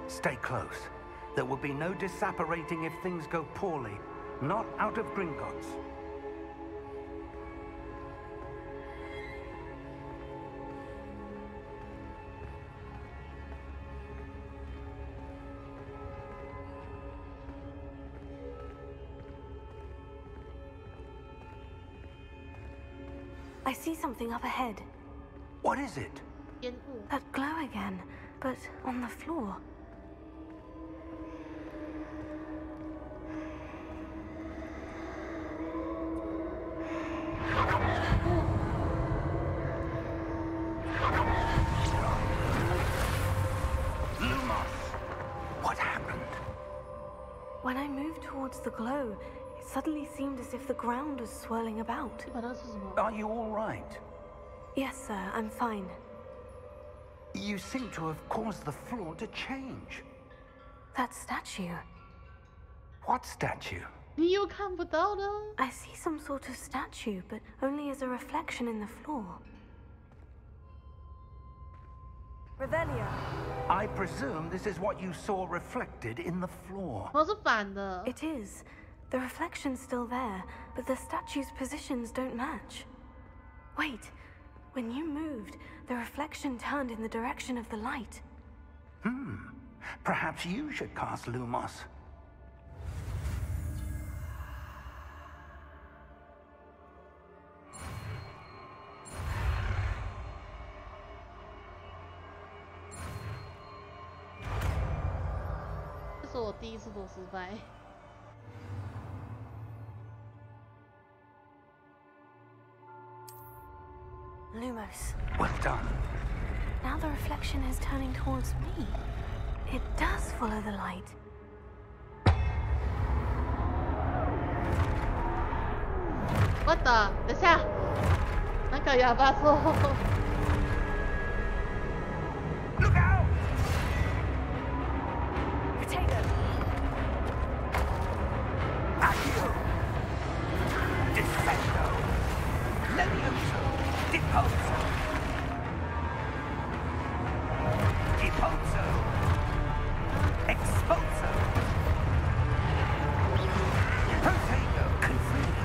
Stay close. There will be no disapparating if things go poorly. Not out of Gringotts. I see something up ahead. What is it? That glow again, but on the floor. Lumos! What happened? When I moved towards the glow, it suddenly seemed as if the ground was swirling about. Are you all right? Yes, sir, I'm fine. You seem to have caused the floor to change. That statue. What statue? I see some sort of statue, but only as a reflection in the floor. Revelio. I presume this is what you saw reflected in the floor. It is. The reflection's still there, but the statue's positions don't match. Wait, when you moved, the reflection turned in the direction of the light. Perhaps you should cast Lumos. Lumos. Well done. Now the reflection is turning towards me. It does follow the light. What the? 等下，那个哑巴说。Look out! Potato. Accio. Defendo. Levioso. Deposo. Deposo. Exposo. Potato. Confringo.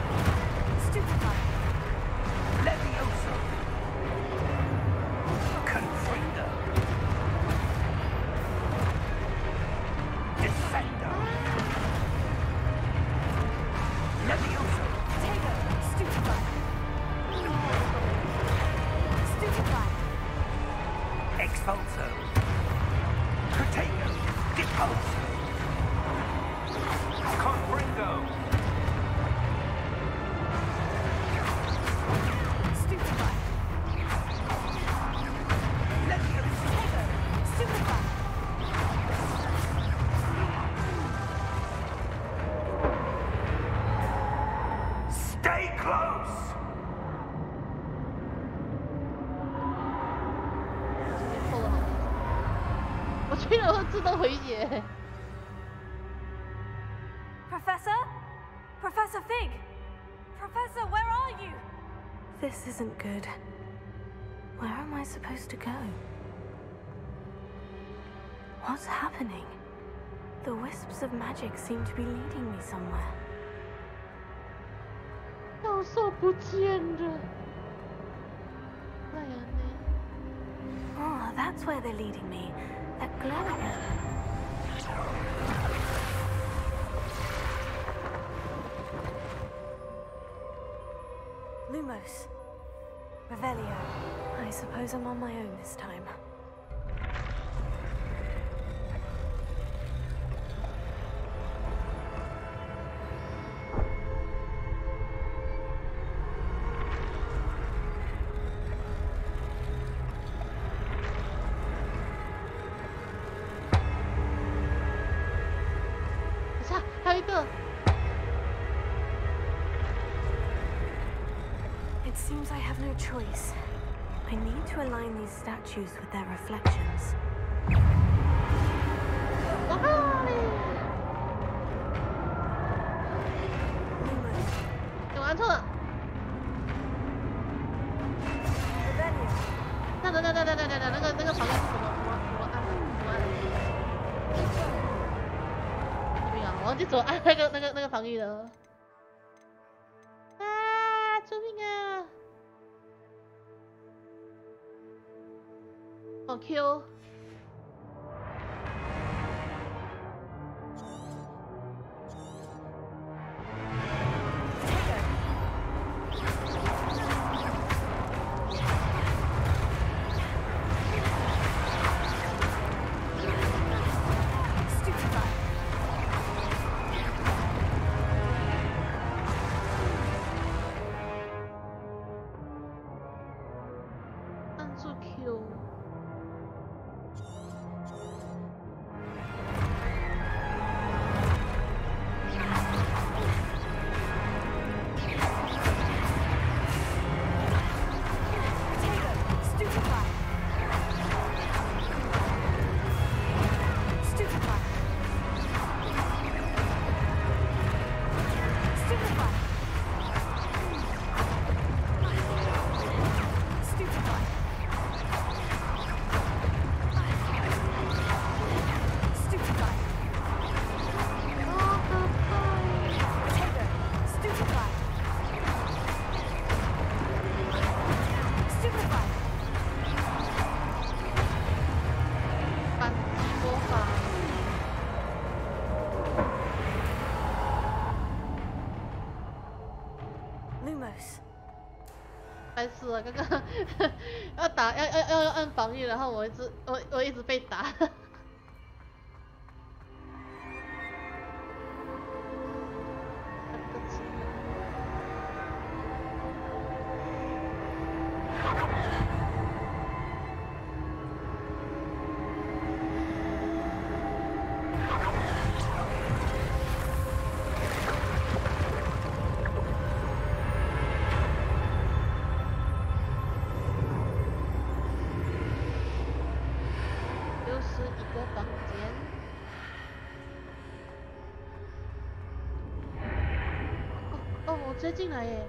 Expulso. Protego. Depulso. Confringo. Stupefy. Legio. Protego. Stupefy. Stay close. 我居然会自动回血。Professor? Professor Fig? Professor, where are you? This isn't good. Where am I supposed to go? What's happening? The wisps of magic seem to be leading me somewhere. 教授不见了。哎呀呢。 Oh, that's where they're leading me. That glowing. Lumos. Revelio. I suppose I'm on my own this time. It seems I have no choice. I need to align these statues with their reflections. 你玩错了。那个防御是什么按的？怎么按的？对呀，我忘记怎么按那个防御了。啊！救命啊！好 Q。 白痴啊！刚刚要打要按防御，然后我一直被打。直接进来耶！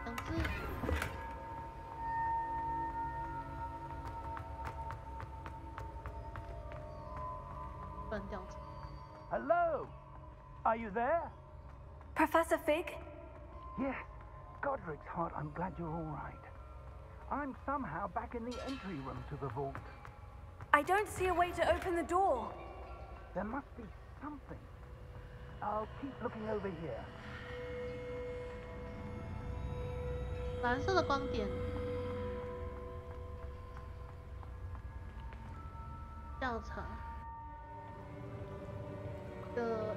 两只，断掉。Hello, are you there? Professor Fig? Yes, Godric's heart. I'm glad you're all right. I'm somehow back in the entry room to the vault. I don't see a way to open the door. There must be something. I'll keep looking over here. 蓝色的光点，调查一个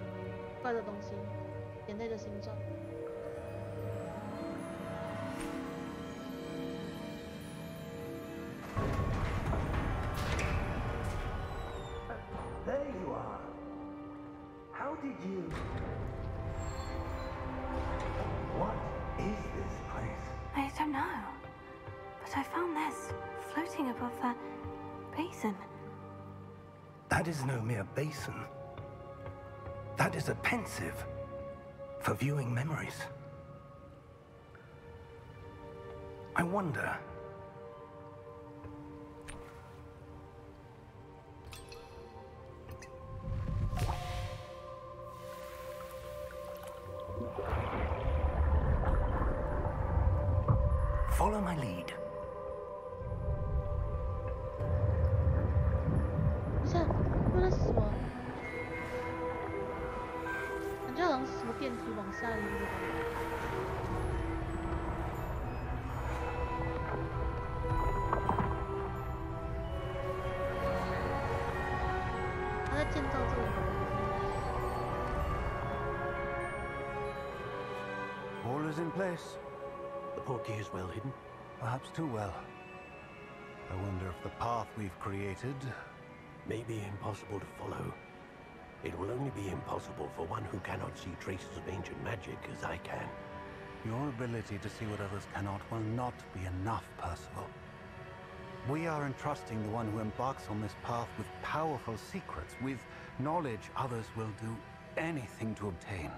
怪的东西，眼泪的形状。 There you are. How did you... What is this place? I don't know. But I found this floating above that basin. That is no mere basin. That is a pensive for viewing memories. I wonder... Follow my lead. 等一下，那是什么？感觉好像是什么电梯往下移的感觉。他在建造这个。All is in place. The portkey is well hidden. Perhaps too well. I wonder if the path we've created may be impossible to follow. It will only be impossible for one who cannot see traces of ancient magic as I can. Your ability to see what others cannot will not be enough, Percival. We are entrusting the one who embarks on this path with powerful secrets, with knowledge others will do anything to obtain.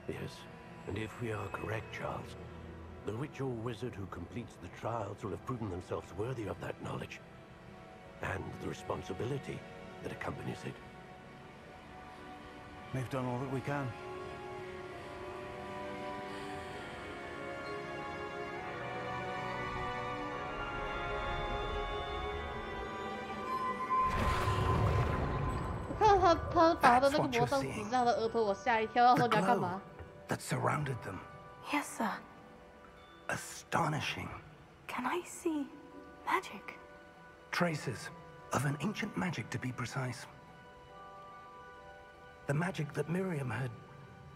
Yes, and if we are correct, Charles, the witch or wizard who completes the trials will have proven themselves worthy of that knowledge, and the responsibility that accompanies it. We've done all that we can. That surrounded them. Yes, sir. Astonishing. Can I see magic? Traces of an ancient magic, to be precise. The magic that Miriam had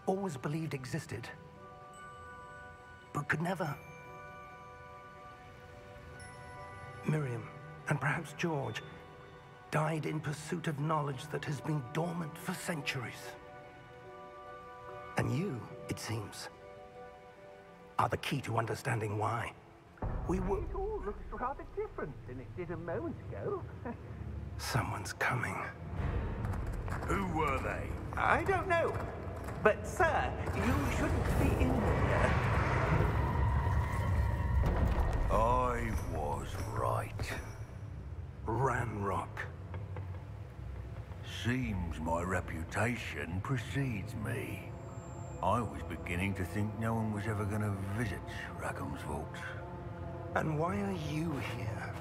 always believed existed, but could never. Miriam, and perhaps George, died in pursuit of knowledge that has been dormant for centuries. And you, it seems, are the key to understanding why. We were... It all looks rather different than it did a moment ago. Someone's coming. Who were they? I don't know. But, sir, you shouldn't be in here. I was right. Ranrock. Seems my reputation precedes me. I was beginning to think no one was ever going to visit Rackham's vaults. And why are you here?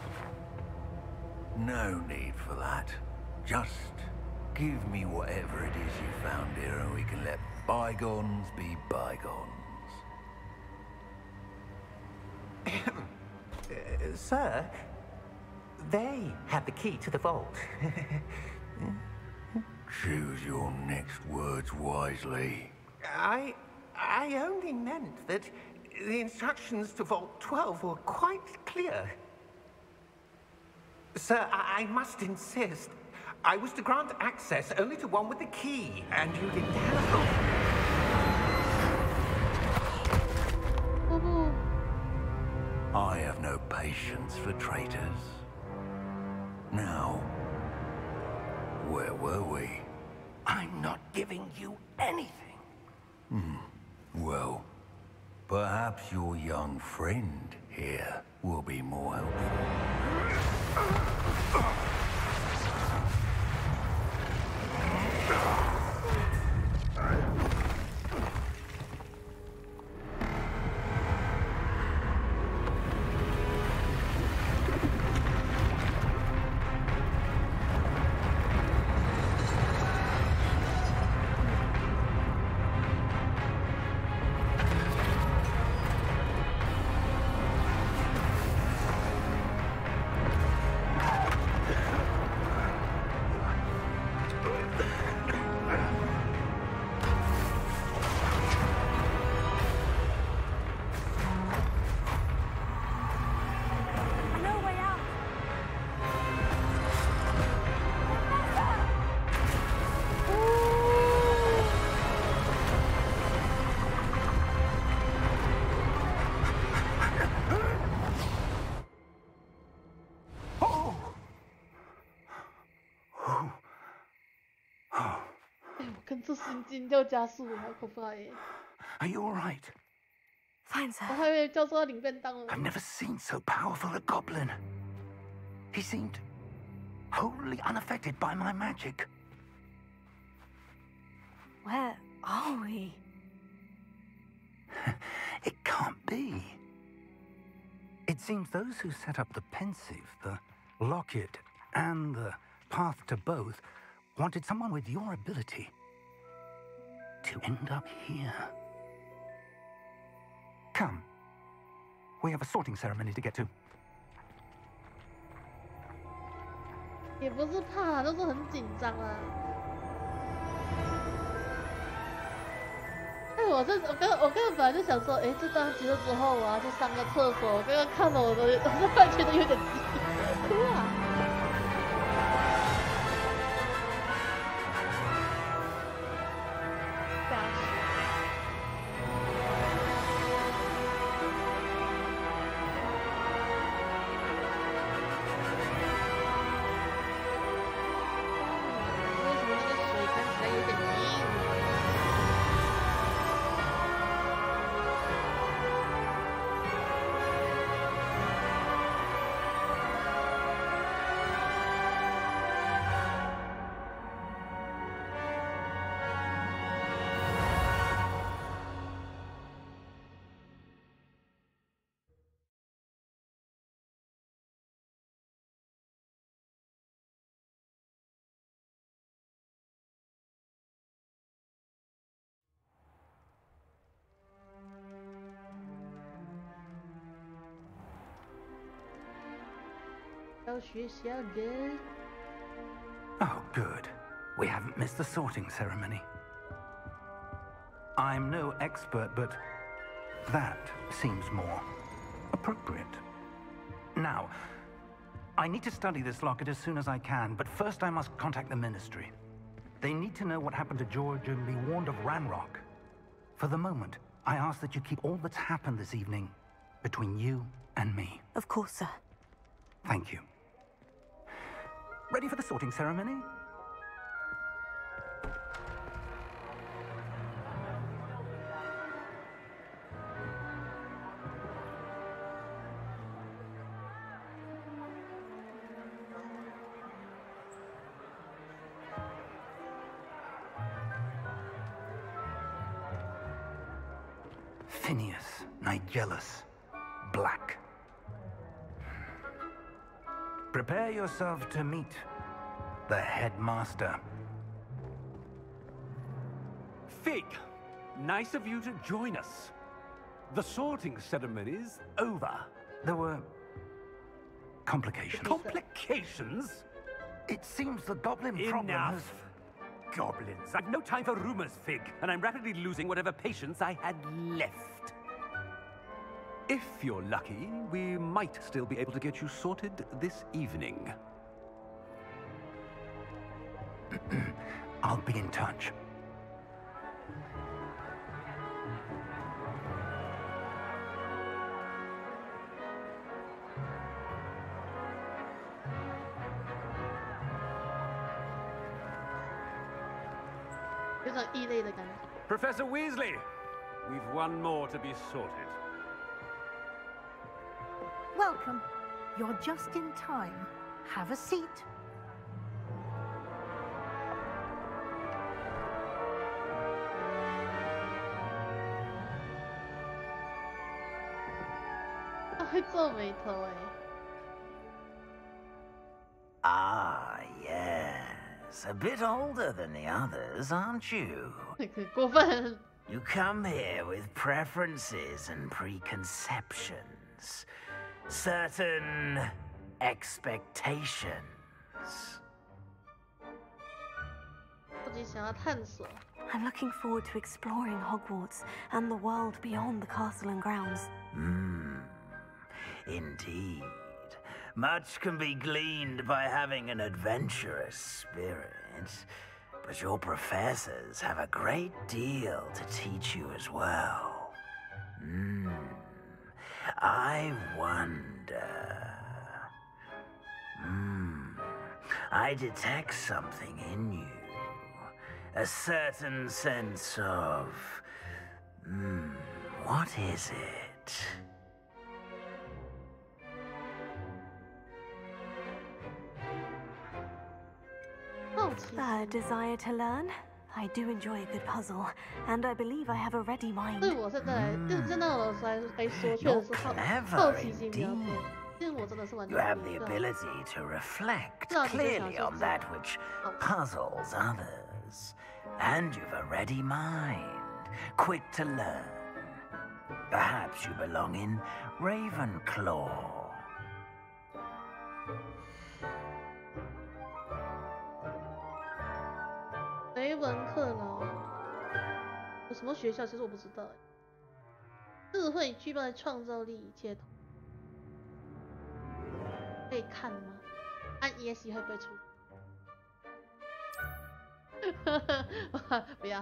No need for that. Just give me whatever it is you found here and we can let bygones be bygones. Sir, they have the key to the vault. Choose your next words wisely. I only meant that the instructions to Vault 12 were quite clear. Sir, I must insist. I was to grant access only to one with the key, and you didn't have I have no patience for traitors. Now, where were we? I'm not giving you anything. Well, perhaps your young friend here will be more helpful. 次心惊就加速了，好可怕耶！ Are you all right? Fine, sir. 我还以为教授要领便当了。 I've never seen so powerful a goblin. He seemed wholly unaffected by my magic. Where are we? It can't be. It seems those who set up the pensive, the locket, and the path to both wanted someone with your ability to end up here. Come. We have a sorting ceremony to get to. 也不是怕，就是很紧张啊。我刚刚本来就想说，这段结束之后我要去上个厕所。我刚刚看了我突然觉得有点急。哇！ Oh, good. We haven't missed the sorting ceremony. I'm no expert, but that seems more appropriate. Now, I need to study this locket as soon as I can, but first I must contact the Ministry. They need to know what happened to George and be warned of Ranrock. For the moment, I ask that you keep all that's happened this evening between you and me. Of course, sir. Thank you. Ready for the sorting ceremony? Phineas, Nigellus, Black. Prepare yourself to meet the headmaster. Fig, nice of you to join us. The sorting ceremony's over. There were complications. Complications? It seems the goblin problem has... Goblins. I've no time for rumors, Fig, and I'm rapidly losing whatever patience I had left. If you're lucky, we might still be able to get you sorted this evening. I'll be in touch. Professor Weasley, we've one more to be sorted. Welcome. You're just in time. Have a seat. Ah, yes. A bit older than the others, aren't you? You come here with preferences and preconceptions. Certain expectations. I'm looking forward to exploring Hogwarts and the world beyond the castle and grounds. Indeed. Much can be gleaned by having an adventurous spirit, but your professors have a great deal to teach you as well. I wonder... I detect something in you. A certain sense of... what is it? A desire to learn. I do enjoy a good puzzle, and I believe I have a ready mind. 对我现在对那种来说，确实是好奇心比较多。因为我真的是完全 You have the ability to reflect clearly on that which puzzles others. And you've a ready mind, quick to learn. Perhaps you belong in Ravenclaw. 雷文克劳有什么学校？其实我不知道。智慧具备创造力，一切可以看吗？按 ESC 会不会出？不要，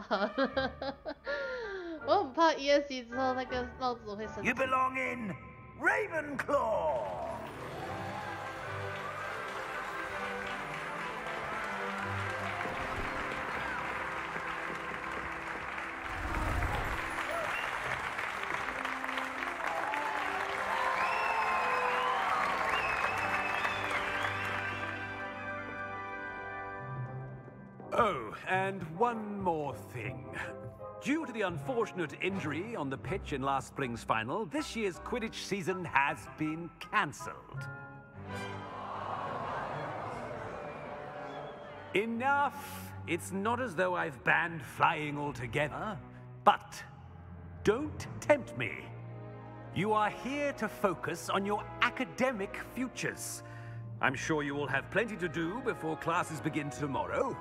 我很怕 ESC 之后那个帽子会生气。 You belong in Ravenclaw. Oh, and one more thing. Due to the unfortunate injury on the pitch in last spring's final, this year's Quidditch season has been cancelled. Enough! It's not as though I've banned flying altogether, but don't tempt me. You are here to focus on your academic futures. I'm sure you will have plenty to do before classes begin tomorrow.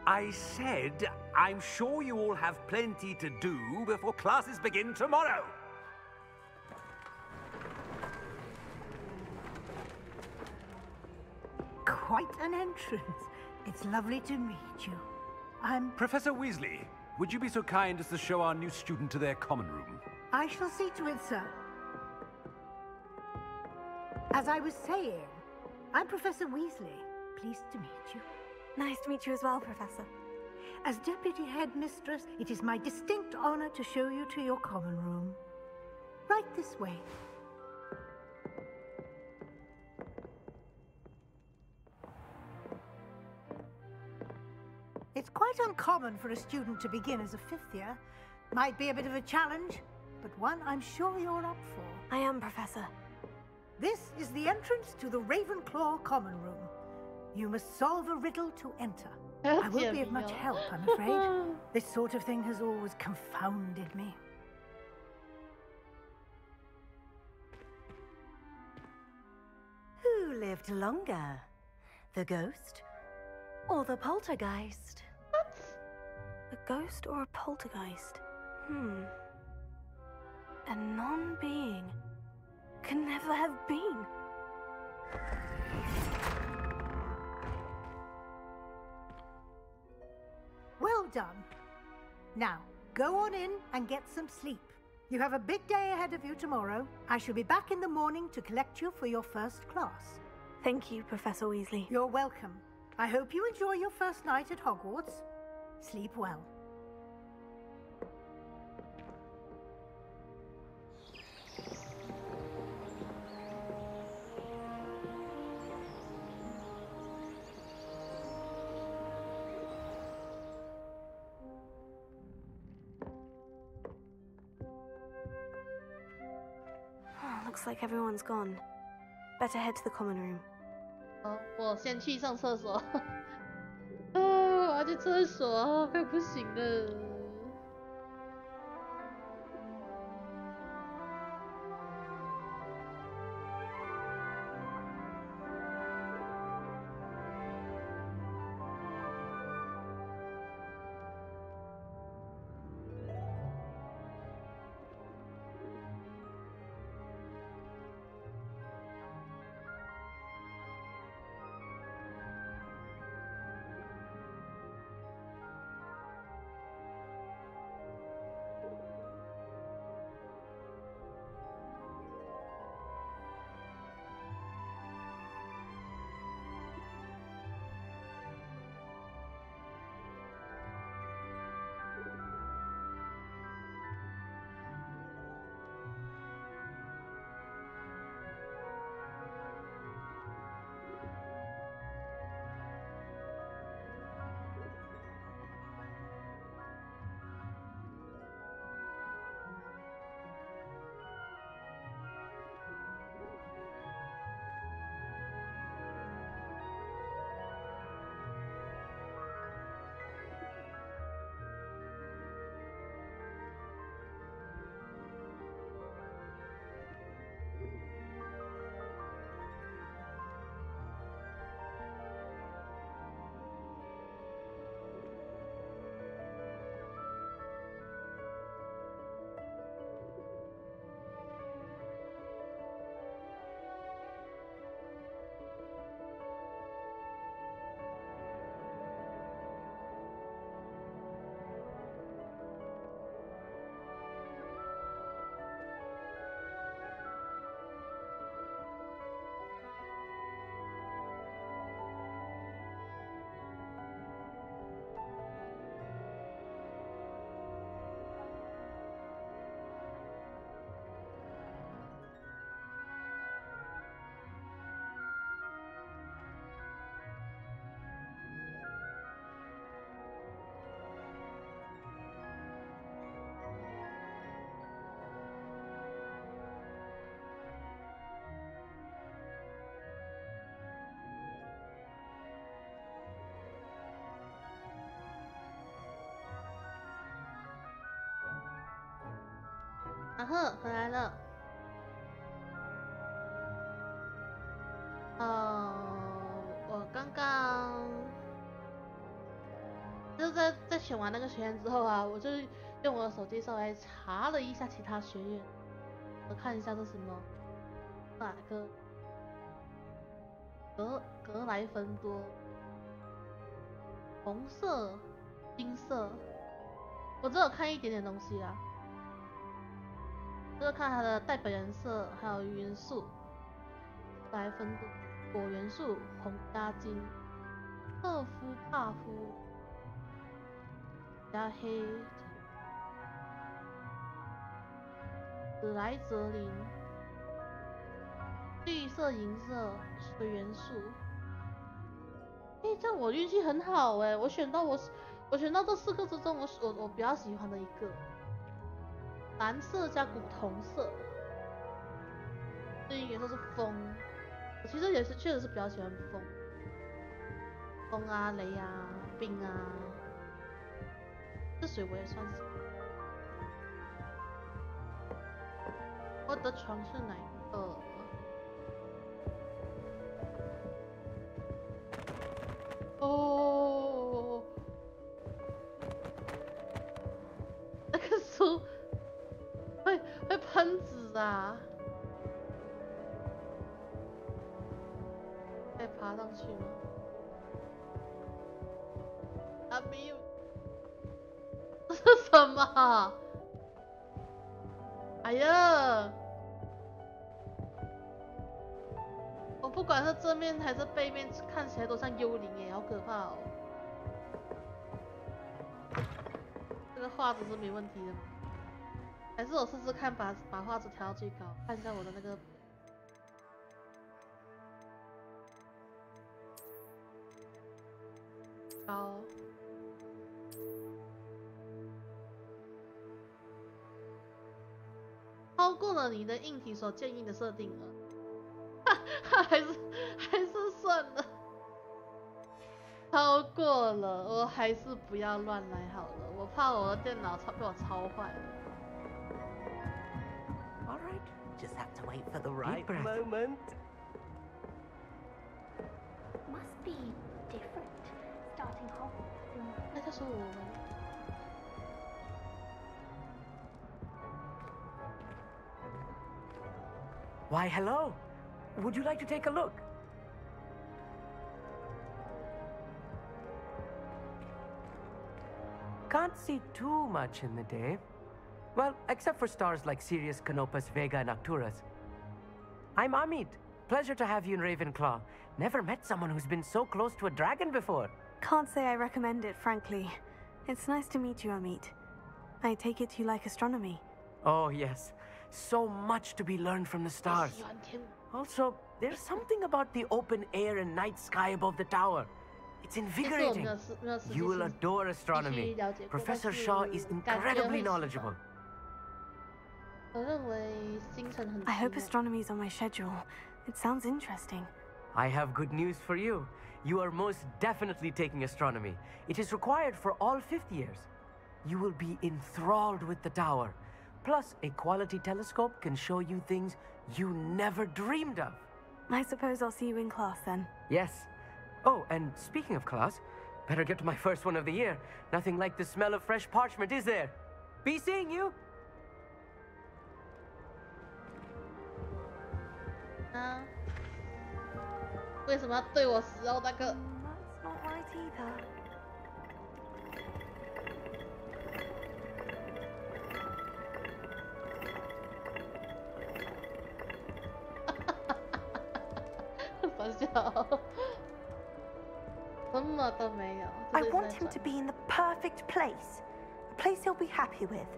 I said, I'm sure you all have plenty to do before classes begin tomorrow. Quite an entrance. It's lovely to meet you. I'm... Professor Weasley, would you be so kind as to show our new student to their common room? I shall see to it, sir. As I was saying, I'm Professor Weasley. Pleased to meet you. Nice to meet you as well, Professor. As Deputy Headmistress, it is my distinct honor to show you to your common room. Right this way. It's quite uncommon for a student to begin as a fifth year. Might be a bit of a challenge, but one I'm sure you're up for. I am, Professor. This is the entrance to the Ravenclaw common room. You must solve a riddle to enter. I won't be of much help, I'm afraid. This sort of thing has always confounded me. Who lived longer? The ghost or the poltergeist? What? A ghost or a poltergeist? A non-being can never have been. Well done. Now, go on in and get some sleep. You have a big day ahead of you tomorrow. I shall be back in the morning to collect you for your first class. Thank you, Professor Weasley. You're welcome. I hope you enjoy your first night at Hogwarts. Sleep well. Looks like everyone's gone. Better head to the common room. 好，我先去上厕所。我要去厕所，快不行了。然后回来了。我刚刚就是在选完那个学院之后啊，我就用我的手机稍微查了一下其他学院，我看一下这什么哪个格莱芬多，红色、金色，我只有看一点点东西啦，就是看它的代表颜色还有元素，格莱芬多。果元素红加金，赫夫帕夫加黑，史莱哲林，绿色、银色水元素。这样我运气很好我选到这4个之中，我比较喜欢的一个，蓝色加古铜色，对应元素是风。我其实确实是比较喜欢风啊、雷啊、冰啊，这水我也算是。我的床是哪一个？哦，那个书会喷纸啊！可以爬上去吗？啊没有，这是什么？哎呀！我不管是正面还是背面，看起来都像幽灵好可怕哦！这个画质是没问题的吗？还是我试试看把画质调到最高，看一下我的那个。高，超过了你的硬体所建议的设定了，还是算了，超过了，我还是不要乱来好了，我怕我的电脑被我抄坏了。All right, just have to wait for the right moment. Must be different. Starting off. 他说我们。Why, hello. Would you like to take a look? Can't see too much in the day. Well, except for stars like Sirius, Canopus, Vega, and Arcturus. I'm Amit. Pleasure to have you in Ravenclaw. Never met someone who's been so close to a dragon before. Can't say I recommend it, frankly. It's nice to meet you, Amit. I take it you like astronomy. Oh, yes. So much to be learned from the stars. Also, there's something about the open air and night sky above the tower. It's invigorating. You will adore astronomy. Professor Shaw is incredibly knowledgeable. I hope astronomy's on my schedule. It sounds interesting. I have good news for you. You are most definitely taking astronomy. It is required for all 5th years. You will be enthralled with the tower. Plus, a quality telescope can show you things you never dreamed of. I suppose I'll see you in class then. Yes. Oh, and speaking of class, better get to my first one of the year. Nothing like the smell of fresh parchment, is there? Be seeing you! Ah. 为什么要对我使用那个？ That's not right either. 傻笑，什么都没有。 I want him to be in the perfect place, a place he'll be happy with,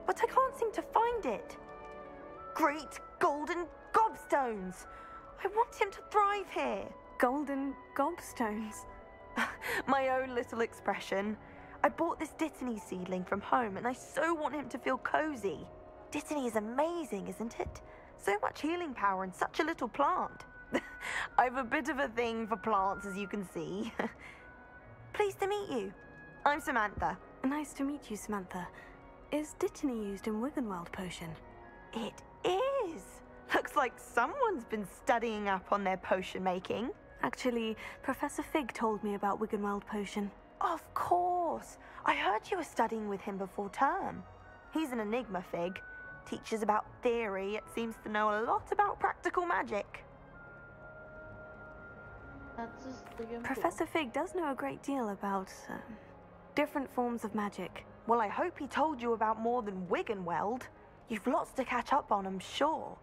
but I can't seem to find it. Great golden gobstones! I want him to thrive here. Golden gobstones? My own little expression. I bought this Dittany seedling from home and I so want him to feel cozy. Dittany is amazing, isn't it? So much healing power in such a little plant. I've a bit of a thing for plants, as you can see. Pleased to meet you. I'm Samantha. Nice to meet you, Samantha. Is Dittany used in Wiggenweld potion? It is. Looks like someone's been studying up on their potion making. Actually, Professor Fig told me about Wiggenweld potion. Of course. I heard you were studying with him before term. He's an enigma, Fig. Teaches about theory, yet seems to know a lot about practical magic. Professor Fig does know a great deal about different forms of magic. Well, I hope he told you about more than Wiggenweld. You've lots to catch up on, I'm sure.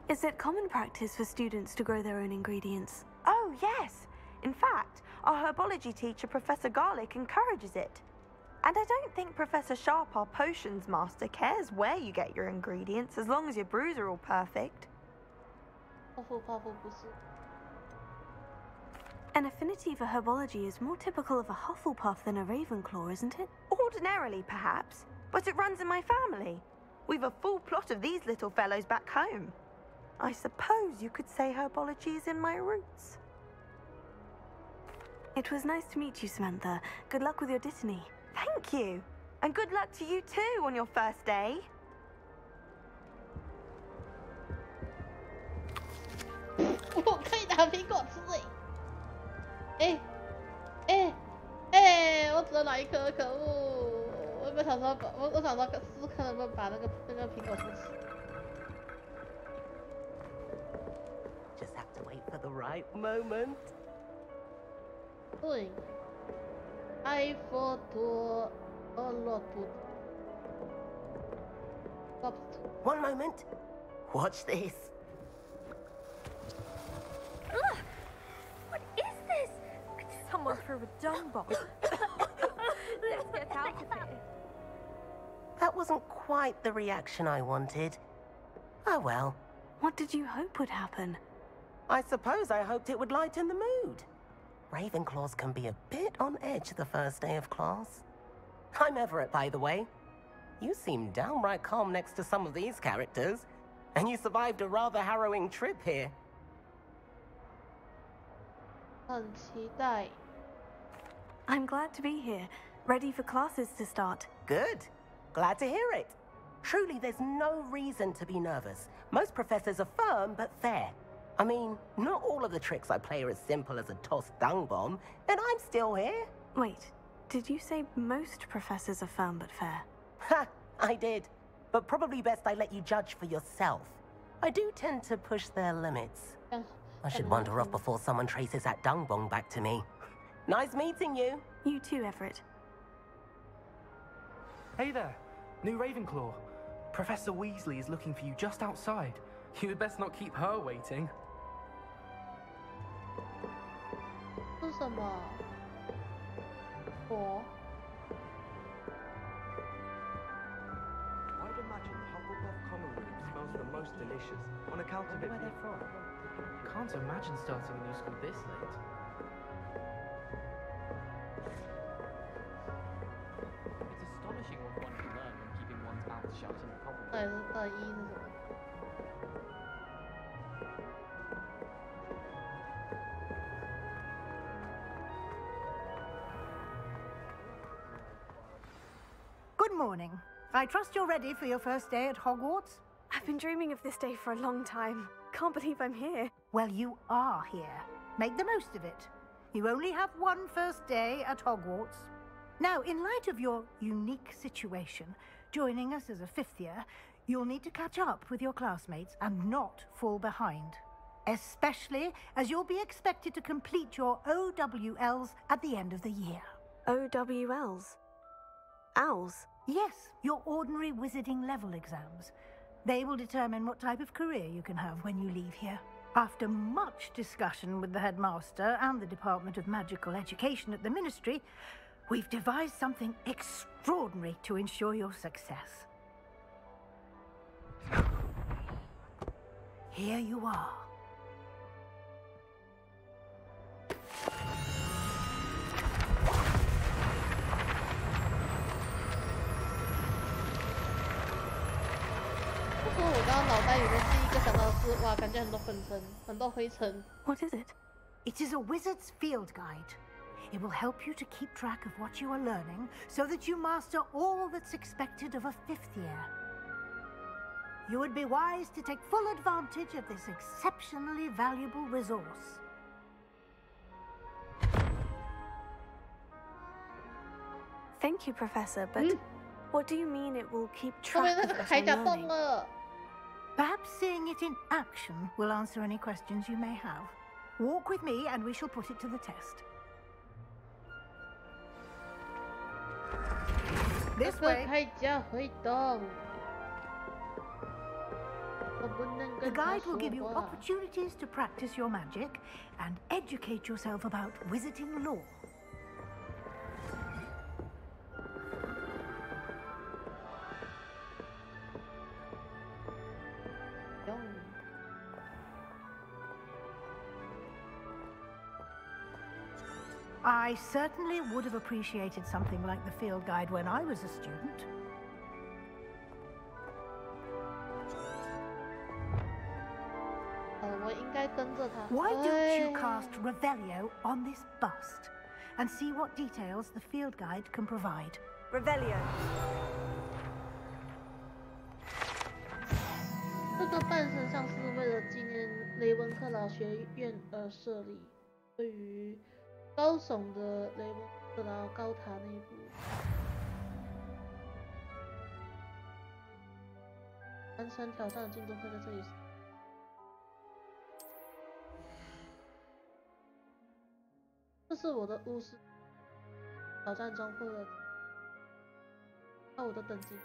Is it common practice for students to grow their own ingredients? Oh, yes. In fact, our herbology teacher, Professor Garlic, encourages it. And I don't think Professor Sharp, our potions master, cares where you get your ingredients, as long as your brews are all perfect. An affinity for herbology is more typical of a Hufflepuff than a Ravenclaw, isn't it? Ordinarily, perhaps, but it runs in my family. We've a full plot of these little fellows back home. I suppose you could say herbology is in my roots. It was nice to meet you, Samantha. Good luck with your dittany. Thank you. And good luck to you too on your first day. Just have to wait for the right moment. 对 I photo a lot. One moment. Watch this. Ugh! What is this? Someone threw a dung bomb. Let's get out of here. That wasn't quite the reaction I wanted. Oh well. What did you hope would happen? I suppose I hoped it would lighten the mood. Ravenclaws can be a bit on edge the first day of class. I'm Everett, by the way. You seem downright calm next to some of these characters, and you survived a rather harrowing trip here. 很期待. I'm glad to be here, ready for classes to start. Good. Glad to hear it. Truly, there's no reason to be nervous. Most professors are firm but fair. I mean, not all of the tricks I play are as simple as a tossed dung bomb, and I'm still here. Wait, did you say most professors are firm but fair? Ha! I did. But probably best I let you judge for yourself. I do tend to push their limits. I should wander off before someone traces that dung bomb back to me. Nice meeting you. You too, Everett. Hey there, new Ravenclaw. Professor Weasley is looking for you just outside. You had best not keep her waiting. 是什么？火。 I'd imagine Hufflepuff Common Room smells the most delicious on account of it. Where they're from? Can't imagine starting a new school this late. It's astonishing what one can learn when keeping one's mouth shut in a common room. 到底是大一是什么？ Good morning. I trust you're ready for your first day at Hogwarts? I've been dreaming of this day for a long time. Can't believe I'm here. Well, you are here. Make the most of it. You only have one first day at Hogwarts. Now, in light of your unique situation, joining us as a fifth year, you'll need to catch up with your classmates and not fall behind. Especially as you'll be expected to complete your OWLs at the end of the year. OWLs? Owls? Yes, your ordinary wizarding level exams. They will determine what type of career you can have when you leave here. After much discussion with the headmaster and the Department of Magical Education at the Ministry, we've devised something extraordinary to ensure your success. Here you are.我刚刚脑袋里面第一个想到的是，哇，感觉很多粉尘，很多灰尘。What is it? It is a wizard's field guide. It will help you to keep track of what you are learning so that you master all that's expected of a 5th year. You would be wise to take full advantage of this exceptionally valuable resource. Thank you, Professor, but what do you mean it will keep track of what I'm learning? Perhaps seeing it in action will answer any questions you may have. Walk with me and we shall put it to the test. This way. The guide will give you opportunities to practice your magic and educate yourself about wizarding lore. I certainly would have appreciated something like the field guide when I was a student. Why don't you cast Revelio on this bust and see what details the field guide can provide? Revelio. 这个半神像是为了纪念雷文克劳学院而设立，位于高耸的雷文克劳高塔内部。完成挑战的进度会在这里。这是我的巫师挑战中获得我的等级。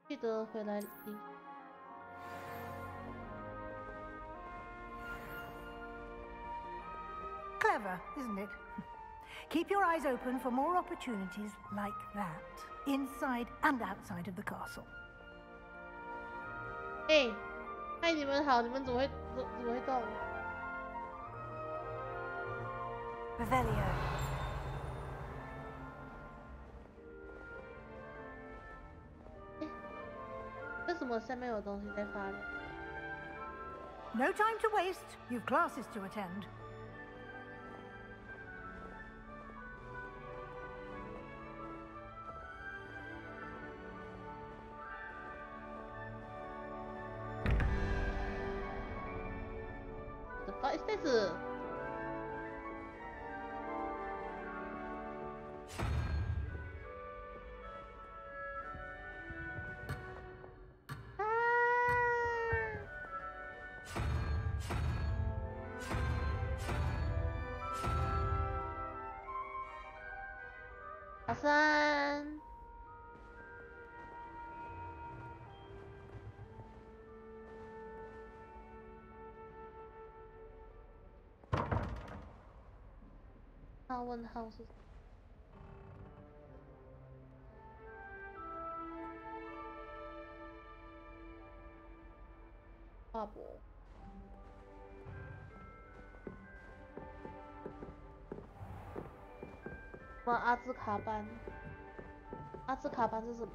记得回来领。Clever, isn't it? Keep your eyes open for more opportunities like that, inside and outside of the castle. 哎，嗨，你们好，你们怎么会动 Revelio. 为什么下面有东西在发亮 No time to waste. You've classes to attend. The fuck is this? Hasan. I want houses. Bubble. 阿兹卡班，阿兹卡班是什么？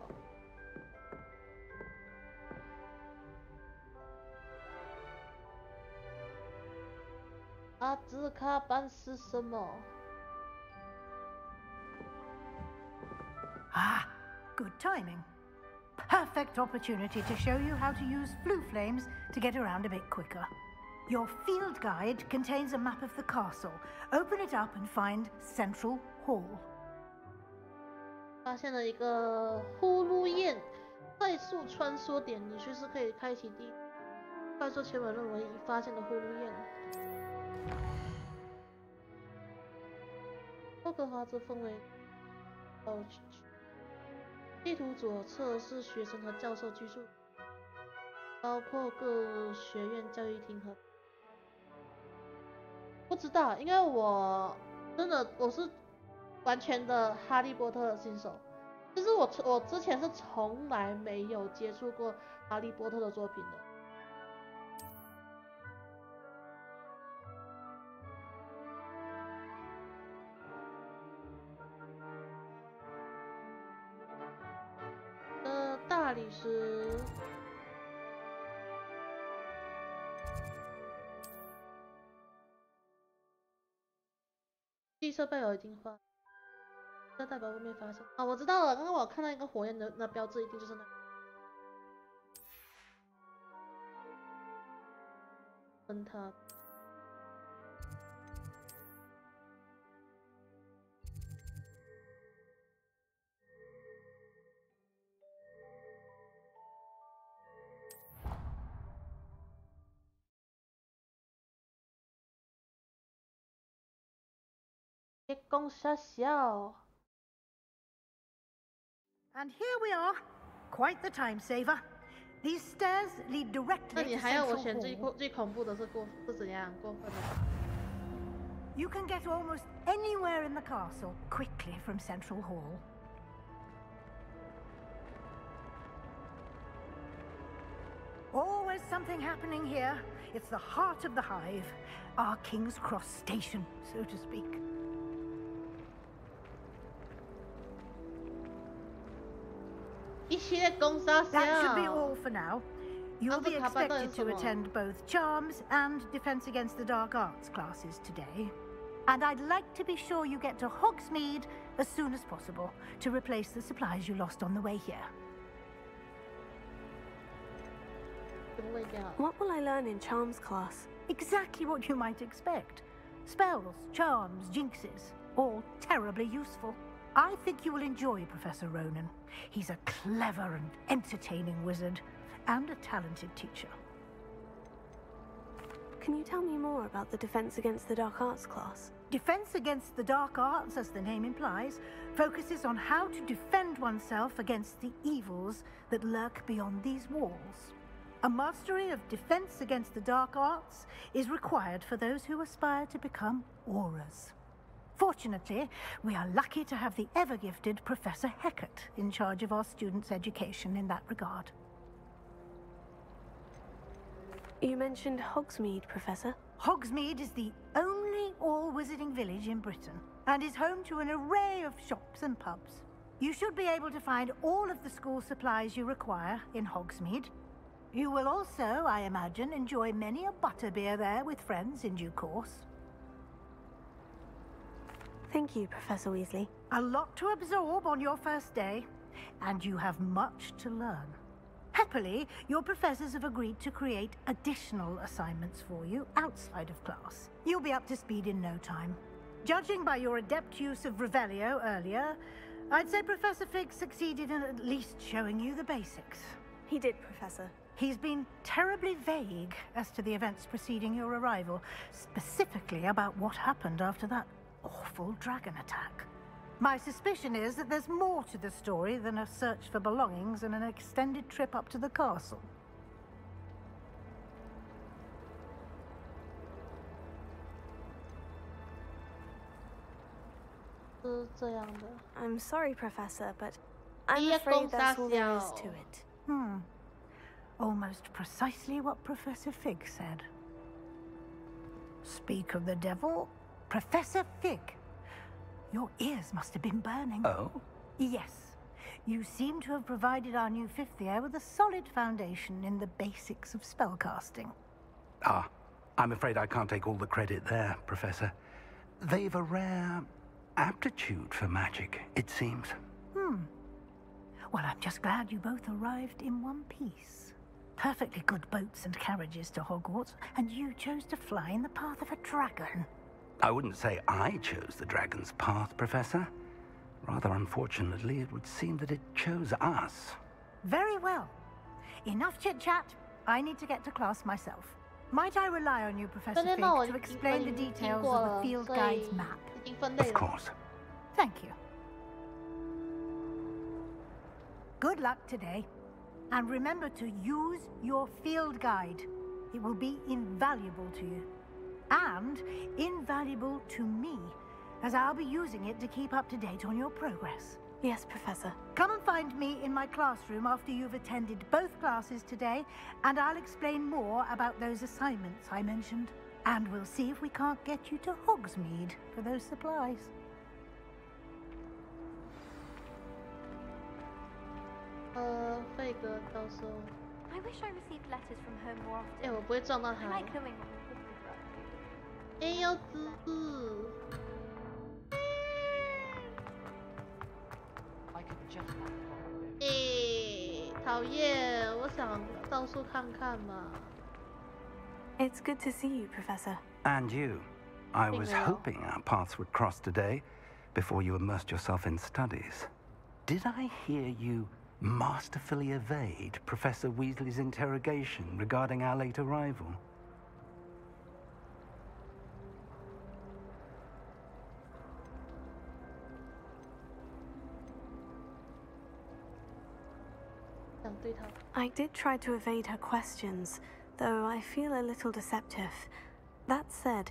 阿兹卡班是什么？ Ah, good timing. Perfect opportunity to show you how to use flue flames to get around a bit quicker. Your field guide contains a map of the castle. Open it up and find Central Hall. 发现了一个呼噜焰快速穿梭点，你随时可以开启第快速前往任何已发现的呼噜焰。霍格华兹分为地图左侧是学生和教授居住，包括各学院教育厅和。不知道，因为我是完全的哈利波特的新手，就是我之前是从来没有接触过哈利波特的作品的。预设备有已经换，这代表我没发现。啊，我知道了，刚刚我看到一个火焰的那标志，一定就是那个。分它。攻杀小。 And here we are, quite the time saver. These stairs lead directly to Central Hall. 那你还要我选最恐怖的是怎样过分的？ You can get almost anywhere in the castle quickly from Central Hall. Always something happening here. It's the heart of the hive, our King's Cross station, so to speak. That should be all for now. You'll be expected to attend both Charms and Defense Against the Dark Arts classes today. And I'd like to be sure you get to Hogsmeade as soon as possible to replace the supplies you lost on the way here. What will I learn in Charms class? Exactly what you might expect. Spells, charms, jinxes, all terribly useful. I think you will enjoy Professor Ronan. He's a clever and entertaining wizard, and a talented teacher. Can you tell me more about the Defense Against the Dark Arts class? Defense Against the Dark Arts, as the name implies, focuses on how to defend oneself against the evils that lurk beyond these walls. A mastery of Defense Against the Dark Arts is required for those who aspire to become Auras. Fortunately, we are lucky to have the ever-gifted Professor Hecat in charge of our students' education in that regard. You mentioned Hogsmeade, Professor. Hogsmeade is the only all-wizarding village in Britain, and is home to an array of shops and pubs. You should be able to find all of the school supplies you require in Hogsmeade. You will also, I imagine, enjoy many a butterbeer there with friends in due course. Thank you, Professor Weasley. A lot to absorb on your first day, and you have much to learn. Happily, your professors have agreed to create additional assignments for you outside of class. You'll be up to speed in no time. Judging by your adept use of Revelio earlier, I'd say Professor Fig succeeded in at least showing you the basics. He did, Professor. He's been terribly vague as to the events preceding your arrival, specifically about what happened after that awful dragon attack. My suspicion is that there's more to the story than a search for belongings and an extended trip up to the castle. I'm sorry, Professor, but I'm afraid that's all there is to it. Almost precisely what Professor Fig said. Speak of the devil, Professor Fig. Your ears must have been burning. Oh? Yes. You seem to have provided our new fifth year with a solid foundation in the basics of spellcasting. Ah, I'm afraid I can't take all the credit there, Professor. They've a rare aptitude for magic, it seems. Well, I'm just glad you both arrived in one piece. Perfectly good boats and carriages to Hogwarts, and you chose to fly in the path of a dragon. I wouldn't say I chose the dragon's path, Professor. Rather unfortunately, it would seem that it chose us. Very well. Enough chit-chat. I need to get to class myself. Might I rely on you, Professor Fig, to explain the details of the field guide's map? Of course. Thank you. Good luck today. And remember to use your field guide. It will be invaluable to you. And invaluable to me, as I'll be using it to keep up to date on your progress. Yes, Professor. Come and find me in my classroom after you've attended both classes today, and I'll explain more about those assignments I mentioned. And we'll see if we can't get you to Hogsmeade for those supplies. I wish I received letters from her more often. I like knowing what people wrote. 讨厌，我想到处看看嘛。It's good to see you, Professor. And you. I was hoping our paths would cross today, before you immersed yourself in studies. Did I hear you masterfully evade Professor Weasley's interrogation regarding our late arrival? I did try to evade her questions, though I feel a little deceptive. That said,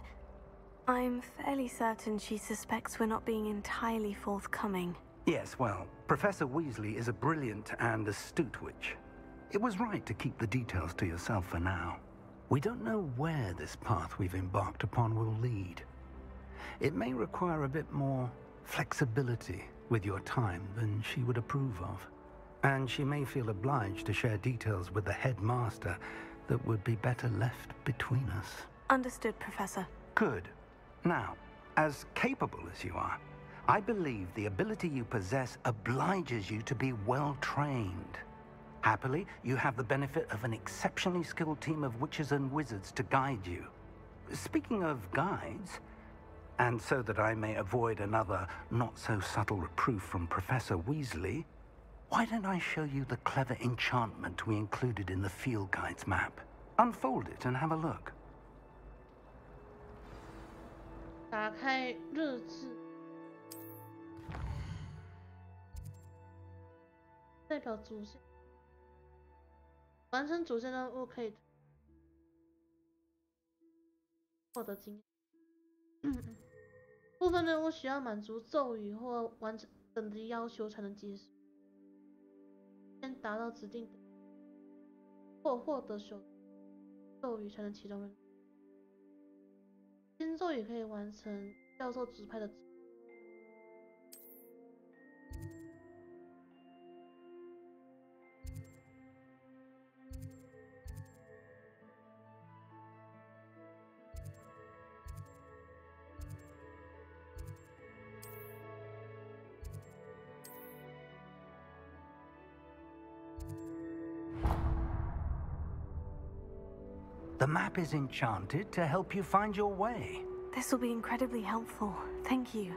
I'm fairly certain she suspects we're not being entirely forthcoming. Yes, well, Professor Weasley is a brilliant and astute witch. It was right to keep the details to yourself for now. We don't know where this path we've embarked upon will lead. It may require a bit more flexibility with your time than she would approve of. And she may feel obliged to share details with the headmaster that would be better left between us. Understood, Professor. Good. Now, as capable as you are, I believe the ability you possess obliges you to be well trained. Happily, you have the benefit of an exceptionally skilled team of witches and wizards to guide you. Speaking of guides, and so that I may avoid another not-so-subtle reproof from Professor Weasley, why don't I show you the clever enchantment we included in the field guide's map? Unfold it and have a look. 打开日志，代表主线，完成主线任务可以获得经验。部分任务需要满足咒语或完成等级要求才能结束。先达到指定等级或获得咒语才能启动任务。新咒语可以完成教授指派的。The map is enchanted to help you find your way. This will be incredibly helpful. Thank you.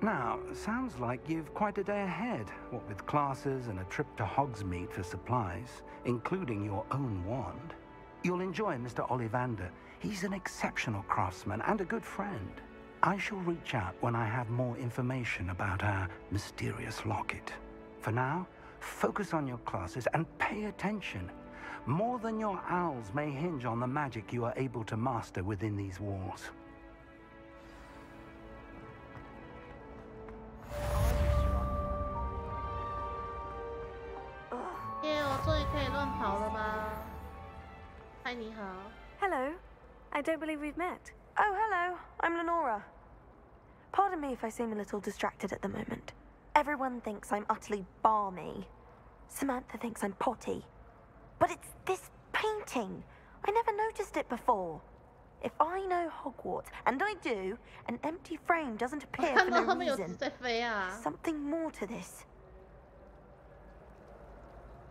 Now, sounds like you've quite a day ahead, what with classes and a trip to Hogsmeade for supplies, including your own wand. You'll enjoy Mr. Ollivander. He's an exceptional craftsman and a good friend. I shall reach out when I have more information about our mysterious locket. For now, focus on your classes and pay attention. More than your owls may hinge on the magic you are able to master within these walls. 我终于可以乱跑了吗？嗨，你好。Hello. I don't believe we've met. Oh, hello. I'm Lenora. Pardon me if I seem a little distracted at the moment. Everyone thinks I'm utterly balmy. Samantha thinks I'm potty. But it's this painting. I never noticed it before. If I know Hogwarts, and I do, an empty frame doesn't appear for no reason. There's something more to this.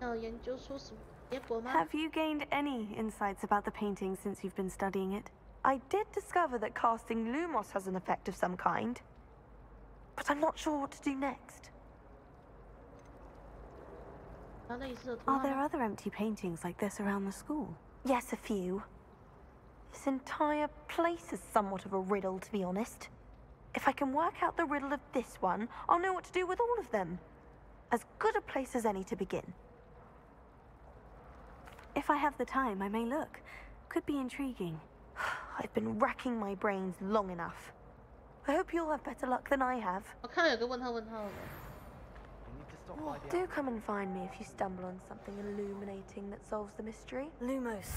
Have you gained any insights about the painting since you've been studying it? I did discover that casting Lumos has an effect of some kind. But I'm not sure what to do next. Are there other empty paintings like this around the school? Yes, a few. This entire place is somewhat of a riddle, to be honest. If I can work out the riddle of this one, I'll know what to do with all of them. As good a place as any to begin. If I have the time, I may look. Could be intriguing. I've been racking my brains long enough. I hope you'll have better luck than I have. Do come and find me if you stumble on something illuminating that solves the mystery. Lumos.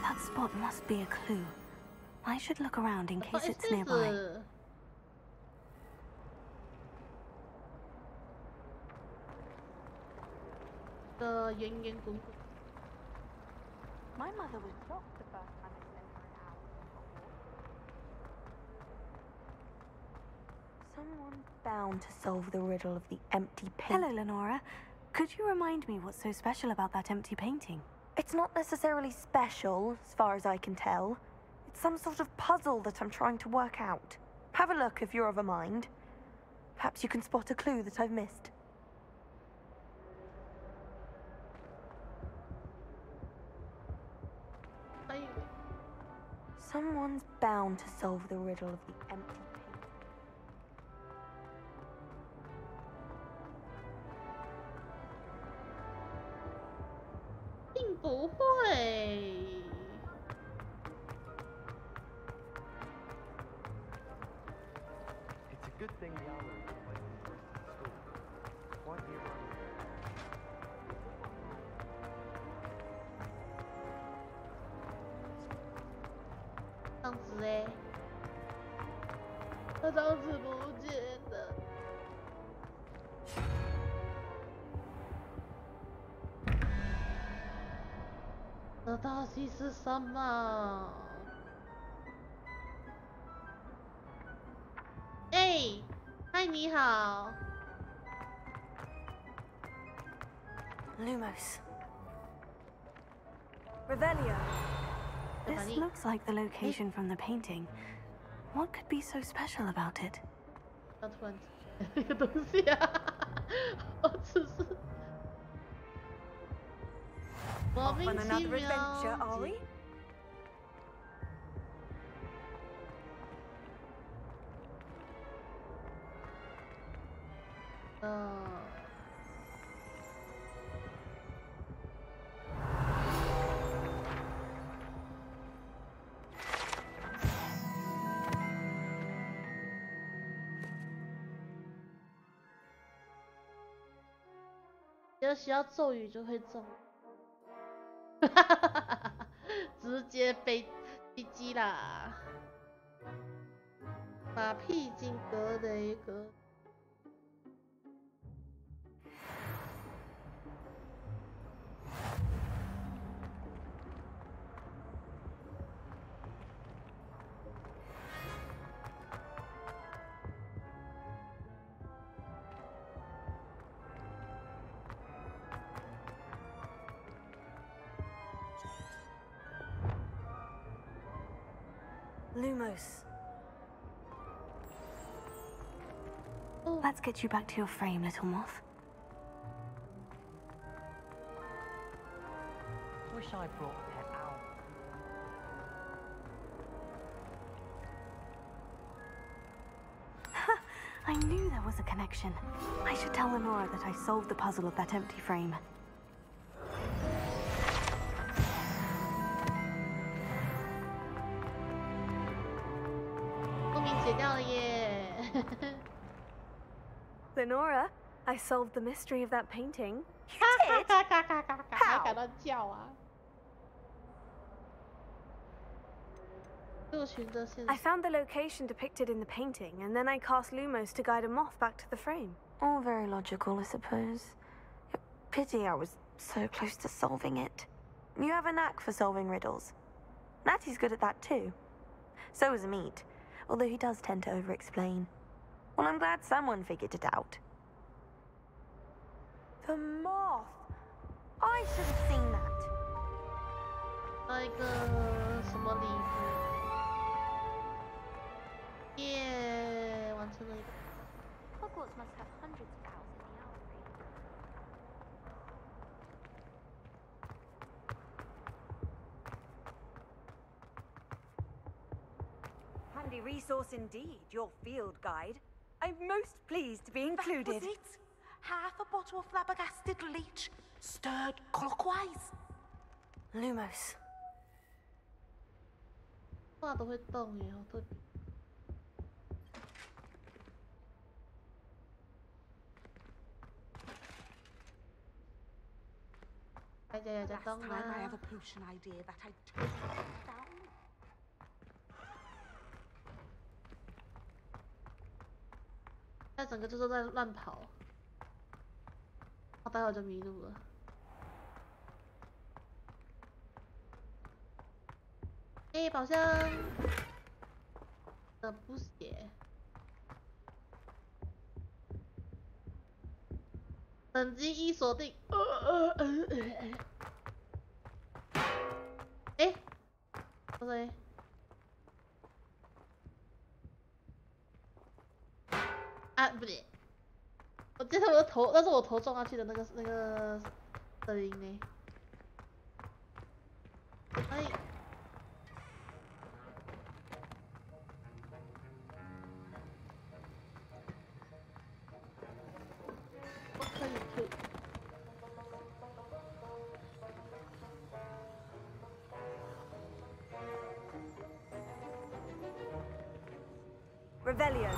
That spot must be a clue. I should look around in case it's nearby. My mother was shocked the first time I sent her an owl. Someone's bound to solve the riddle of the empty painting. Hello, Lenora. Could you remind me what's so special about that empty painting? It's not necessarily special, as far as I can tell. It's some sort of puzzle that I'm trying to work out. Have a look if you're of a mind. Perhaps you can spot a clue that I've missed. Someone's bound to solve the riddle of the empty painting. 并不会。It's a good thing the owl is playing in school. Quite the ironic. 这样子哎，他这样子不见了。这到底是什么？哎，嗨，你好。Lumos. Revelio. This looks like the location from the painting. What could be so special about it? 他突然那个东西啊，我只是莫名其妙。只要需要咒语就会中，直接飞机啦！马屁精格雷格。Lumos. Let's get you back to your frame, little moth. Wish I brought a pet owl. I knew there was a connection. I should tell Lenora that I solved the puzzle of that empty frame. 解掉了耶 Lenora, I solved the mystery of that painting. You did? How? 还敢乱叫啊 I found the location depicted in the painting, and then I cast Lumos to guide a moth back to the frame. All very logical, I suppose. Pity I was so close to solving it. You have a knack for solving riddles. Natty's good at that too. So is Amit, although he does tend to over-explain. Well, I'm glad someone figured it out. The moth! I should have seen that. 那个什么礼物？耶，完成了一个。Hogwarts must have hundreds of owls in the owlry. Handy resource indeed, your field guide. I'm most pleased to be included. That was it. Half a bottle of flabbergasted leech, stirred clockwise. Lumos. 画都会动耶，好特别。Last time I have a potion idea that I totally down. 他整个就是在乱跑，他待会就迷路了。哎，宝箱的补血。等级一锁定。不对。啊，不对。我记得我的头，那是我头撞下去的那个声音呢。哎。我可以吐。Revelio.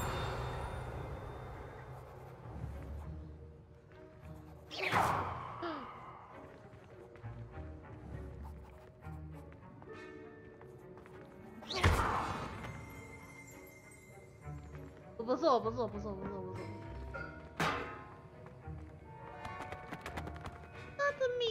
不是我。Not me。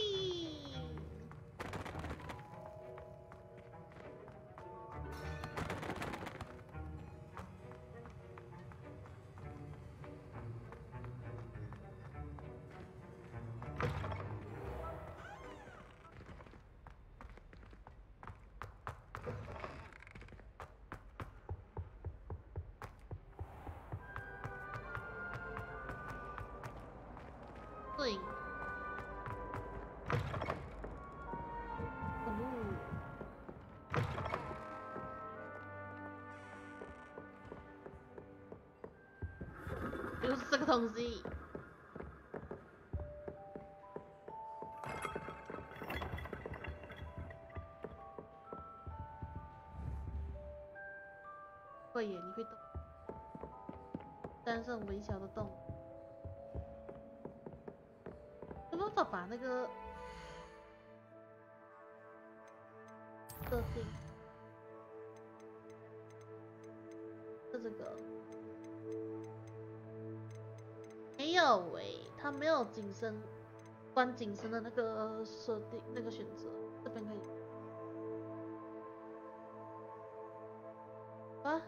对。就是这个东西。会耶，你会动，战胜微小的洞。有办法把那个设定是这个没有它没有景深关景深的那个设定那个选择，这边可以啊。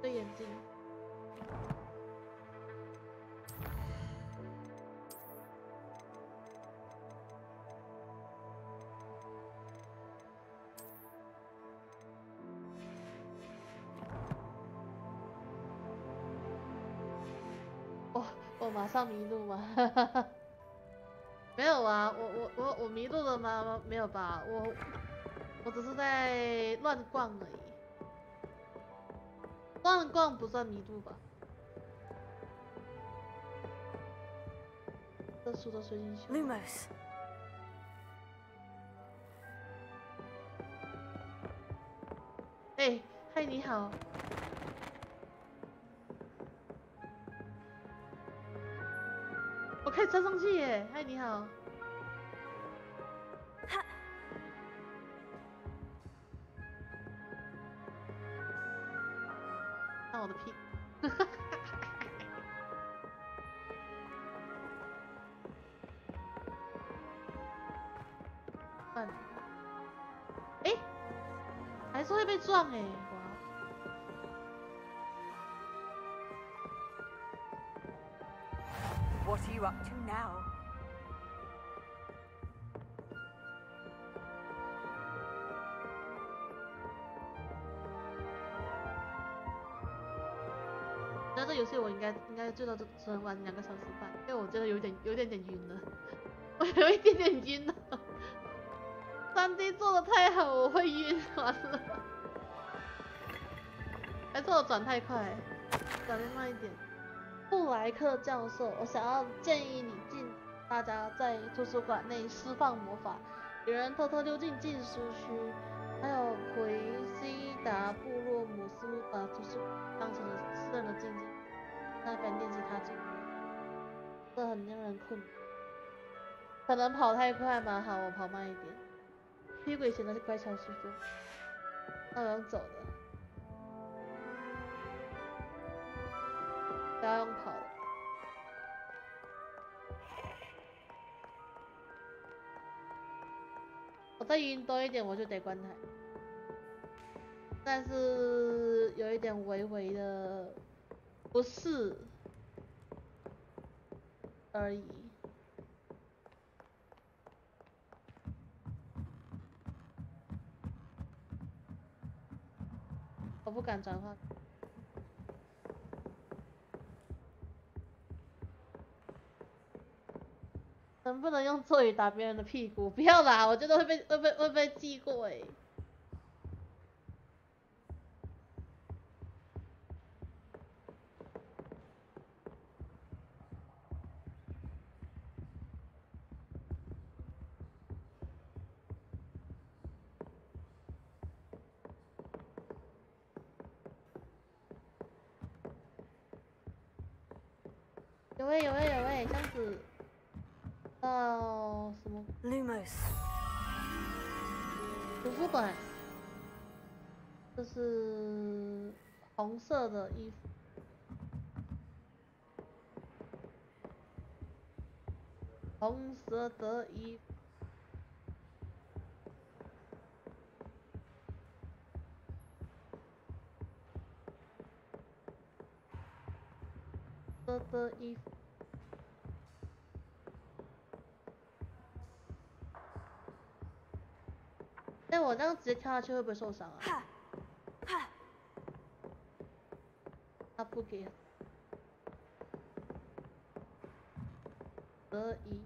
对眼睛。我马上迷路吗？没有啊，我迷路了吗？没有吧，我只是在乱逛而已。乱逛不算迷路吧？特殊的水晶球。Lumos。哎，嗨，你好。我可以穿上去耶！嗨，你好。看我的屁股。哎，还是会被撞哎！哇。What are you up to now? 那这游戏我应该最多只能玩2个小时半，因为我觉得有点晕了，我有一点点晕了。3D 做的太好，我会晕，完了。还是我转太快，转慢一点。布莱克教授，我想要建议你大家在图书馆内释放魔法，有人偷偷溜进禁书区，还有奎西达部落姆斯把图书馆当成了私人的禁忌，那边练习他禁，这很令人困扰。可能跑太快吗？好，我跑慢一点。屁股显得是乖巧师傅。那我用走的，不要用跑的。我再晕多一点，我就得关台。但是有一点微微的不适而已。我不敢转换。能不能用咒语打别人的屁股？不要啦，我觉得会被记过哎。有喂，这样子到什么 ？Lumos。图书馆，这是红色的衣服。红色的衣服。的衣服。哎，我这样直接跳下去会不会受伤啊？他不给。得一。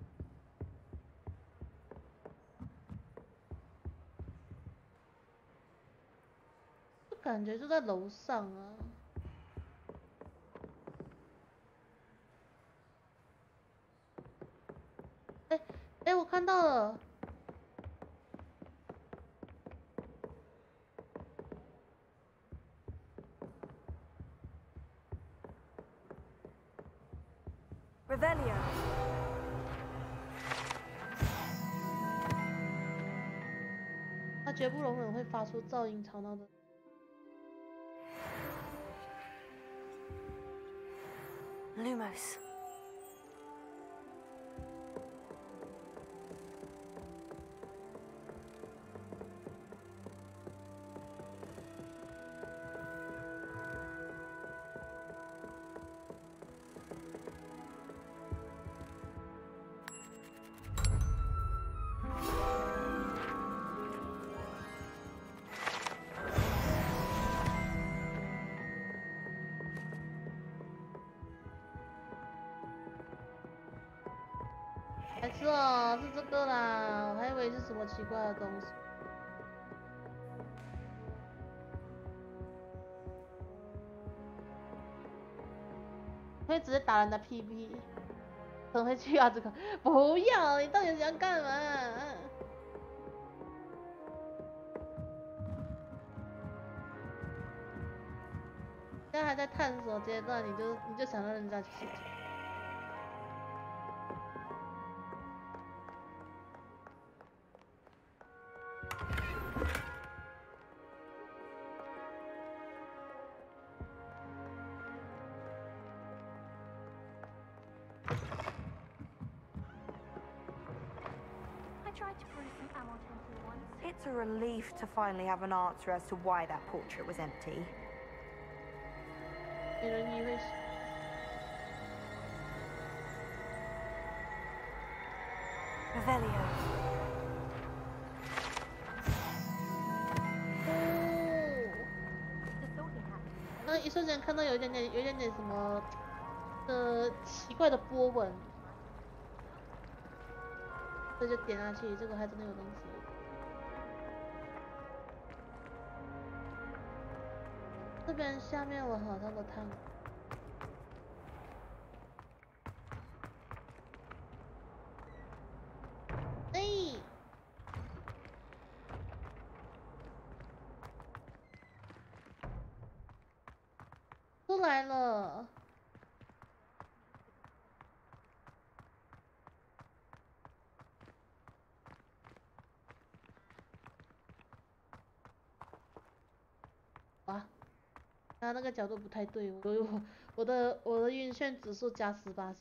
就感觉就在楼上啊。哎，我看到了。Revelio。它绝不容忍会发出噪音吵闹的。Lumos。还是哦，是这个啦，我还以为是什么奇怪的东西。可以直接打人的屁屁，等回去啊！这个不要，你到底想干嘛？现在还在探索阶段，你就想让人家去死。It's a relief to finally have an answer as to why that portrait was empty. Revelio。一瞬间看到有一点点什么奇怪的波纹，这就点下去，这个还真的有东西。这边下面我好像都看过。哎，出来了。啊，他那个角度不太对，我的晕眩指数加18%。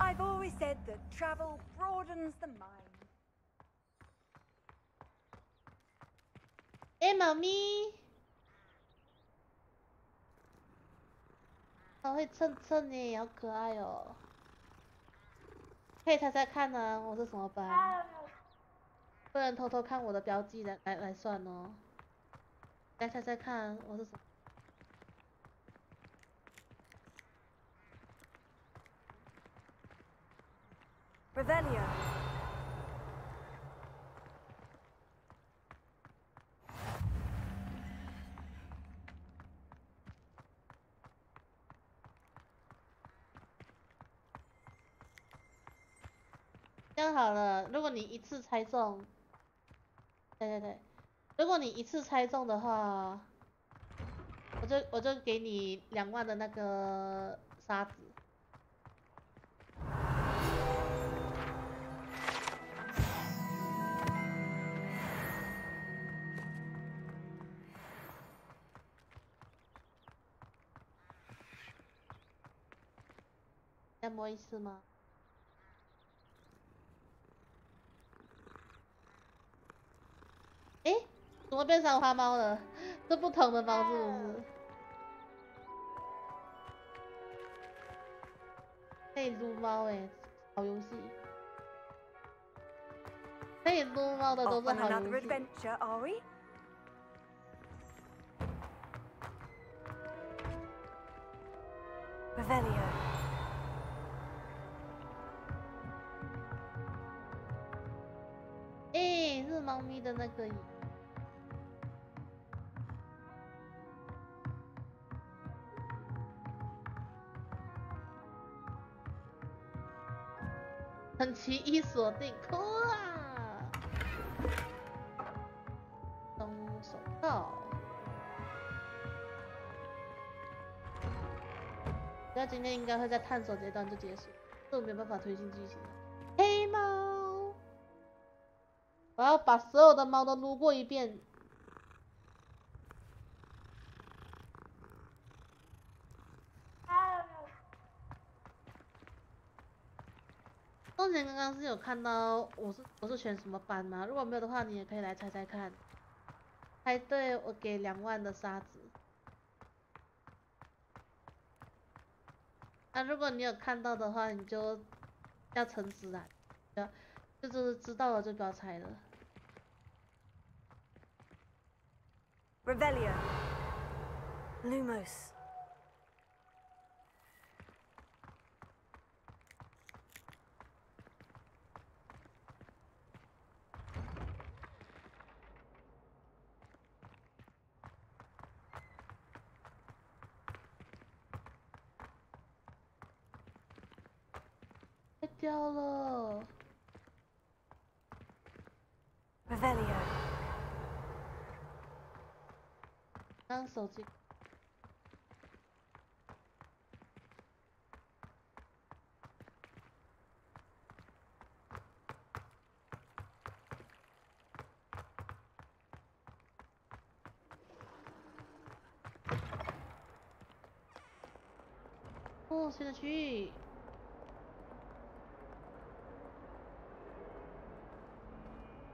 I've always said that travel broadens the mind. 哎，猫咪，它会蹭蹭耶，好可爱哦！可以猜猜看呢，我是什么班？不能偷偷看我的标记来算哦。来猜猜看，我是什么？ Revelio. 这样好了，如果你一次猜中，对，如果你一次猜中的话，我就给你2万的那个沙子。 再摸一次吗？诶，怎么变三花猫了？是不同的猫是不是？可以撸猫诶，好游戏。可以撸猫的都是好游戏。 Revelio. 哎，是猫咪的那个。很奇异锁定，酷啊！松手套。那今天应该会在探索阶段就结束，这我没有办法推进剧情了。黑猫，我要把所有的猫都撸过一遍。钟前刚刚是有看到我是选什么班吗？如果没有的话，你也可以来猜猜看。猜对，我给2万的沙子。 那如果你有看到的话，你就要诚实啦，就是知道了就不要猜了。Revelio. Lumos. 被掉了。Revelio. 当手机。哦，新的区域。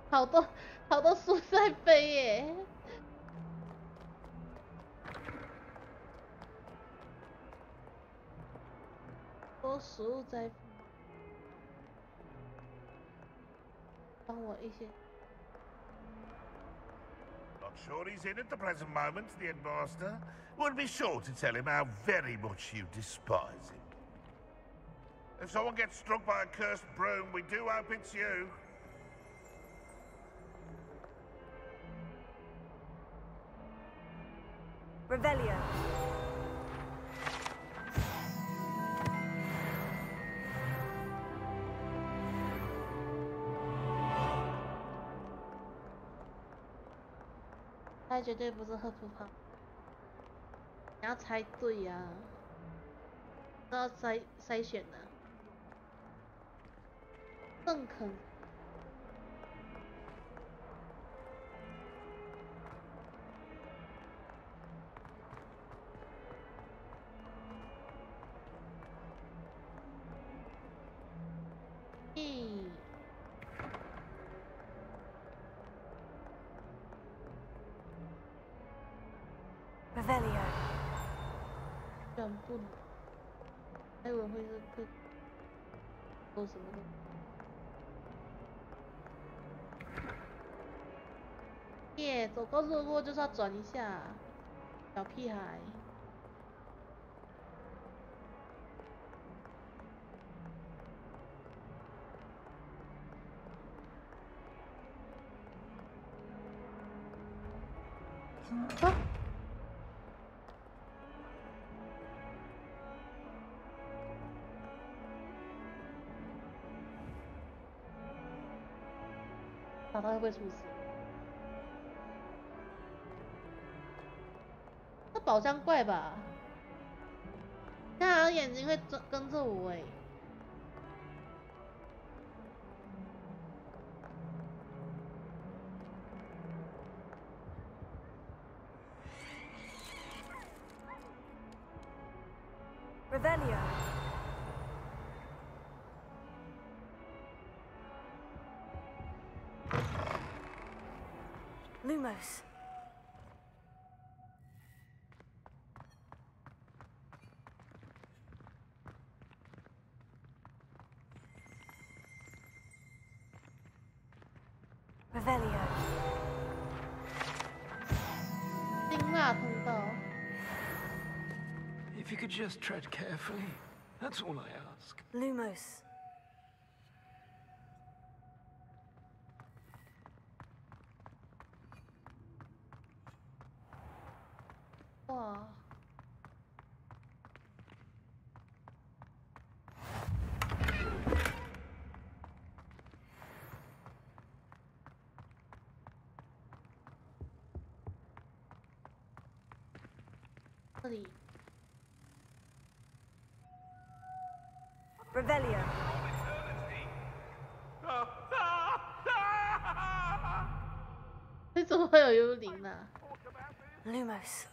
好多树在飞耶！多树在飞，帮我一些。 Not sure he's in at the present moment, the headmaster. Would be sure to tell him how very much you despise him. If someone gets struck by a cursed broom, we do hope it's you. Revelio. 他绝对不是赫夫胖。你要猜对呀、啊，都要筛选的。邓肯。Revelio。全部。还以为会做什么的。耶，走过路过就是要转一下，小屁孩。啊！打他会不会出事？那宝箱怪吧？他好像眼睛会跟着我哎。Revelio。Lumos。Revelio。辛辣通道。If you could just tread carefully, that's all I ask. Lumos. Wow. 这里。Revelio. 你怎么会有幽灵呢 ？Lumos.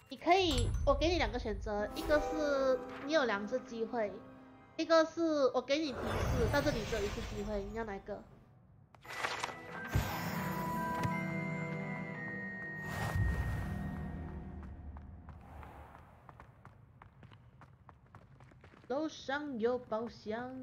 你可以，我给你2个选择，一个是你有2次机会，一个是我给你提示，但是你只有1次机会，你要哪一个？楼上有宝箱。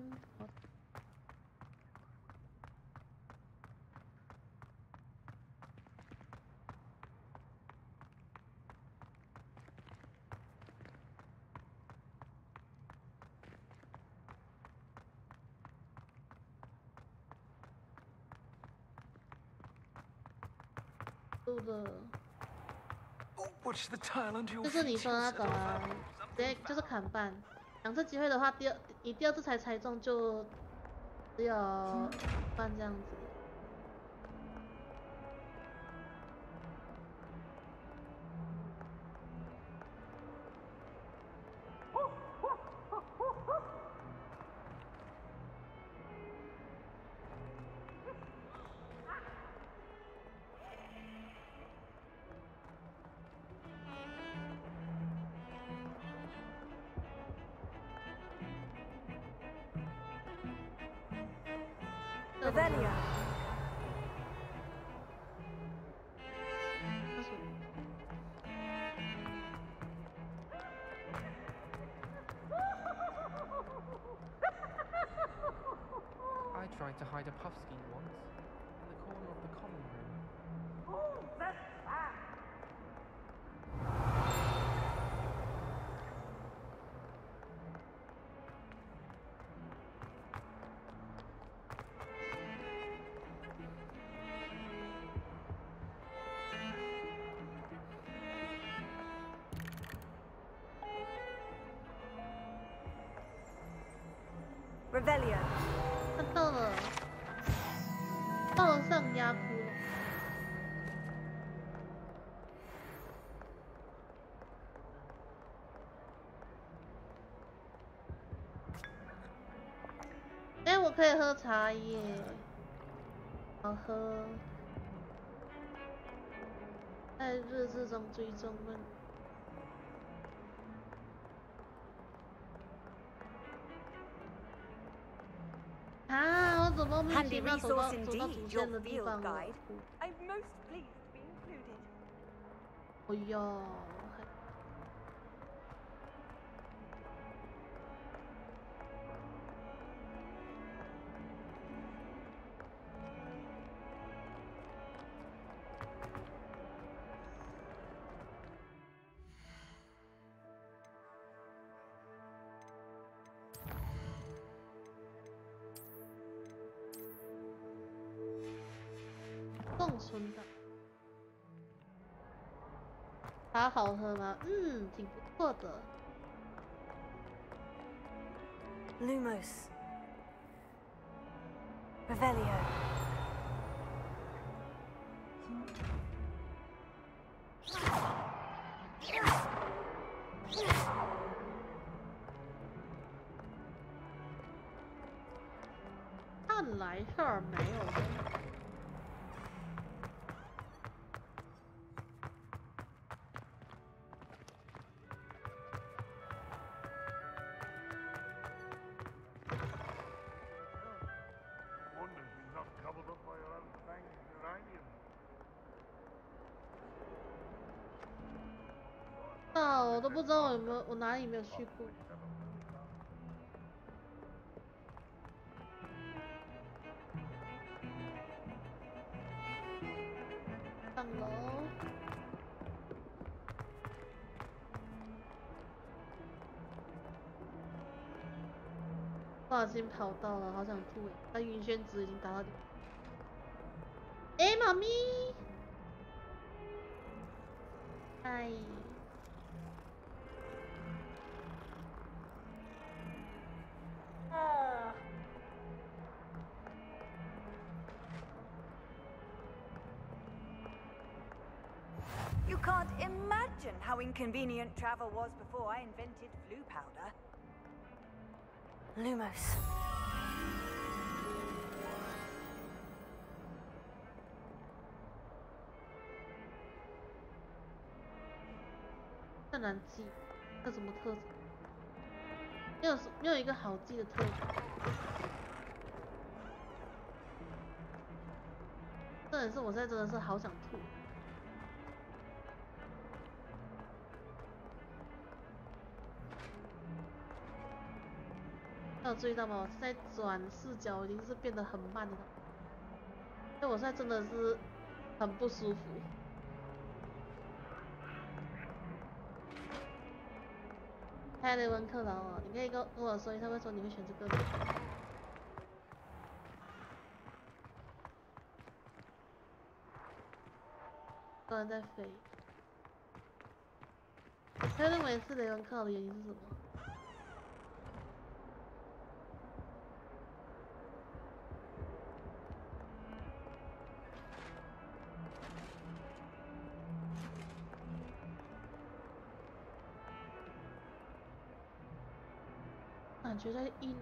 就是你说那种啊，直接就是砍半，2次机会的话，你第2次才猜中就只有半这样子。Revelio. I tried to hide a puffskein once in the corner of the common room. Oh, that's bad. Revelio。看到了，抱上压窟窿。哎，我可以喝茶叶，好喝。在日志中追踪问。啊！我怎么没听到走到主线的地方了？哎呦！共存的，茶好喝吗？嗯，挺不错的。Lumos。Revelio。看来这儿没有人。我都不知道我哪里没有去过。上楼。不小心跑到了，好想吐哎！它晕眩值已经达到顶。哎，妈咪！嗨。You can't imagine how inconvenient travel was before I invented flu powder. Lumos。太难记，那什么特质？没有一个好记的特质。重点是我现在真的是好想吐。有注意到吗？我在转视角已经是变得很慢了，所以我现在真的是很不舒服。嗨，雷文克劳啊，你可以跟我说一下为什么你会选这个吗？有人在飞。他认为是雷文克劳的原因是什么？感觉在印。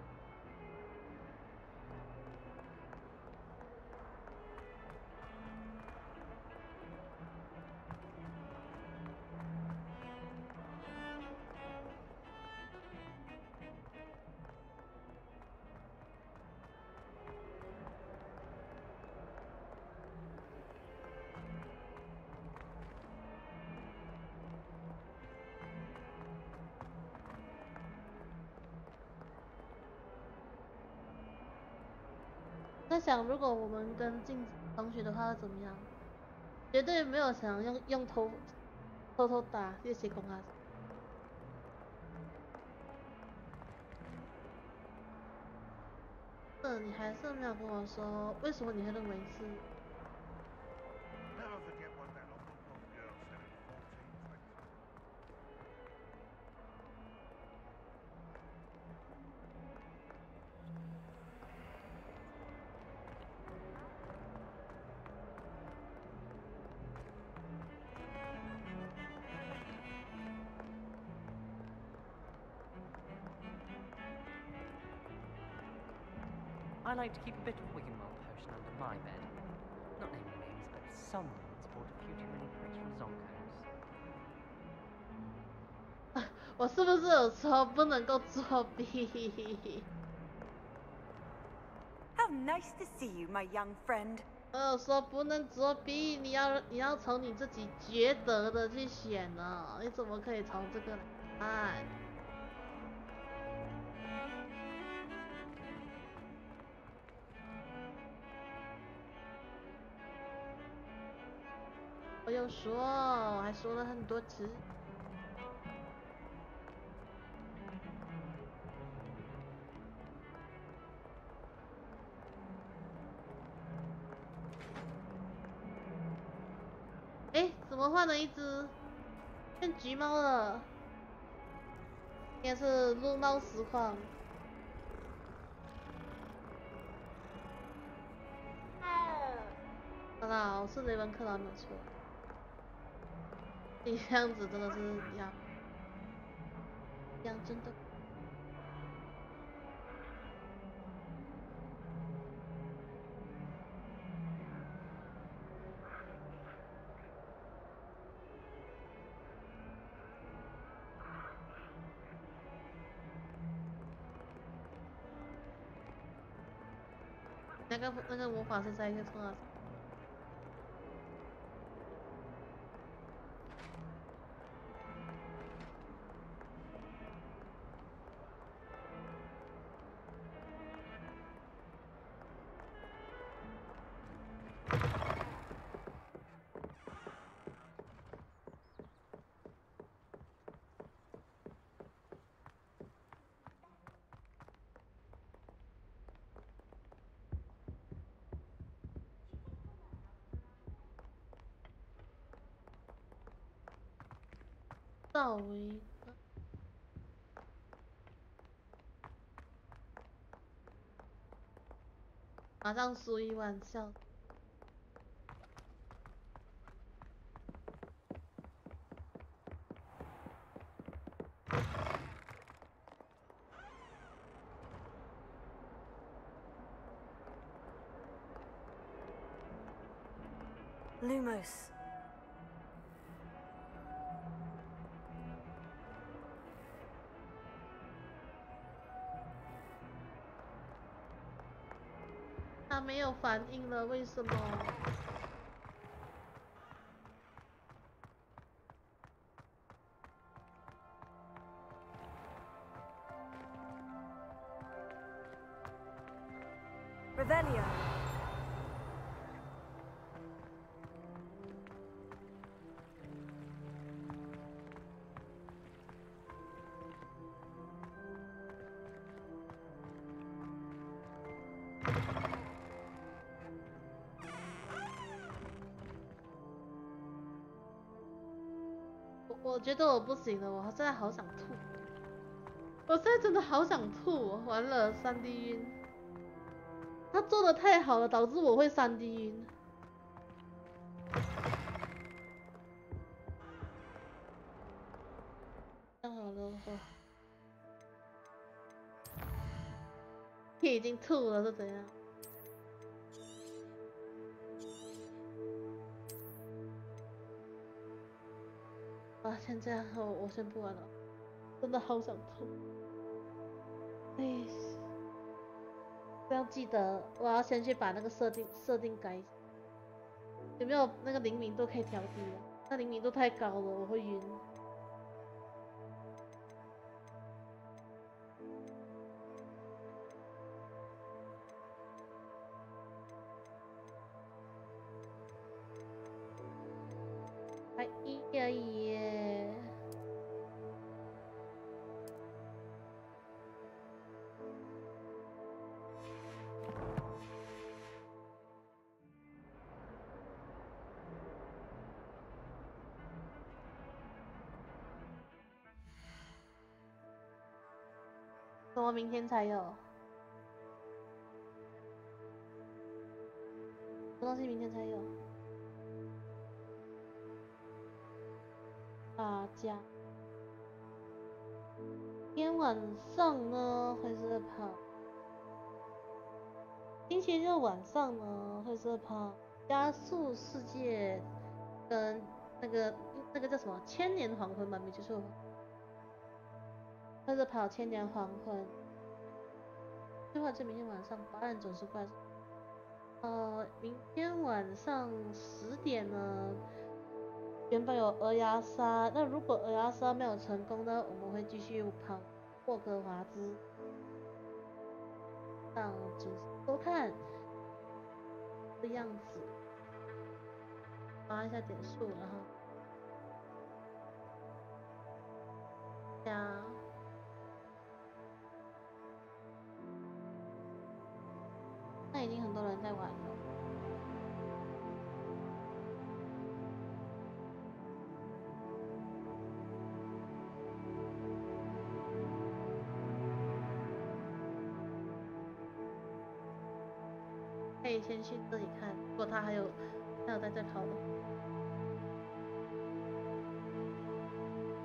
在想，如果我们跟镜子同学的话会怎么样？绝对没有想用偷偷打这些公啊。你还是没有跟我说，为什么你会认为是？ I like to keep a bit of Wiggenweld potion under my bed. Not naming names, but someone's bought a few too many extra Zonkos. 我是不是有说不能够作弊？ How nice to see you, my young friend. 说不能作弊，你要从你自己觉得的去选呢，你怎么可以从这个来看？我有说，我还说了很多次。哎，怎么换了一只变橘猫了？应该是撸猫实况。好啦，我是雷文克劳没有错。你这样子真的是一样真的。那个魔法师在一个冲啊！到为马上输一万笑。Lumos.他没有反应了，为什么？Revelio.我觉得我不行了，我现在好想吐，我现在真的好想吐，完了3D 晕，他做的太好了，导致我会3D 晕。这样好了，你已经吐了是怎样？啊，先这样，我先不玩了，真的好想吐。哎，不要记得，我要先去把那个设定改。有没有那个灵敏度可以调低啊？那灵敏度太高了，我会晕。哎呀耶！怎么明天才有？什么东西明天才有？大家，今天晚上呢，还是在跑？星期六晚上呢，会是跑加速世界跟那个叫什么千年黄昏吧，没记错。会是跑千年黄昏。计划就明天晚上8点准时过来。明天晚上10点呢，原本有鹅牙杀，那如果鹅牙杀没有成功呢，我们会继续跑霍格华兹。让准时收看的样子，刷一下点数，然后加。那已经很多人在玩了。可以先去这里看，如果他还有在这跑的。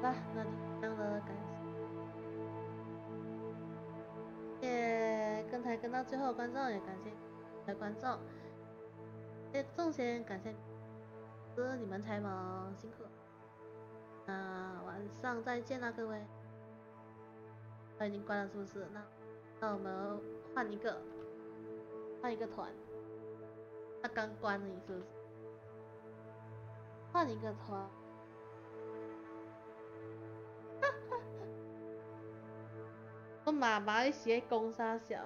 好啦，那就这样了，感谢跟台跟到最后的观众，也感谢来观众，重先感谢你们才忙辛苦。那晚上再见啦，各位。他已经关了是不是？那我们换一个团。他刚关了，是不是？换一个团。我妈妈一起攻杀小。